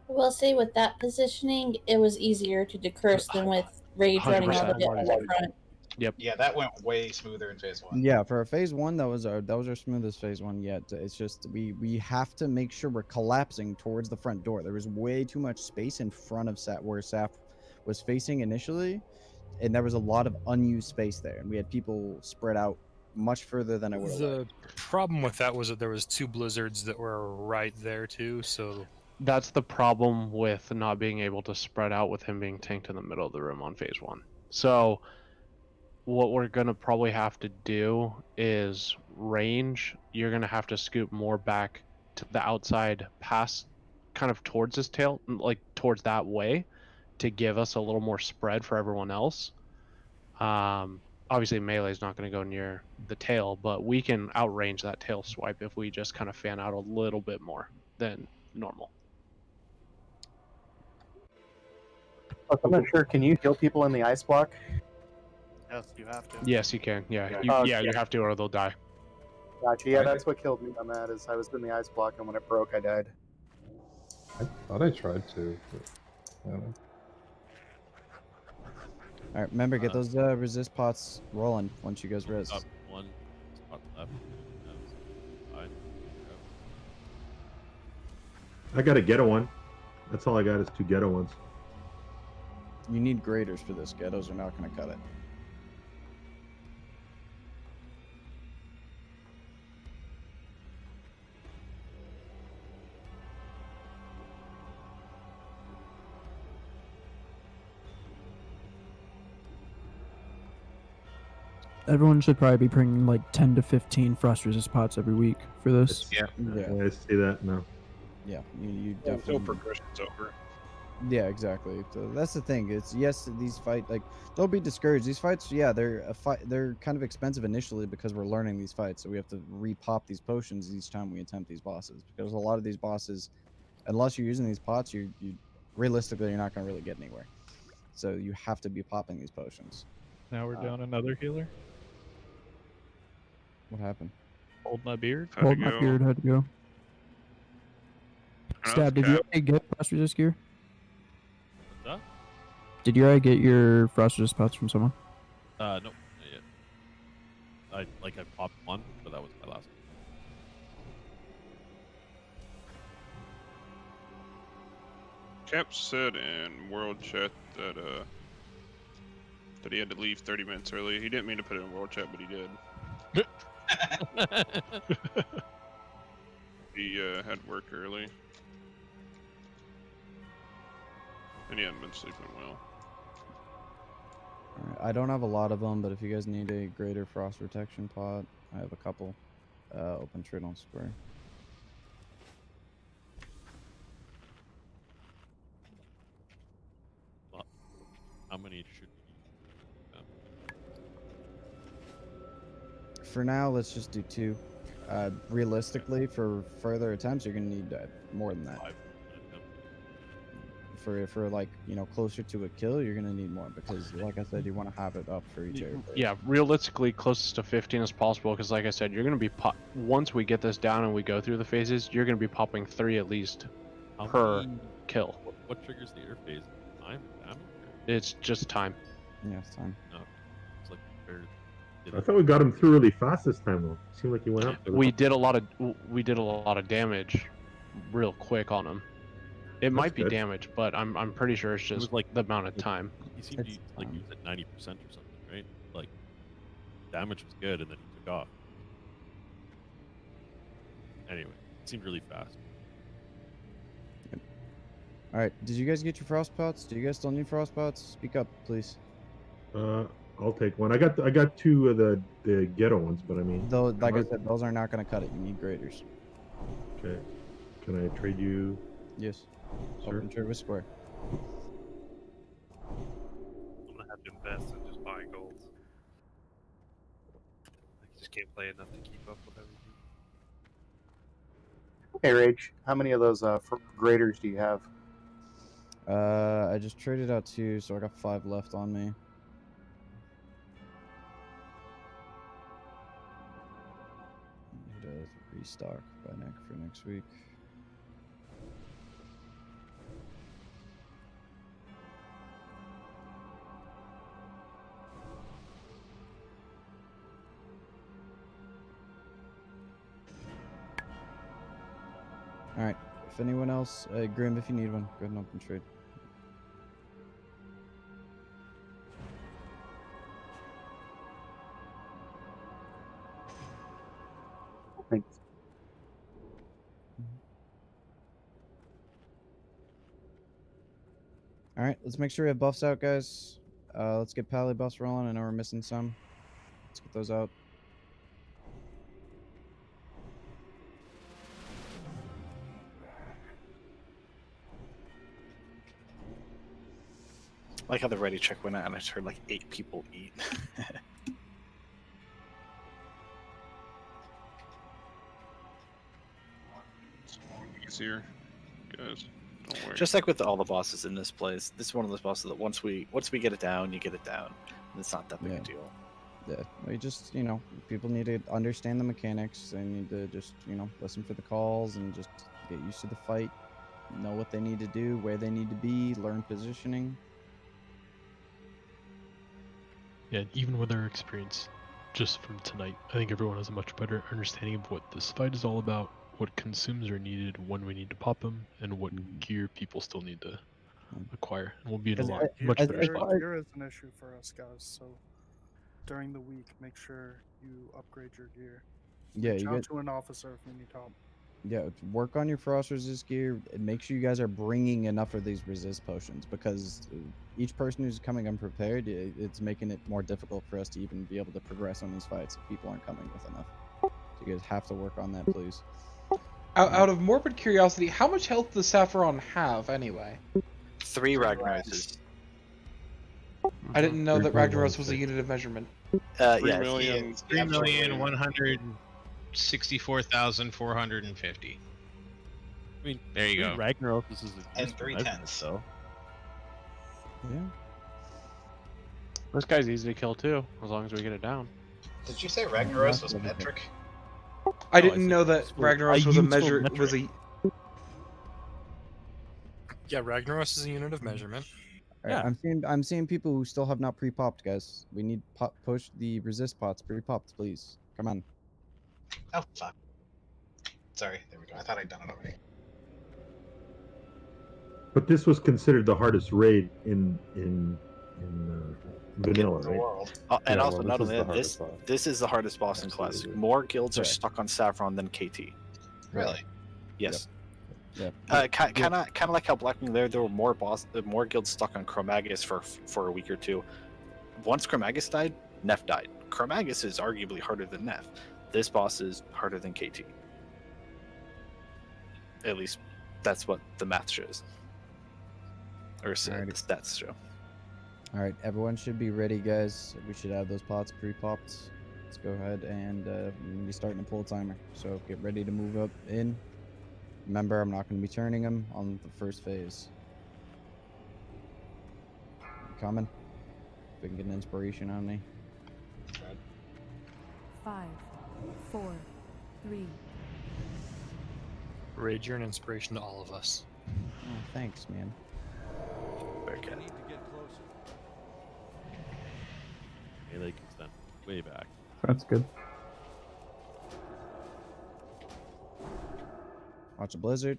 I will say with that positioning, it was easier to decurse than with Rage running all the way to the front. Yep. Yeah, that went way smoother in phase 1. Yeah, for phase 1, that was our smoothest phase 1 yet. It's just we have to make sure we're collapsing towards the front door. There was way too much space in front of where Saf was facing initially, and there was a lot of unused space there, and we had people spread out much further than I would have liked. The problem with that was that there was 2 blizzards that were right there too, so That's the problem with not being able to spread out with him being tanked in the middle of the room on phase 1. So what we're going to probably have to do is range. You're going to have to scoop more back to the outside past kind of towards his tail, towards that way, to give us a little more spread for everyone else. Obviously melee is not going to go near the tail, but we can outrange that tail swipe if we just kind of fan out a little bit more than normal. I'm not sure. Can you heal people in the ice block? Yes, you have to. Yes, you can. Yeah, you have to, or they'll die. Gotcha. Yeah, that's what killed me on that. Is I was in the ice block, and when it broke, I died. I thought I tried to. But, I don't know. All right, remember, get those resist pots rolling once you guys res. Up 1 spot left. I got a ghetto one. That's all I got is 2 ghetto ones. You need graders for this. Ghettos are not going to cut it. Everyone should probably be bringing like 10 to 15 frost resist pots every week for this. Yeah, I see that now. Yeah, you until definitely. progression's over. Yeah, exactly. So that's the thing. It's yes, these fight don't be discouraged. These fights, yeah, they're kind of expensive initially because we're learning these fights, so we have to repop these potions each time we attempt these bosses. Because a lot of these bosses, unless you're using these pots, you realistically you're not going to really get anywhere. So you have to be popping these potions. Now we're down another healer. What happened? Hold my beard. Hold my beard had to go. Stab, did you already get frost resist gear? What's that? Did you already get your frost resist pots from someone? No, not yet. I popped 1, but that was my last Cap said in World Chat that that he had to leave 30 minutes early. He didn't mean to put it in World Chat, but he did. He had work early. And he hadn't been sleeping well. Alright, I don't have a lot of them, but if you guys need a greater frost protection pot, I have a couple. Open trade on square. Well, how many should we For now, let's just do 2. Realistically, for further attempts, you're gonna need more than that. For like, you know, closer to a kill, you're gonna need more because, like I said, you want to have it up for each area. Yeah, realistically, closest to 15 as possible, because like I said, you're going to be once we get this down and we go through the phases, you're going to be popping 3 at least per kill. What triggers the air phase? Time? Damage? It's just time. Yeah, it's time. No, it's like fair. I thought we got him through really fast this time though. Seemed like he went up. We did a lot of damage real quick on him. It might be good. damage, but I'm pretty sure it's just like the amount of time. He seemed to like he was at 90% or something, right? Like damage was good, and then he took off. Anyway, it seemed really fast. All right, did you guys get your frost pots? Do you guys still need frost pots? Speak up, please. I'll take one. I got 2 of the ghetto ones, but I mean. Though, like I said, those are not gonna cut it. You need graders. Okay. Can I trade you? Yes. Sure. Open trade with square. I'm gonna have to invest in just buying gold. I just can't play enough to keep up with everything. Hey, Rage, how many of those graders do you have? I just traded out 2, so I got 5 left on me. Need to restock by for next week. Alright, if anyone else, Grim, if you need one, go ahead and open trade. Thanks. Alright, let's make sure we have buffs out, guys. Let's get pally buffs rolling. I know we're missing some. Let's get those out. I like how the ready check went out and I heard like 8 people eat. Easier, guys. Don't worry. Just like with all the bosses in this place, this is one of those bosses that once we get it down, you get it down. And it's not that big a deal. Yeah, we just, you know, people need to understand the mechanics. They need to just, you know, listen for the calls and just get used to the fight. Know what they need to do, where they need to be, learn positioning. Yeah, and even with our experience just from tonight, I think everyone has a much better understanding of what this fight is all about, what consumes are needed, when we need to pop them, and what gear people still need to acquire. And we'll be in a lot much better spot. Gear is an issue for us guys, so during the week, make sure you upgrade your gear. Yeah, Reach you out get to an officer if you need help. Yeah, work on your frost resist gear and make sure you guys are bringing enough of these resist potions because each person who's coming unprepared, it's making it more difficult for us to even be able to progress on these fights if people aren't coming with enough. So you guys have to work on that, please. Out of morbid curiosity, how much health does Saffron have anyway? 3 Ragnaroses. I didn't know that Ragnaros was a unit of measurement. Yeah, 3,164,450. I mean, there you go. Ragnaros is and 310s. So. Yeah. This guy's easy to kill too, as long as we get it down. Did you say Ragnaros was metric? I didn't know that Ragnaros was a measure. Yeah, Ragnaros is a unit of measurement. All right, I'm seeing people who still have not pre-popped, guys. We need push the resist pots pre-popped, please. Come on. Oh fuck. Sorry, there we go. I thought I'd done it already. But this was considered the hardest raid in vanilla, the right? world. And also, not only that, this is the hardest boss in Classic. More guilds are stuck on Saffron than KT. Really? Yes. Yep. Kind of like how Blackwing there were more guilds stuck on Chromagus for a week or two. Once Chromagus died, Neff died. Chromagus is arguably harder than Neff. This boss is harder than KT. At least that's what the math shows. Or the stats show. All right, everyone should be ready, guys. We should have those pots pre-popped. Let's go ahead and be starting to pull a timer. So get ready to move up in. Remember, I'm not going to be turning them on the first phase. Coming. If we can get an inspiration on me. 5, 4, 3. Rage, you're an inspiration to all of us. Oh, thanks, man. Okay. Melee can stand way back. That's good. Watch a blizzard.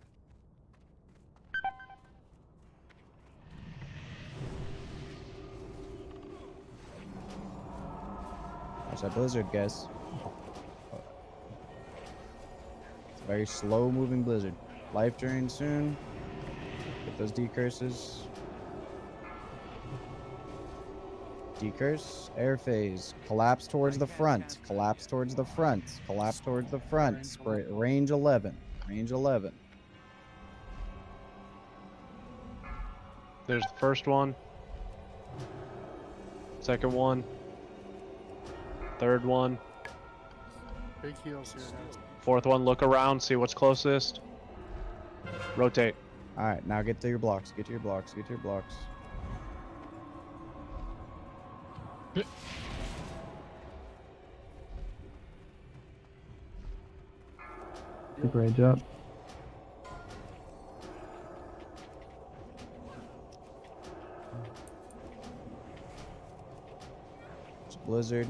Watch that blizzard, guys. It's a very slow moving blizzard. Life drain soon. Get those decurses. Decurse, air phase, collapse towards the front, collapse towards the front, collapse towards the front, spray, range 11, range 11. There's the first one. Second one. Third one. Big heals here, guys. Fourth one, look around, see what's closest. Rotate. Alright, now get to your blocks, get to your blocks, get to your blocks. Keep rage up. It's blizzard.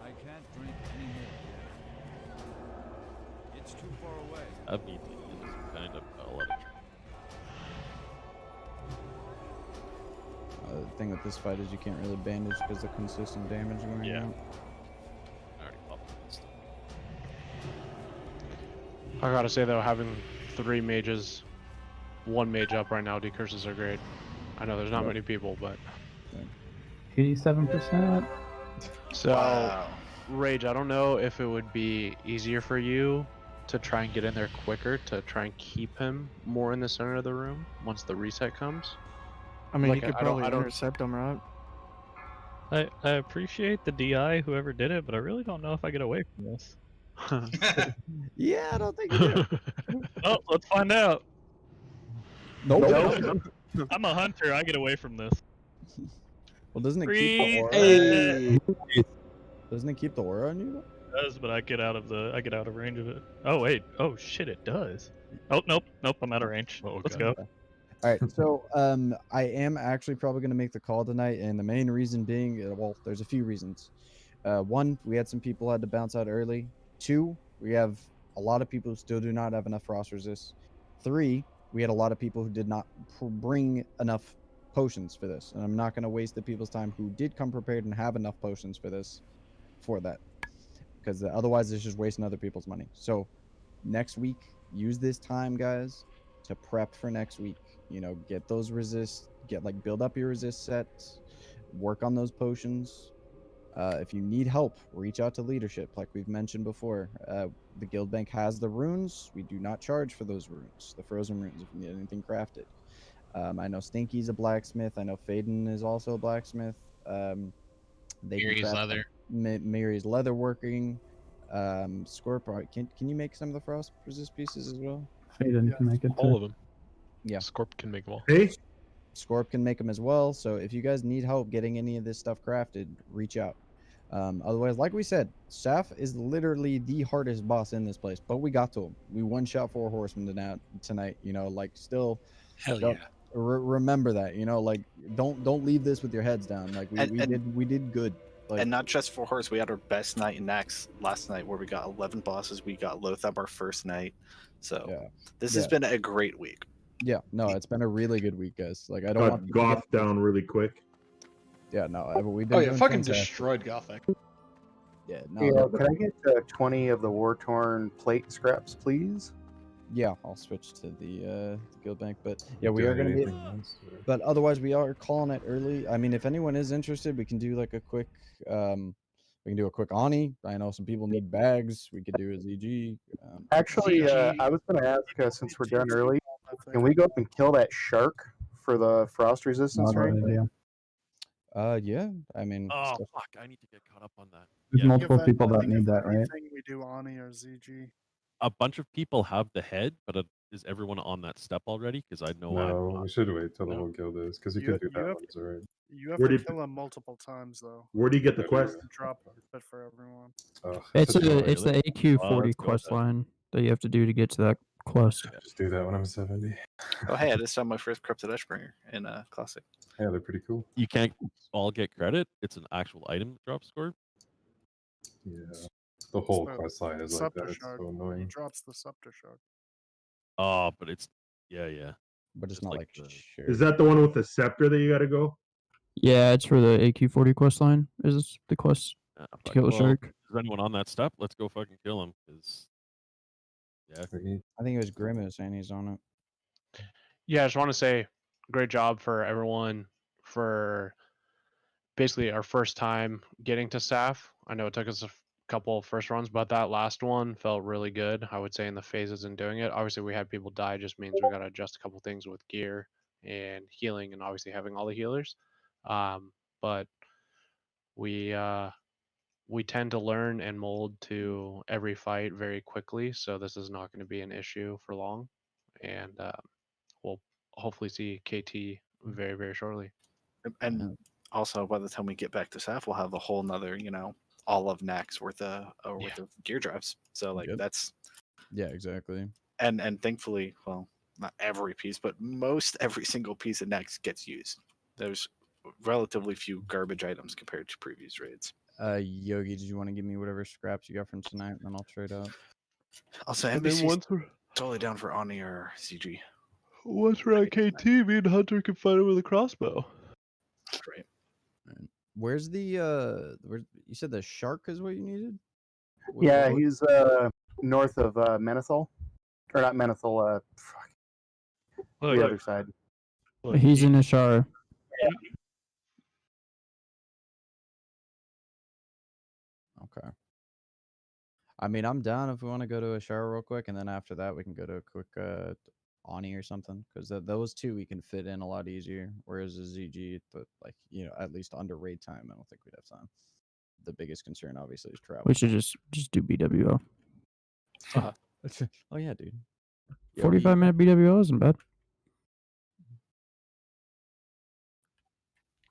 I can't drink anymore. It's too far away. I need to use some kind of electric. The thing with this fight is you can't really bandage because of consistent damage going out. I already popped this stuff. I gotta say though, having 3 mages, 1 mage up right now, decurses are great. I know there's not many people, but 87%. So, Rage, I don't know if it would be easier for you to try and get in there quicker to try and keep him more in the center of the room once the reset comes. I mean, Like, you could probably intercept them, right? I appreciate the DI, whoever did it, but I really don't know if I get away from this. Yeah, I don't think you do. Oh, let's find out. Nope. I'm a hunter. I get away from this. Well, doesn't it keep the aura? Hey. Doesn't it keep the aura on you? It does, but I get out of range of it. Oh wait. Oh shit, it does. Oh nope. I'm out of range. Let's go. All right, so I am actually probably going to make the call tonight, and the main reason being, well, there's a few reasons. 1, we had some people had to bounce out early. 2, we have a lot of people who still do not have enough frost resist. 3, we had a lot of people who did not bring enough potions for this, and I'm not going to waste the people's time who did come prepared and have enough potions for this, for that, because otherwise it's just wasting other people's money. So next week, use this time, guys, to prep for next week. You know, get those resist, build up your resist sets, work on those potions. If you need help, reach out to leadership, like we've mentioned before. The guild bank has the runes. We do not charge for those runes, the frozen runes, if you need anything crafted. I know Stinky's a blacksmith. I know Faden is also a blacksmith. Mary's leather. Mary's leather working. Scorp, can you make some of the frost resist pieces as well? Faden can make it All too. of them. Yeah. Scorp can make them all. Hey? Scorp can make them as well. So if you guys need help getting any of this stuff crafted, reach out. Otherwise, like we said, Saf is literally the hardest boss in this place, but we got to him. We one-shot 4 horsemen tonight. You know, like still. Hell yeah. Remember that. You know, like don't leave this with your heads down. Like we did good. And not just for horse, we had our best night in Naxx last night where we got 11 bosses. We got Lothab our first night. So this has been a great week. Yeah, no, it's been a really good week, guys. Like I don't Got want people to Goth down really quick. Yeah, no, we've been doing fucking fantastic. destroyed Gothic. Yeah, Yeah, can I get 20 of the war-torn plate scraps, please? Yeah, I'll switch to the guild bank, but yeah, we are going to be. But otherwise, we are calling it early. I mean, if anyone is interested, we can do like a quick. We can do a quick Ani. I know some people need bags. We could do a ZG. Actually, I was going to ask, since we're done early, can we go up and kill that shark for the frost resistance ring? Yeah. I mean. Oh fuck! I need to get caught up on that. There's Yeah. multiple people that need that, right? Anything we do Ani or ZG. A bunch of people have the head, but is everyone on that step already? Because I know I'm No, not. we should wait till the whole guild is, because you can do that have, one's alright. You have Where to did- kill him multiple times though. Where do you get the quest? Drop it for everyone. It's the AQ40 quest line that you have to do to get to that quest. Just do that when I'm 70. Oh hey, I just found my first Corrupted Ashbringer in Classic. Yeah, they're pretty cool. You can't all get credit. It's an actual item that drops score. Yeah, the whole the quest line is like that. It's so He annoying. drops the Scepter Shard. Oh, but it's yeah. But it's Just not like Is that the one with the scepter that you got to go? Yeah, it's for the AQ40 quest line. Is the quest to kill the shark? Is anyone on that step? Let's go fucking kill him. Cause yeah, I think it was Grimace saying he's on it. Yeah, I just want to say, great job for everyone for basically our first time getting to SAF. I know it took us a couple of first runs, but that last one felt really good. I would say in the phases in doing it. Obviously, we had people die. Just means we got to adjust a couple things with gear and healing, and obviously having all the healers. But we tend to learn and mold to every fight very quickly, so this is not going to be an issue for long, and we'll hopefully see KT very, very shortly. And also, by the time we get back to SAF, we'll have a whole nother, all of Naxx worth of gear drives. So like that's Yeah, exactly. and thankfully, well, not every piece, but most every single piece of Naxx gets used. There's relatively few garbage items compared to previous raids. Yogi, did you want to give me whatever scraps you got from tonight, and then I'll trade up? Also, And then NBC's once we're totally down for Ani or CG. once we're at KT, me and Hunter can fight it with a crossbow. Great. Where's the where you said the shark is what you needed? Yeah, he's north of Menethil. Or not Menethil, the other side. He's in Ashara. Okay. I mean, I'm down if we want to go to a shower real quick, and then after that we can go to a quick Ani or something, because those two we can fit in a lot easier. Whereas a ZG, like at least under raid time, I don't think we'd have time. The biggest concern, obviously, is travel. We should just do BWO. Oh yeah, dude. 45-minute BWO isn't bad.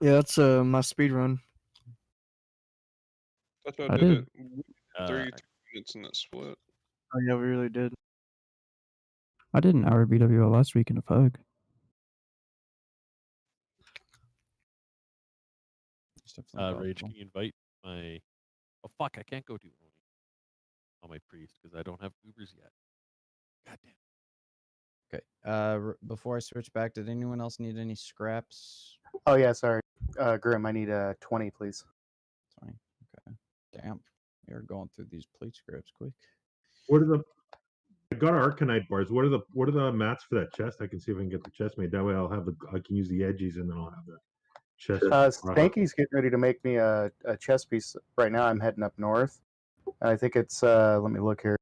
Yeah, that's my speed run. That's what I I did did. it 32 minutes in that split. Oh yeah, we really did. I did an hour BWO last week in a fug. Rage, can you invite my? Oh fuck! I can't go do Oni on my priest because I don't have Ubers yet. God damn. Okay. Before I switch back, did anyone else need any scraps? Oh yeah, sorry. Grim, I need 20, please. 20. Okay. Damn. We are going through these plate scraps quick. What are the? I got Arcanite bars. What are the mats for that chest? I can see if I can get the chest made. That way, I can use the edges, and then I'll have the chest. Stanky's getting ready to make me a chest piece. Right now, I'm heading up north. I think it's let me look here.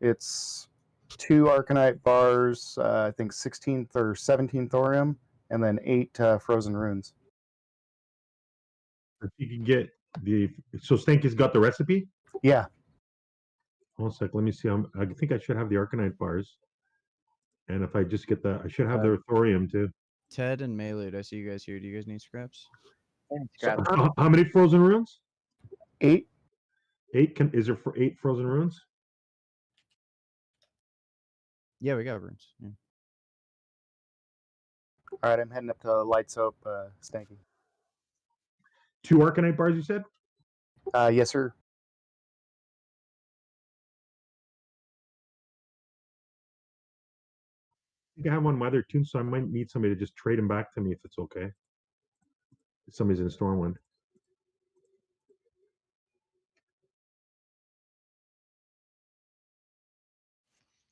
It's 2 Arcanite bars. I think 16 or 17 thorium, and then 8 frozen runes. If you can get so Stanky's got the recipe. Yeah. One sec. Let me see. I think I should have the Arcanite bars, and if I just get I should have the thorium too. Ted and Maylud, I see you guys here. Do you guys need scraps? So, how many frozen runes? 8. 8 is there for 8 frozen runes? Yeah, we got runes. Yeah. All right, I'm heading up to Light Soap, Stanky. 2 Arcanite bars, you said? Yes, sir. I think I have one of my other tunes, so I might need somebody to just trade them back to me if it's okay. If somebody's in Stormwind.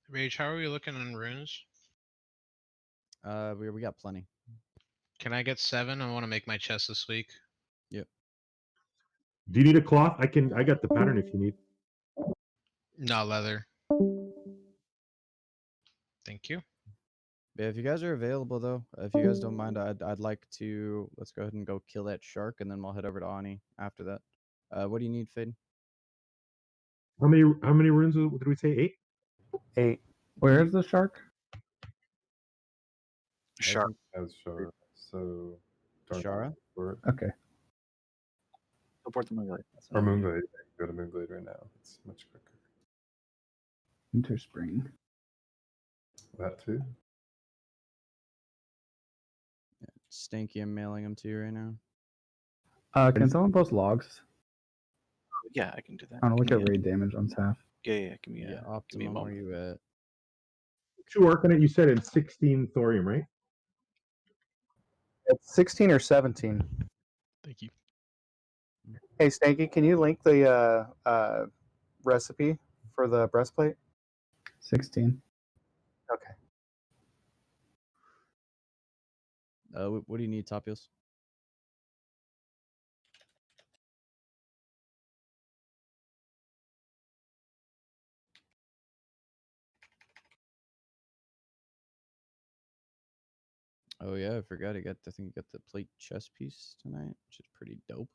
Rage, how are we looking on runes? We got plenty. Can I get 7? I want to make my chest this week. Yep. Do you need a cloth? I got the pattern if you need. No leather. Thank you. Yeah, if you guys are available though, if you guys don't mind, I'd like to let's go ahead and go kill that shark, and then we'll head over to Ani after that. What do you need, Fade? How many runes did we say? 8? 8. Where is the shark? Shark. As Shara. So. Shara? Okay. Support the Moonglade. Or Moonglade. Go to Moonglade right now. It's much quicker. Interspring. That too. Stanky, I'm mailing them to you right now. Can someone post logs? Yeah, I can do that. I want to look at raid damage on staff. Yeah, give me a Optimum, where you at? 2 Arcanite, you said, in 16 Thorium, right? It's 16 or 17. Thank you. Hey, Stanky, can you link the recipe for the breastplate? 16. Okay. What do you need, Topios? Oh yeah, I forgot. I think you got the plate chest piece tonight, which is pretty dope.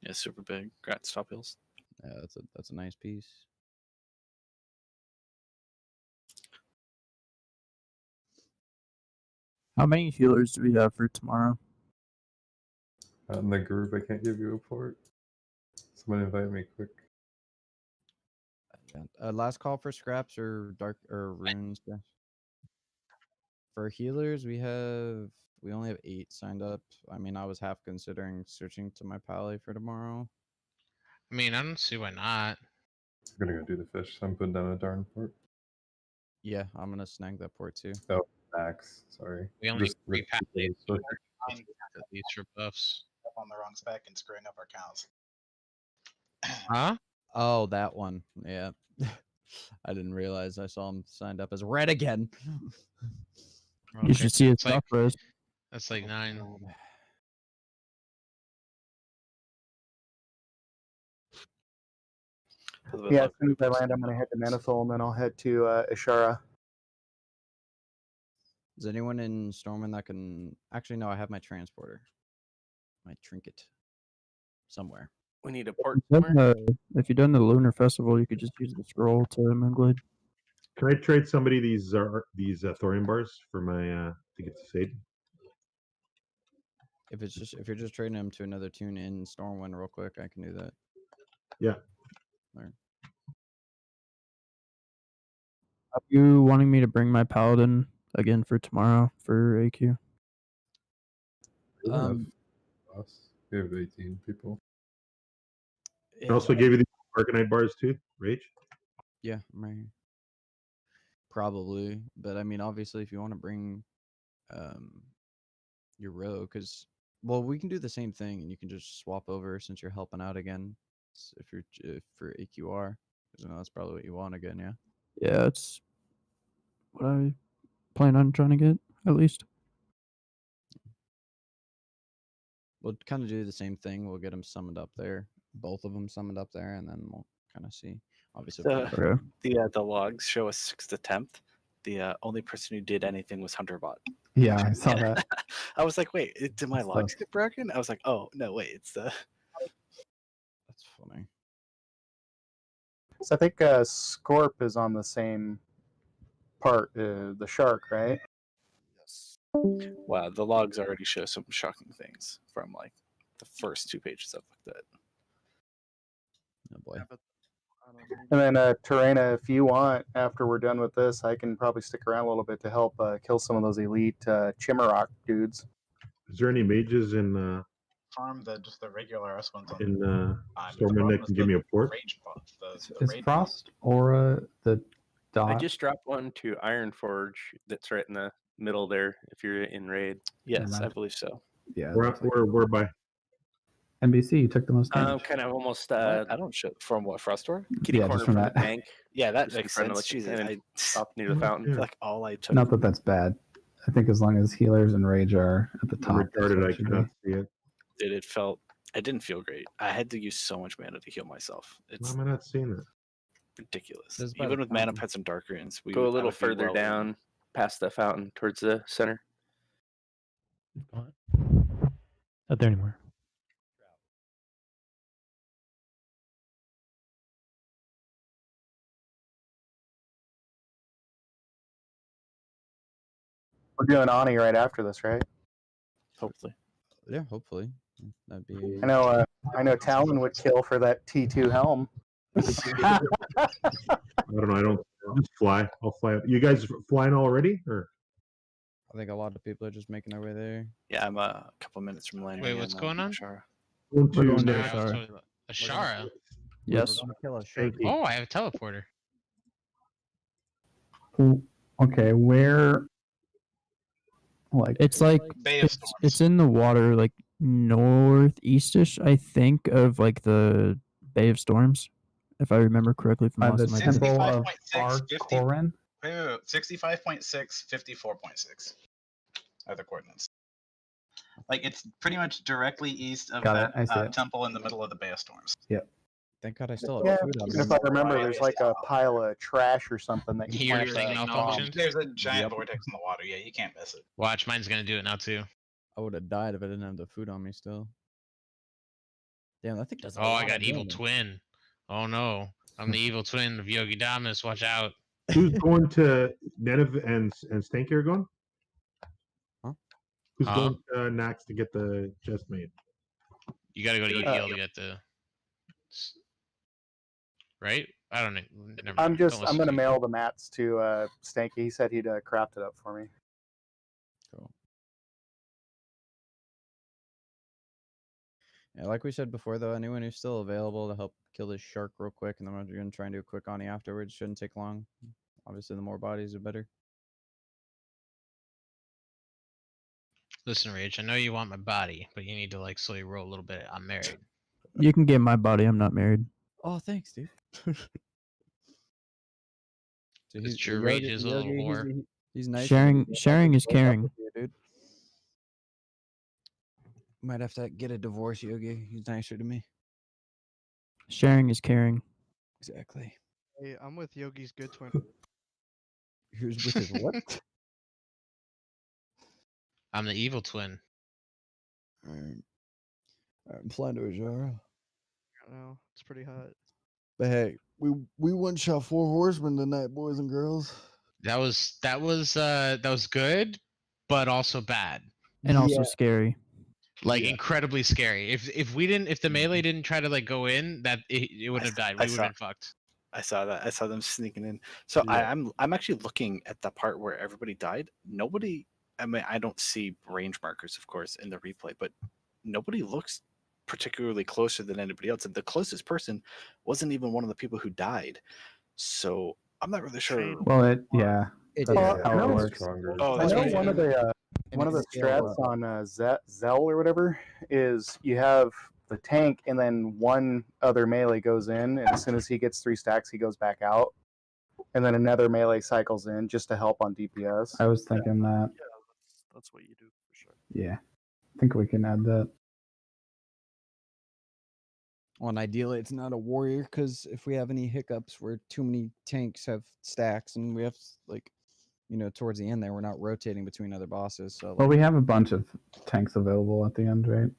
Yeah, super big. Congrats, Top Hills. Yeah, that's a nice piece. How many healers do we have for tomorrow? In the group, I can't give you a port. Someone invite me quick. Last call for scraps or dark or runes. Guys. For healers, we only have 8 signed up. I mean, I was half considering switching to my pally for tomorrow. I mean, I don't see why not. I'm gonna go do the fish. So I'm putting down a darn port. Yeah, I'm gonna snag that port too. Oh, Naxx. Sorry. We only repack these for buffs. Up on the wrong spec and screwing up our counts. Huh? Oh, that one. Yeah. I didn't realize I saw him signed up as red again. You should see his It's like- stuff first. That's like 9. Yeah, as soon as I land, I'm going to head to Manifold, and then I'll head to Ishara. Is anyone in Stormwind that can... Actually, no, I have my transporter. My trinket. Somewhere. We need a port. If you're done the Lunar Festival, you could just use the scroll to Moonglade. Can I trade somebody these Thorium bars for my to get to Sade? If you're just trading them to another tune in Stormwind real quick, I can do that. Yeah. There. Are you wanting me to bring my paladin again for tomorrow for AQ? We have 18 people. I also gave you the Arcanite bars too, Rage. Yeah, I'm right here. Probably, but I mean, obviously, if you want to bring your row, because we can do the same thing, and you can just swap over since you're helping out again. If you're for AQR, because that's probably what you want again, yeah. Yeah, it's what I plan on trying to get at least. We'll kind of do the same thing. We'll get them summoned up there, both of them summoned up there, and then we'll kind of see. Obviously, The logs show a 6th attempt. The only person who did anything was HunterBot. Yeah, I saw that. I was like, wait, did my logs get broken? I was like, oh no, wait, it's the. That's funny. So I think Scorp is on the same part, the shark, right? Yes. Wow, the logs already show some shocking things from like the first 2 pages of that. Oh boy. And then Terena, if you want, after we're done with this, I can probably stick around a little bit to help kill some of those elite Chimarok dudes. Is there any mages in farm just the regular S ones on And the Stormwind that can give me a port. rage buff. Is Frost Aura the dot? I just dropped one to Ironforge that's right in the middle there if you're in raid. Yes, I believe so. Yeah. We're by. NBC, you took the most damage. Kind of almost I don't show from what Frostor? kitty Yeah, corner just from from that. the bank. Yeah, that Just in makes front of sense. the- Jesus, and I up near the fountain. feel like all I took. Not that that's bad. I think as long as healers and rage are at the top. that's Retarded, what it I should cannot be. see it. It didn't feel great. I had to use so much mana to heal myself. Why It's am I not seeing it? ridiculous. This is by Even the with mana fountain. pets and dark runes, Go a I little would be further well in. down past the fountain towards the center. Not there anymore. We're doing Ani right after this, right? Hopefully. Yeah, hopefully. That'd be. I know Talon would kill for that T2 helm. I don't know. I'll just fly. I'll fly. You guys flying already, or? I think a lot of people are just making their way there. Yeah, I'm a couple minutes from landing. Wait, what's going on? Shara. Going We're going to to Ashara. Ashara? Yes. Oh, I have a teleporter. Okay, where? Like It's like Bay of it's in the water, like northeastish, I think, of like the Bay of Storms, if I remember correctly from by last the time I did it. temple of 65.6, 50. Arkoran? Wait, 65.6, 54.6 are the coordinates. Like, it's pretty much directly east of Got it, I see that it. temple in the middle of the Bay of Storms. Yep. Thank God I still have Yeah, food on and if me. I remember, there's like a pile of trash or something that you Your can't. thing malfunctioned? There's a giant vortex in the water. Yeah, you can't miss it. Watch, mine's gonna do it now too. I would have died if I didn't have the food on me still. Damn, that thing does. Oh, I got evil twin. Oh no, I'm the evil twin of Yogi Damas. Watch out. Who's going to Nenev and Stankier going? Huh? Who's going to Naxx to get the chest made? You gotta go to EPL to get the. Right? I don't know. Never I'm mind. Don't I'm listen gonna to me. mail the mats to Stanky. He said he'd craft it up for me. Cool. Yeah, like we said before, though, anyone who's still available to help kill this shark real quick, and then we're gonna try and do a quick Ani afterwards. Shouldn't take long. Obviously, the more bodies, the better. Listen, Rage, I know you want my body, but you need to like slowly roll a little bit. I'm married. You can get my body. I'm not married. Oh, thanks, dude. So It's true. Rage is a little whore. He's nice. Sharing is caring. Dude. Might have to get a divorce, Yogi. He's nicer to me. Sharing is caring. Exactly. Hey, I'm with Yogi's good twin. Who's with his what? I'm the evil twin. I'm flying to Ajara. I know it's pretty hot. But hey, we one shot 4 horsemen tonight, boys and girls. That was good, but also bad. And also scary. Like incredibly scary. If the melee didn't try to like go in, that it would have died. We would have been fucked. I saw that. I saw them sneaking in. So I'm actually looking at the part where everybody died. Nobody. I mean, I don't see range markers, of course, in the replay, but nobody looks particularly closer than anybody else. And the closest person wasn't even one of the people who died. So I'm not really sure. Well, that's how it no, works. Oh, I that's know right. one of the strats on Zell or whatever is you have the tank and then one other melee goes in, and as soon as he gets 3 stacks, he goes back out, and then another melee cycles in just to help on DPS. I was thinking that. Yeah, that's what you do for sure. Yeah, I think we can add that. Well, and ideally, it's not a warrior, because if we have any hiccups where too many tanks have stacks, and we have, like, towards the end there, we're not rotating between other bosses. So, Well, we have a bunch of tanks available at the end, right?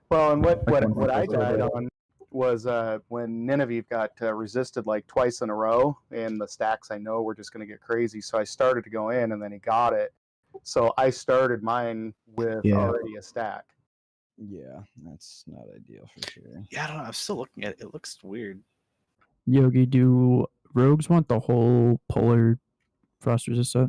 Well, and what Like I one died for on was when Nineveh got resisted like twice in a row, and the stacks I know were just going to get crazy. So I started to go in, and then he got it. So I started mine with already a stack. yeah, that's not ideal for sure. Yeah, I don't know. I'm still looking at it. It looks weird. Yogi, do rogues want the whole polar frost resist set?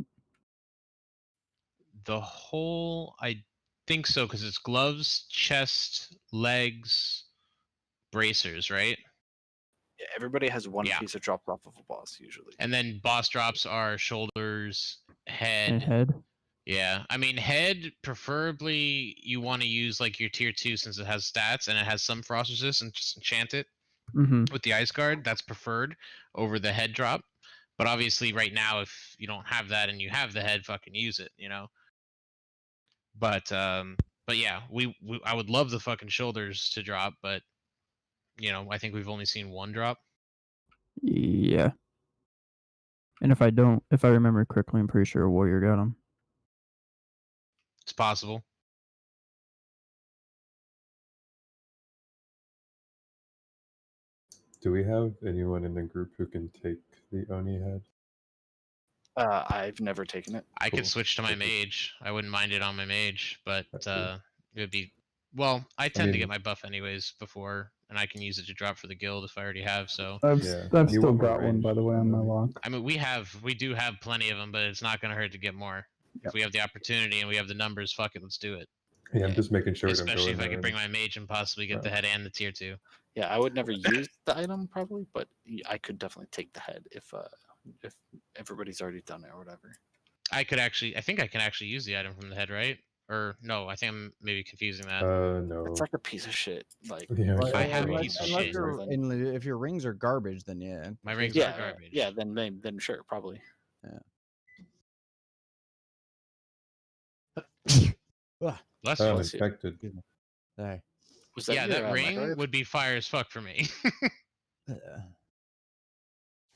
The whole, I think so, because it's gloves, chest, legs, bracers, right? Yeah, everybody has one piece of dropped off of a boss usually. And then boss drops are shoulders, head. And head. Yeah, I mean head. Preferably, you want to use like your tier 2 since it has stats and it has some frost resist, and just enchant it with the ice guard. That's preferred over the head drop. But obviously, right now, if you don't have that and you have the head, fucking use it, you know. But yeah, I would love the fucking shoulders to drop, but you know, I think we've only seen one drop. Yeah. And if I remember correctly, I'm pretty sure a warrior got him. It's possible. Do we have anyone in the group who can take the Oni head? I've never taken it. I could switch to my mage. I wouldn't mind it on my mage, but it would be I tend to get my buff anyways before, and I can use it to drop for the guild if I already have. So I've still got one, by the way, on my lock. I mean, we do have plenty of them, but it's not going to hurt to get more. If we have the opportunity and we have the numbers, fuck it, let's do it. Yeah, I'm just making sure. Especially if I could bring my mage and possibly get the head and the tier 2. Yeah, I would never use the item probably, but I could definitely take the head if everybody's already done it or whatever. I think I can actually use the item from the head, right? Or no, I think I'm maybe confusing that. No. It's like a piece of shit. Like if I have a piece of shit. If your rings are garbage, then yeah. My rings are garbage. Yeah, then sure, probably. Yeah. Less unexpected. Hey. That ring would be fire as fuck for me.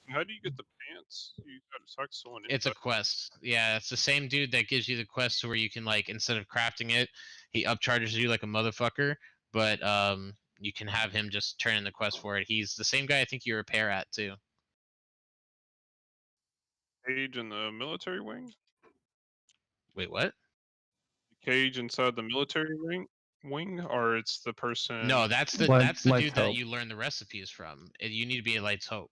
How do you get the pants? You gotta talk to someone. It's a quest. Yeah, it's the same dude that gives you the quest to where you can, like, instead of crafting it, he upcharges you like a motherfucker. But you can have him just turn in the quest for it. He's the same guy I think you repair at too. Cage in the military wing? Wait, what? Cage inside the military wing, or it's the person? No, that's the dude that you learn the recipes from. You need to be a Light's Hope.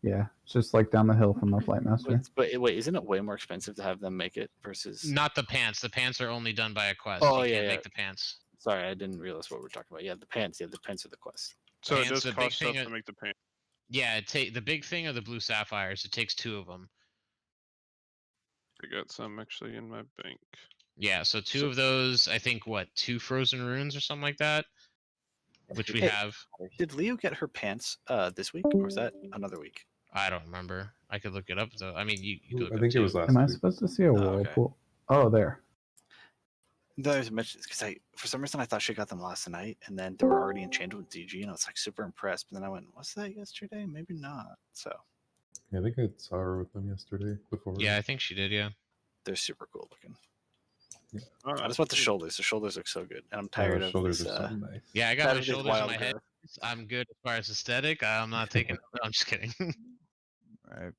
Yeah, it's just like down the hill from the Flight Master. But wait, isn't it way more expensive to have them make it versus? Not the pants. The pants are only done by a quest. Oh, you yeah, can't make the pants. Sorry, I didn't realize what we're talking about. Yeah, the pants. Yeah, the pants are the quest. So Pants, it does the cost big stuff thing to make the pants. Yeah, the big thing are the blue sapphires. It takes 2 of them. I got some actually in my bank. Yeah, so 2 of those. I think 2 frozen runes or something like that, which we have. Did Leo get her pants this week, or was that another week? I don't remember. I could look it up though. I mean, you could look I think it was last Am I week. supposed to see a whirlpool? Oh, there. There's mentions because for some reason I thought she got them last night, and then they were already enchanted with DG, and I was like super impressed. But then I went, "Was that yesterday? Maybe not." So Yeah, I think I saw her with them yesterday before. Yeah, I think she did. Yeah, they're super cool looking. Yeah. I just want the shoulders. The shoulders look so good, and I'm tired of shoulders this, are so nice. Yeah, I got my shoulders in wild my head. growth. I'm good as far as aesthetic. I'm not taking. No, I'm just kidding. Right.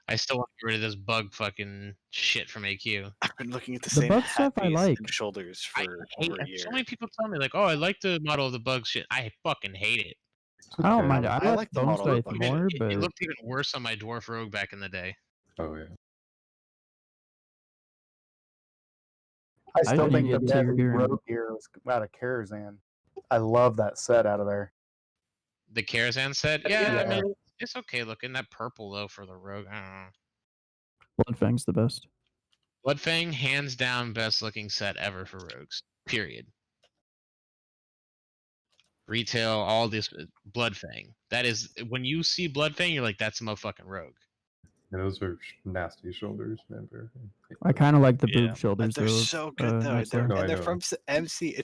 I still want to get rid of this bug fucking shit from AQ. I've been looking at the The same bug hat stuff I piece like. and shoulders for over a year. So many people tell me like, "Oh, I like the model of the bug shit." I fucking hate it. I don't mind it. I I like like the Bone model of Scythe bug. more, It but looked even worse on my dwarf rogue back in the day. Oh yeah. I still think the didn't best see your rogue gear was out of Karazhan. I love that set out of there. The Karazhan set, yeah, I mean, it's okay looking. That purple though for the rogue, I don't know. Bloodfang's the best. Bloodfang, hands down, best looking set ever for rogues. Period. Retail, all this Bloodfang. That is, when you see Bloodfang, you're like, that's a motherfucking rogue. Yeah, those are nasty shoulders, remember? I kind of like the boob shoulders. They're though, so good though. Nextlayer. No, I And they're know. from MC. It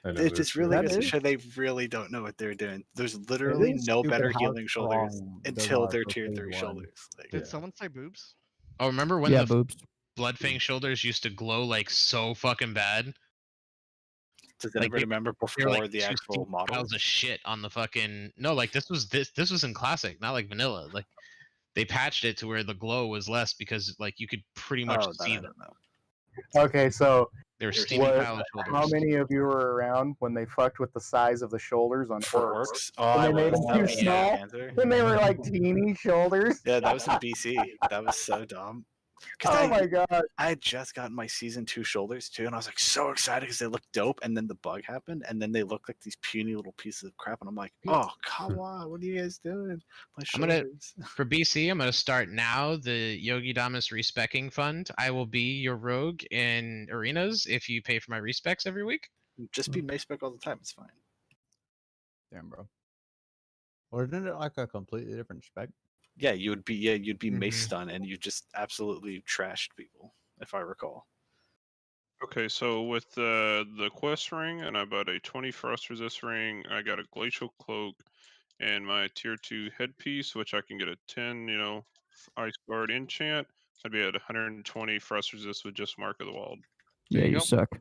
I know, just they're really really goes to good. show they really don't know what they're doing. There's literally is no stupid better how healing shoulders strong until those they're are for tier phase 3 one. shoulders. Like, Did someone say boobs? Oh, remember when Yeah, the boobs. Bloodfang shoulders used to glow like so fucking bad? does Like, anybody remember They were before like the 2 actual model? piles of shit on the fucking like this was in classic, not like vanilla. Like they patched it to where the glow was less because like you could pretty much see them. Okay, so They were steamy pile of shoulders. how many of you were around when they fucked with the size of the shoulders on For orcs? orcs? Oh, When I they made was. them That too was small, Panther. when they were like teeny shoulders. Yeah, that was in BC. That was so dumb. Oh my god! I had just gotten my season 2 shoulders too, and I was like so excited because they looked dope. And then the bug happened, and then they look like these puny little pieces of crap, and I'm like, oh come on, what are you guys doing? My shoulders. For BC, I'm gonna start now the Yogi Damas respecking fund. I will be your rogue in arenas if you pay for my respecs every week. Just be mace spec all the time. It's fine. Damn, bro. Or isn't it like a completely different spec? Yeah, you'd be mace stun, and you just absolutely trashed people, if I recall. Okay, so with the quest ring, and I bought a 20 frost resist ring. I got a glacial cloak, and my tier 2 headpiece, which I can get a 10, ice guard enchant. I'd be at 120 frost resist with just Mark of the Wild. Yeah, you suck.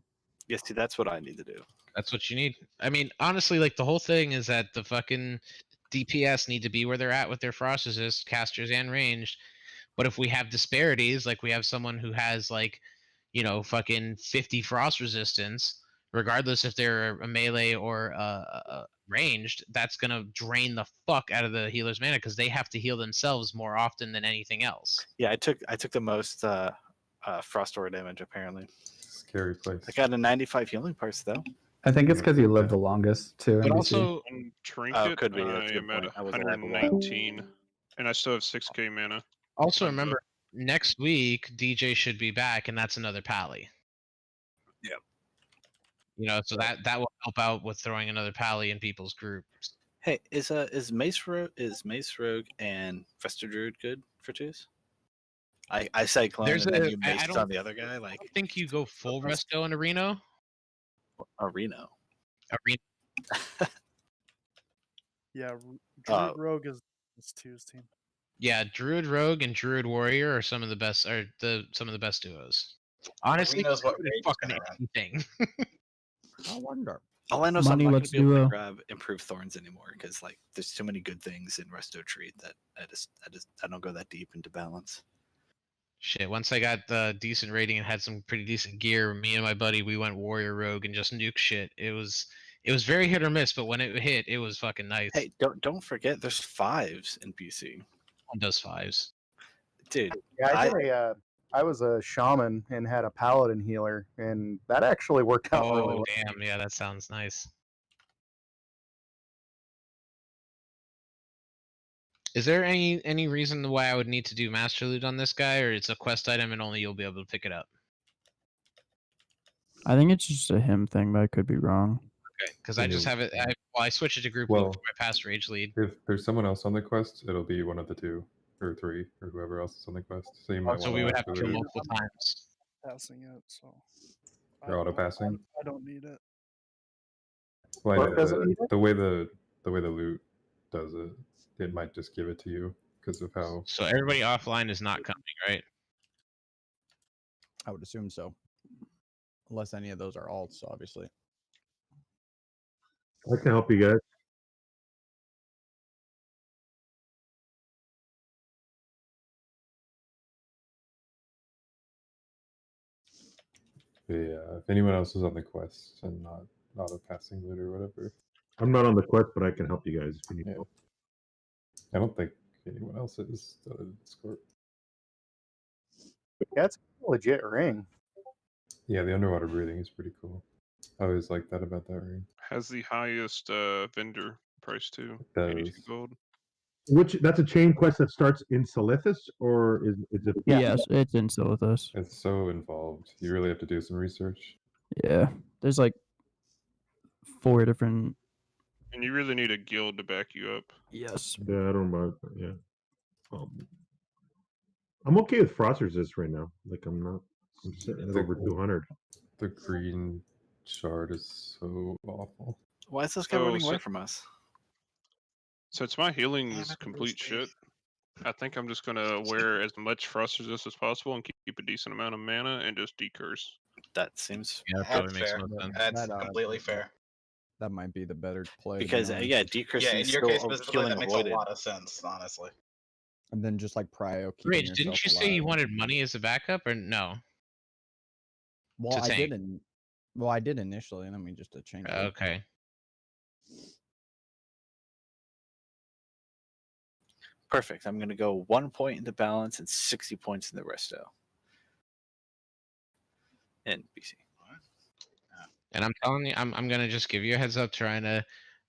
Yeah, see, that's what I need to do. That's what you need. I mean, honestly, like the whole thing is that the fucking DPS need to be where they're at with their frost resist casters and ranged. But if we have disparities, like we have someone who has like, fucking 50 frost resistance, regardless if they're a melee or ranged, that's gonna drain the fuck out of the healer's mana because they have to heal themselves more often than anything else. Yeah, I took the most frost aura damage apparently. Scary place. I got a 95 healing parts though. I think it's because you live the longest too. But NBC. also, Trinket, could be. I That's a good am at point. I was alive a while. 119, and I still have 6k mana. Also remember, next week DJ should be back, and that's another pally. Yeah. So that will help out with throwing another pally in people's groups. Hey, is Mace Rogue and Fester Druid good for twos? I cyclone and then you mace on the other guy. Like, I think you go full resto in Areno. Arena. Yeah, Druid Rogue is two's team. Yeah, Druid Rogue and Druid Warrior are some of the best duos. Honestly, knows what fucking anything. I wonder. All I know is I'm Money, not going let's to be able do to a- grab improved thorns anymore because like there's too many good things in Resto Treat that I don't go that deep into balance. Shit, once I got the decent rating and had some pretty decent gear, me and my buddy, we went Warrior Rogue and just nuke shit. It was very hit or miss, but when it hit, it was fucking nice. Hey, don't forget there's 5s in PC. One does 5s. Dude, Yeah, I was a shaman and had a paladin healer, and that actually worked out really well. Damn, yeah, that sounds nice. Is there any reason why I would need to do Master Loot on this guy, or it's a quest item and only you'll be able to pick it up? I think it's just a him thing, but I could be wrong. Okay, because I just have it. I switched it to group Well, loot for my past rage lead. If there's someone else on the quest, it'll be one of the 2 or 3 or whoever else is on the quest. So you might So want we to would have to actually- kill multiple times. Passing it, so You're auto passing. I don't need it. Well, What doesn't need it? the way the loot does it, it might just give it to you because of how. So everybody offline is not coming, right? I would assume so. Unless any of those are alts, obviously. I can help you guys. Yeah, if anyone else is on the quest and not auto passing loot or whatever. I'm not on the quest, but I can help you guys if you need help. I don't think anyone else is on Discord. Yeah, it's a legit ring. Yeah, the underwater breathing is pretty cool. I always like that about that ring. Has the highest vendor price too. It does. 82 gold. That's a chain quest that starts in Silithus, or is it? Yes, it's in Silithus. It's so involved. You really have to do some research. Yeah, there's like 4 different. And you really need a guild to back you up. Yes. Yeah, I don't know. Yeah. I'm okay with frost resist right now. Like I'm not. I'm sitting at over 200. The green shard is so awful. Why is this guy running away from us? Since my healing is complete shit, I think I'm just gonna wear as much frost resist as possible and keep a decent amount of mana and just decurse. That seems that probably makes most sense. That's completely fair. That might be the better play. Because decurse Yeah, in is your still case specifically, that makes avoided. a lot of sense, honestly. And then just like prio. Rage, didn't you say you wanted money as a backup, or no? Well, to I tank? didn't. Well, I did initially, and I mean just to change. it. Okay. Perfect. I'm going to go 1 point into balance and 60 points in the resto. in BC. And I'm telling you, I'm gonna just give you a heads up.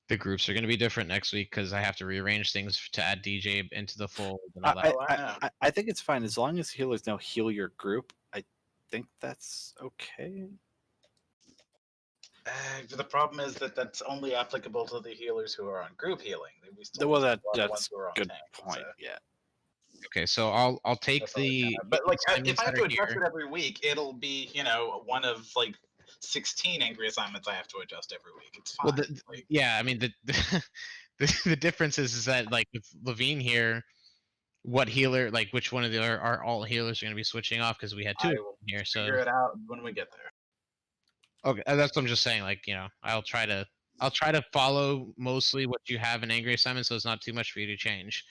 The groups are gonna be different next week because I have to rearrange things to add DJ into the fold and all that. I think it's fine as long as healers now heal your group. I think that's okay. The problem is that that's only applicable to the healers who are on group healing. We still Well, need to have the ones that's who are on good tank, point. so Yeah. Okay, so I'll take that's all we the. can. But like, if assignments I have that to are adjust here. it every week, it'll be one of like 16 angry assignments I have to adjust every week. It's fine. Well, yeah, I mean the difference is that like with Levine here, what healer like which one of the are all healers are going to be switching off because we had two I of them will here. So figure it out when we get there. okay, that's what I'm just saying. Like I'll try to follow mostly what you have in angry assignments, so it's not too much for you to change.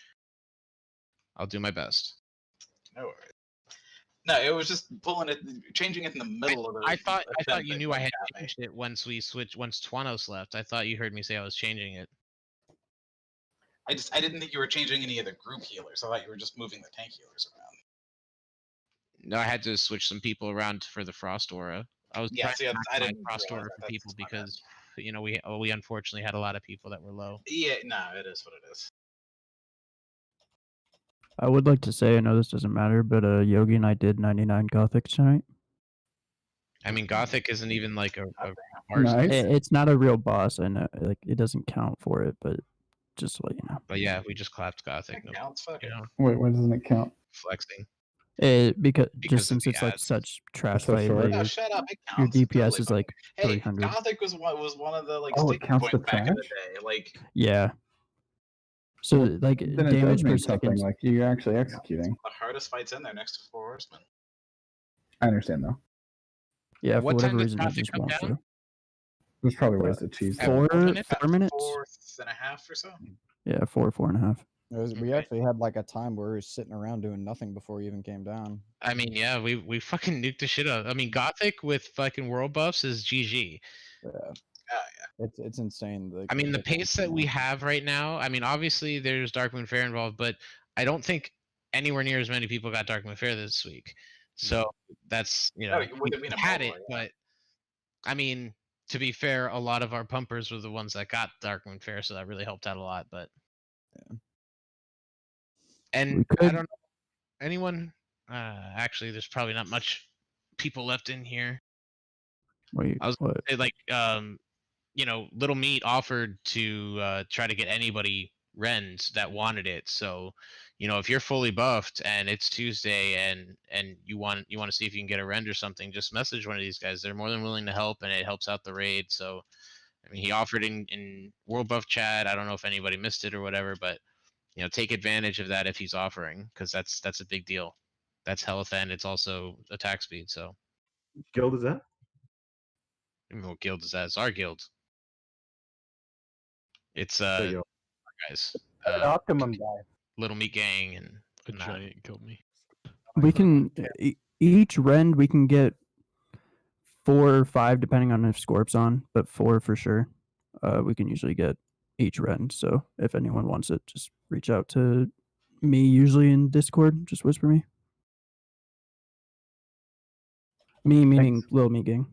I'll do my best. No worries. No, it was just changing it in the middle of the. I thought you knew I had changed it once Twanos left. I thought you heard me say I was changing it. I didn't think you were changing any of the group healers. I thought you were just moving the tank healers around. No, I had to switch some people around for the Frost Aura. I was trying to I maximize didn't Frost Aura for people because we unfortunately had a lot of people that were low. Yeah, no, it is what it is. I would like to say, I know this doesn't matter, but Yogi and I did 99 Gothic tonight. I mean, Gothic isn't even like a Nice. It's not a real boss. I know, like it doesn't count for it, but just to let you know. But yeah, we just clapped Gothic. It counts, fuck it. Wait, why doesn't it count? Flexing. Because just of since the it's like ads. such trash That's so fight, short. like No, shut up. It your counts. DPS is like Hey, 300. Gothic was one of the like Oh, it sticking counts the points back in the trash? day. Like Yeah. So like Then it does damage per mean second. something, like you're actually executing. the hardest fights in there next to Four Horsemen. I understand though. Yeah, for What whatever time does reason, it Gothic just come won't down? show. There's probably ways to cheese that. 4 minutes? 4 minutes. 4.5 or so. Yeah, 4.5. We actually had like a time where we were sitting around doing nothing before we even came down. I mean, yeah, we fucking nuked the shit out. I mean, Gothic with fucking world buffs is GG. Yeah. Yeah. It's insane. Like, I mean, the pace that we have right now. I mean, obviously there's Darkmoon Fair involved, but I don't think anywhere near as many people got Darkmoon Fair this week. So that's we had it, but I mean, to be fair, a lot of our pumpers were the ones that got Darkmoon Fair, so that really helped out a lot. But and I don't know anyone. Actually, there's probably not much people left in here. Wait, I was gonna say, like Little Meat offered to try to get anybody Rens that wanted it. So, if you're fully buffed and it's Tuesday and you want to see if you can get a rend or something, just message one of these guys. They're more than willing to help, and it helps out the raid. So, I mean, he offered in World Buff chat. I don't know if anybody missed it or whatever, but take advantage of that if he's offering, because that's a big deal. That's health and it's also attack speed. So, Which guild is that? I mean, what guild is that? It's our guild. It's guys. Optimum guy. Little Meat Gang and a giant killed me. We can each rend we can get 4 or 5 depending on if Scorp's on, but 4 for sure. We can usually get each rend. So if anyone wants it, just reach out to me. Usually in Discord, just whisper me. Me meaning Little Meat Gang.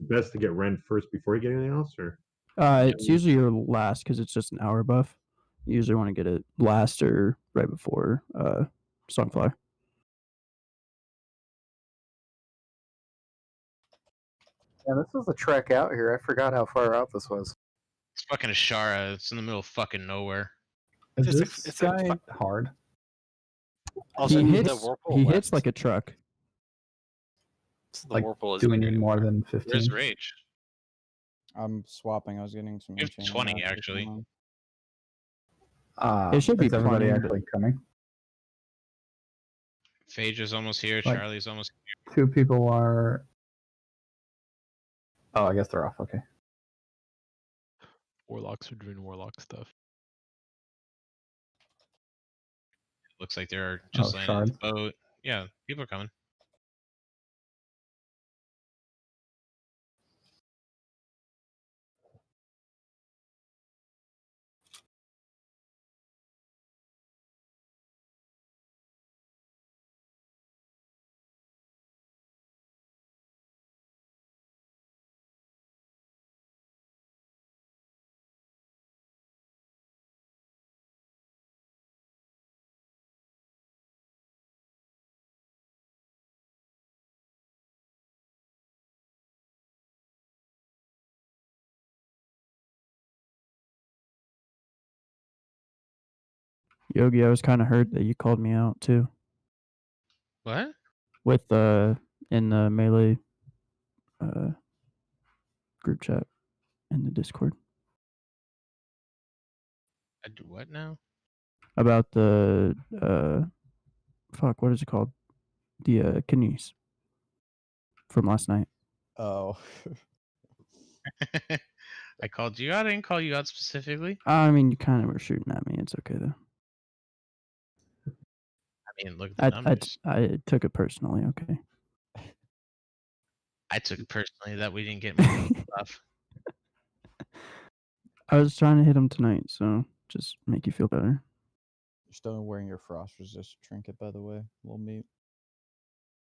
Best to get Ren first before you get anything else, or? It's usually your last because it's just an hour buff. You usually want to get it last or right before Sunflower. Yeah, this is a trek out here. I forgot how far out this was. It's fucking Ashara. It's in the middle of fucking nowhere. Is this guy hard? Also, he hits like a truck. Like, do we need more than 15? Where's Rage? I'm swapping. I was getting some. We have 20 actually. It should be is everybody 20, actually coming? Phage is almost here. Like, Charlie's almost here. 2 people are. Oh, I guess they're off. Okay. Warlocks are doing warlock stuff. Looks like they're just landing on shards. the boat. Yeah, people are coming. Yogi, I was kind of hurt that you called me out too. What? With in the melee group chat in the Discord I do what now? about the fuck, what is it called? The kidneys from last night. Oh. I called you out. I didn't call you out specifically. I mean, you kind of were shooting at me. It's okay though. I mean, look at the numbers. I took it personally. Okay. I took it personally that we didn't get more stuff. I was trying to hit him tonight, so just make you feel better. You're still wearing your frost resist trinket, by the way, little meat.